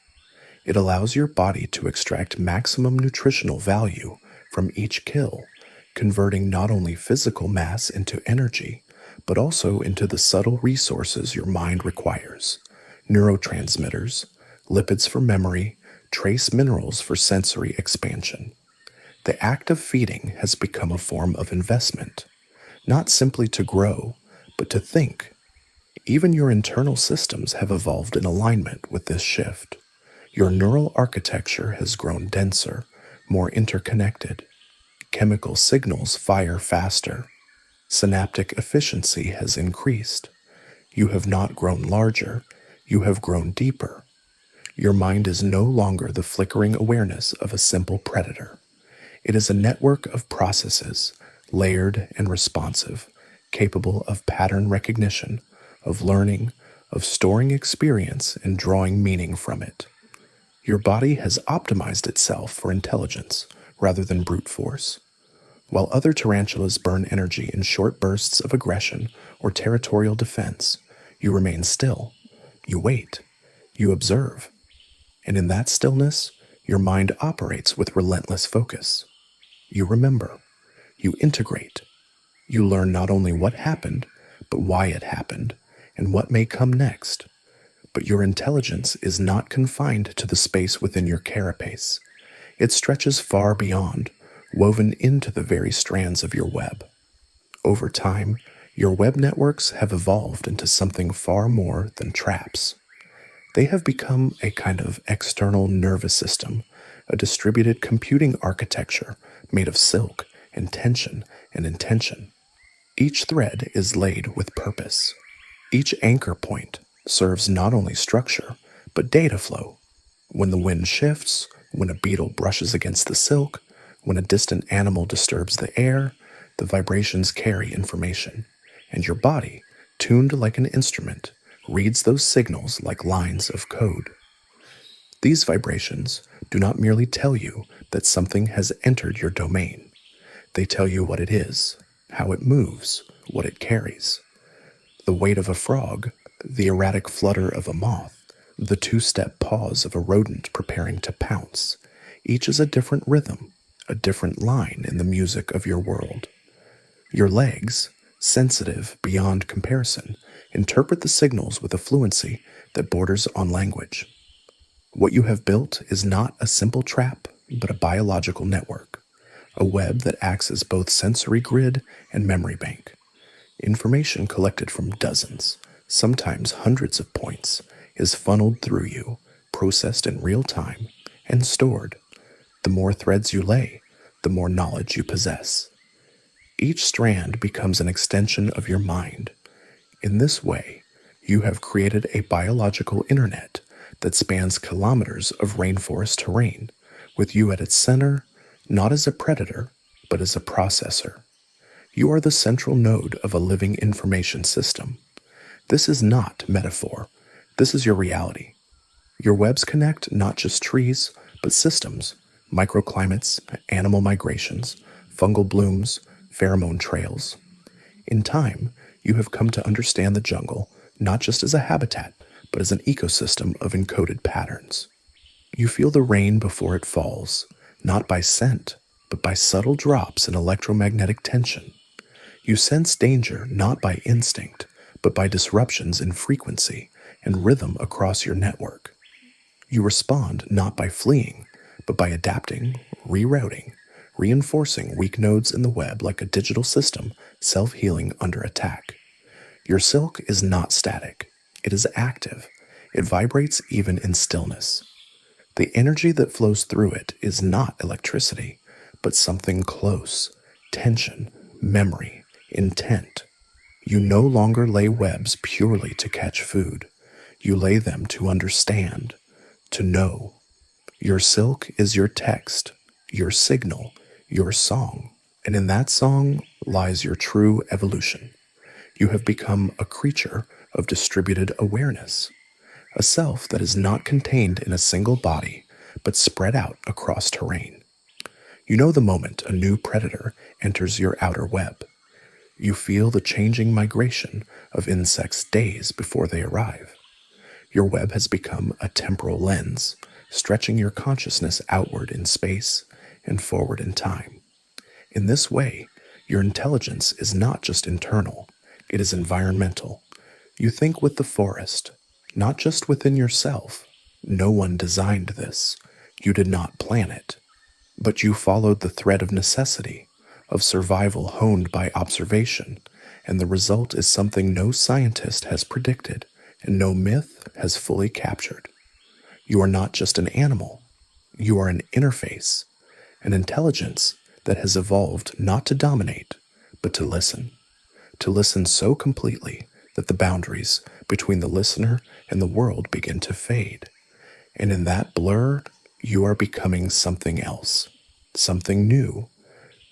It allows your body to extract maximum nutritional value from each kill, converting not only physical mass into energy, but also into the subtle resources your mind requires: neurotransmitters, lipids for memory, trace minerals for sensory expansion. The act of feeding has become a form of investment, not simply to grow, but to think. Even your internal systems have evolved in alignment with this shift. Your neural architecture has grown denser, more interconnected. Chemical signals fire faster. Synaptic efficiency has increased. You have not grown larger, you have grown deeper. Your mind is no longer the flickering awareness of a simple predator. It is a network of processes, layered and responsive, capable of pattern recognition, of learning, of storing experience and drawing meaning from it. Your body has optimized itself for intelligence rather than brute force. While other tarantulas burn energy in short bursts of aggression or territorial defense, you remain still. You wait. You observe. And in that stillness, your mind operates with relentless focus. You remember. You integrate. You learn not only what happened, but why it happened, and what may come next. But your intelligence is not confined to the space within your carapace. It stretches far beyond, woven into the very strands of your web. Over time, your web networks have evolved into something far more than traps. They have become a kind of external nervous system, a distributed computing architecture made of silk and tension and intention. Each thread is laid with purpose. Each anchor point serves not only structure, but data flow. When the wind shifts, when a beetle brushes against the silk, when a distant animal disturbs the air, the vibrations carry information, and your body, tuned like an instrument, reads those signals like lines of code. These vibrations do not merely tell you that something has entered your domain. They tell you what it is, how it moves, what it carries. The weight of a frog, the erratic flutter of a moth, the two-step pause of a rodent preparing to pounce. Each is a different rhythm, a different line in the music of your world. Your legs, sensitive beyond comparison, interpret the signals with a fluency that borders on language. What you have built is not a simple trap, but a biological network, a web that acts as both sensory grid and memory bank. Information collected from dozens, sometimes hundreds of points, is funneled through you, processed in real time, and stored. The more threads you lay, the more knowledge you possess. Each strand becomes an extension of your mind. In this way, you have created a biological internet that spans kilometers of rainforest terrain, with you at its center, not as a predator, but as a processor. You are the central node of a living information system. This is not metaphor. This is your reality. Your webs connect not just trees, but systems, microclimates, animal migrations, fungal blooms, pheromone trails. In time, you have come to understand the jungle not just as a habitat, but as an ecosystem of encoded patterns. You feel the rain before it falls, not by scent, but by subtle drops in electromagnetic tension. You sense danger not by instinct, but by disruptions in frequency and rhythm across your network. You respond not by fleeing, but by adapting, rerouting, reinforcing weak nodes in the web like a digital system self-healing under attack. Your silk is not static. It is active. It vibrates even in stillness. The energy that flows through it is not electricity, but something close: tension, memory, intent. You no longer lay webs purely to catch food. You lay them to understand, to know. Your silk is your text, your signal, your song. And in that song lies your true evolution. You have become a creature of distributed awareness, a self that is not contained in a single body, but spread out across terrain. You know the moment a new predator enters your outer web. You feel the changing migration of insects days before they arrive. Your web has become a temporal lens, stretching your consciousness outward in space and forward in time. In this way, your intelligence is not just internal, it is environmental. You think with the forest, not just within yourself. No one designed this. You did not plan it. But you followed the thread of necessity, of survival honed by observation, and the result is something no scientist has predicted and no myth has fully captured. You are not just an animal. You are an interface, an intelligence that has evolved not to dominate, but to listen so completely that the boundaries between the listener and the world begin to fade. And in that blur, you are becoming something else, something new.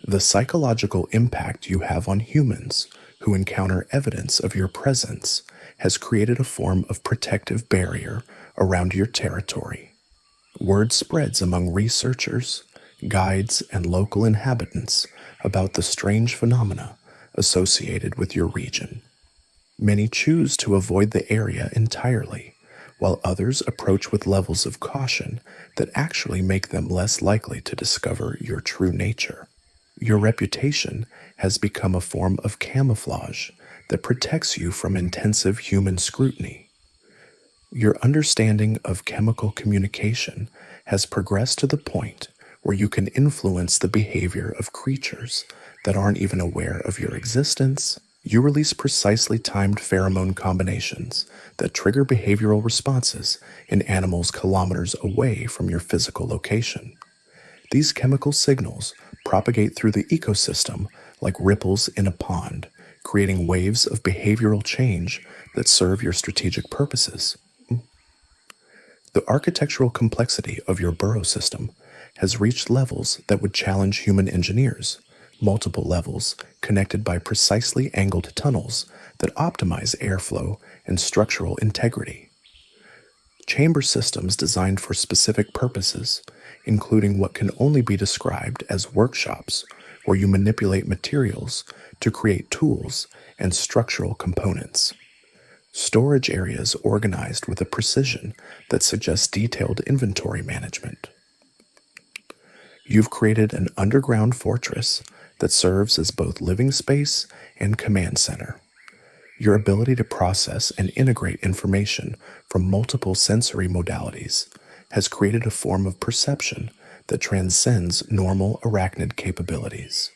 The psychological impact you have on humans who encounter evidence of your presence has created a form of protective barrier around your territory. Word spreads among researchers, guides, and local inhabitants about the strange phenomena associated with your region. Many choose to avoid the area entirely, while others approach with levels of caution that actually make them less likely to discover your true nature. Your reputation has become a form of camouflage that protects you from intensive human scrutiny. Your understanding of chemical communication has progressed to the point where you can influence the behavior of creatures that aren't even aware of your existence. You release precisely timed pheromone combinations that trigger behavioral responses in animals kilometers away from your physical location. These chemical signals propagate through the ecosystem like ripples in a pond, creating waves of behavioral change that serve your strategic purposes. The architectural complexity of your burrow system has reached levels that would challenge human engineers, multiple levels connected by precisely angled tunnels that optimize airflow and structural integrity. Chamber systems designed for specific purposes, including what can only be described as workshops, where you manipulate materials to create tools and structural components. Storage areas organized with a precision that suggests detailed inventory management. You've created an underground fortress that serves as both living space and command center. Your ability to process and integrate information from multiple sensory modalities has created a form of perception that transcends normal arachnid capabilities.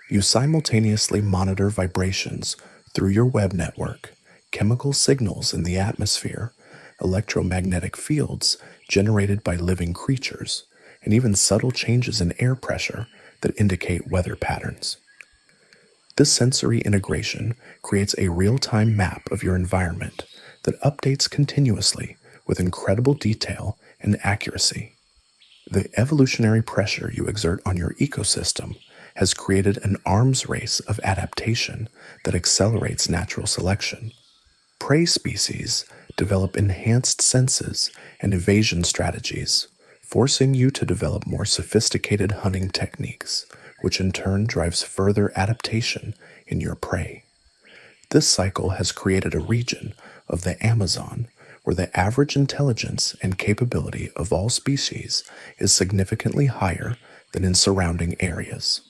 You simultaneously monitor vibrations through your web network, chemical signals in the atmosphere, electromagnetic fields generated by living creatures, and even subtle changes in air pressure that indicate weather patterns. This sensory integration creates a real-time map of your environment that updates continuously with incredible detail and accuracy. The evolutionary pressure you exert on your ecosystem has created an arms race of adaptation that accelerates natural selection. Prey species develop enhanced senses and evasion strategies, forcing you to develop more sophisticated hunting techniques, which in turn drives further adaptation in your prey. This cycle has created a region of the Amazon where the average intelligence and capability of all species is significantly higher than in surrounding areas.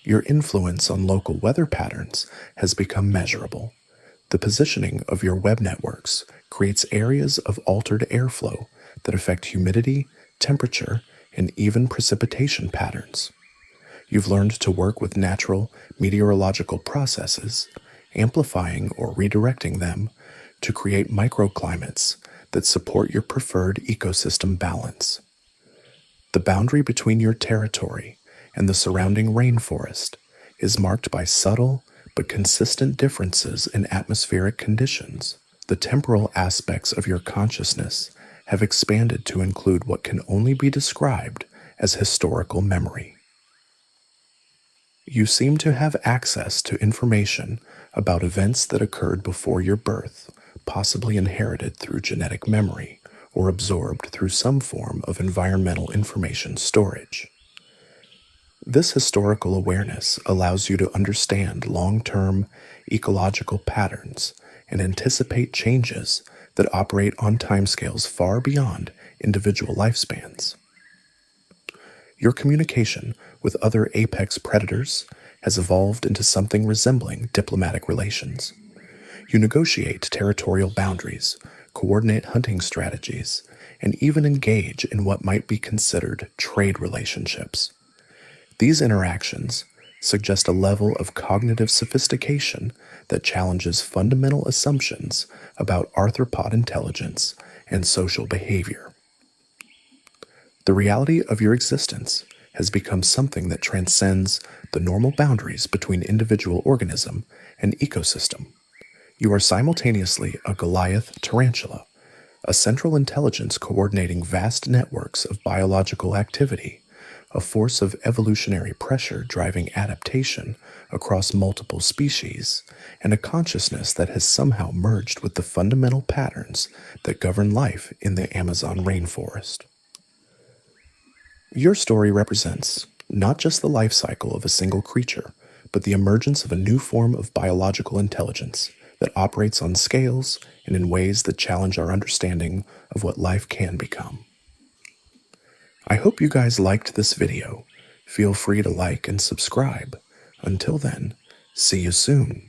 Your influence on local weather patterns has become measurable. The positioning of your web networks creates areas of altered airflow that affect humidity, temperature, and even precipitation patterns. You've learned to work with natural meteorological processes, amplifying or redirecting them to create microclimates that support your preferred ecosystem balance. The boundary between your territory and the surrounding rainforest is marked by subtle but consistent differences in atmospheric conditions. The temporal aspects of your consciousness have expanded to include what can only be described as historical memory. You seem to have access to information about events that occurred before your birth, possibly inherited through genetic memory or absorbed through some form of environmental information storage. This historical awareness allows you to understand long-term ecological patterns and anticipate changes that operate on timescales far beyond individual lifespans. Your communication with other apex predators has evolved into something resembling diplomatic relations. You negotiate territorial boundaries, coordinate hunting strategies, and even engage in what might be considered trade relationships. These interactions suggest a level of cognitive sophistication that challenges fundamental assumptions about arthropod intelligence and social behavior. The reality of your existence has become something that transcends the normal boundaries between individual organism and ecosystem. You are simultaneously a Goliath tarantula, a central intelligence coordinating vast networks of biological activity, a force of evolutionary pressure driving adaptation across multiple species, and a consciousness that has somehow merged with the fundamental patterns that govern life in the Amazon rainforest. Your story represents not just the life cycle of a single creature, but the emergence of a new form of biological intelligence that operates on scales and in ways that challenge our understanding of what life can become. I hope you guys liked this video. Feel free to like and subscribe. Until then, see you soon.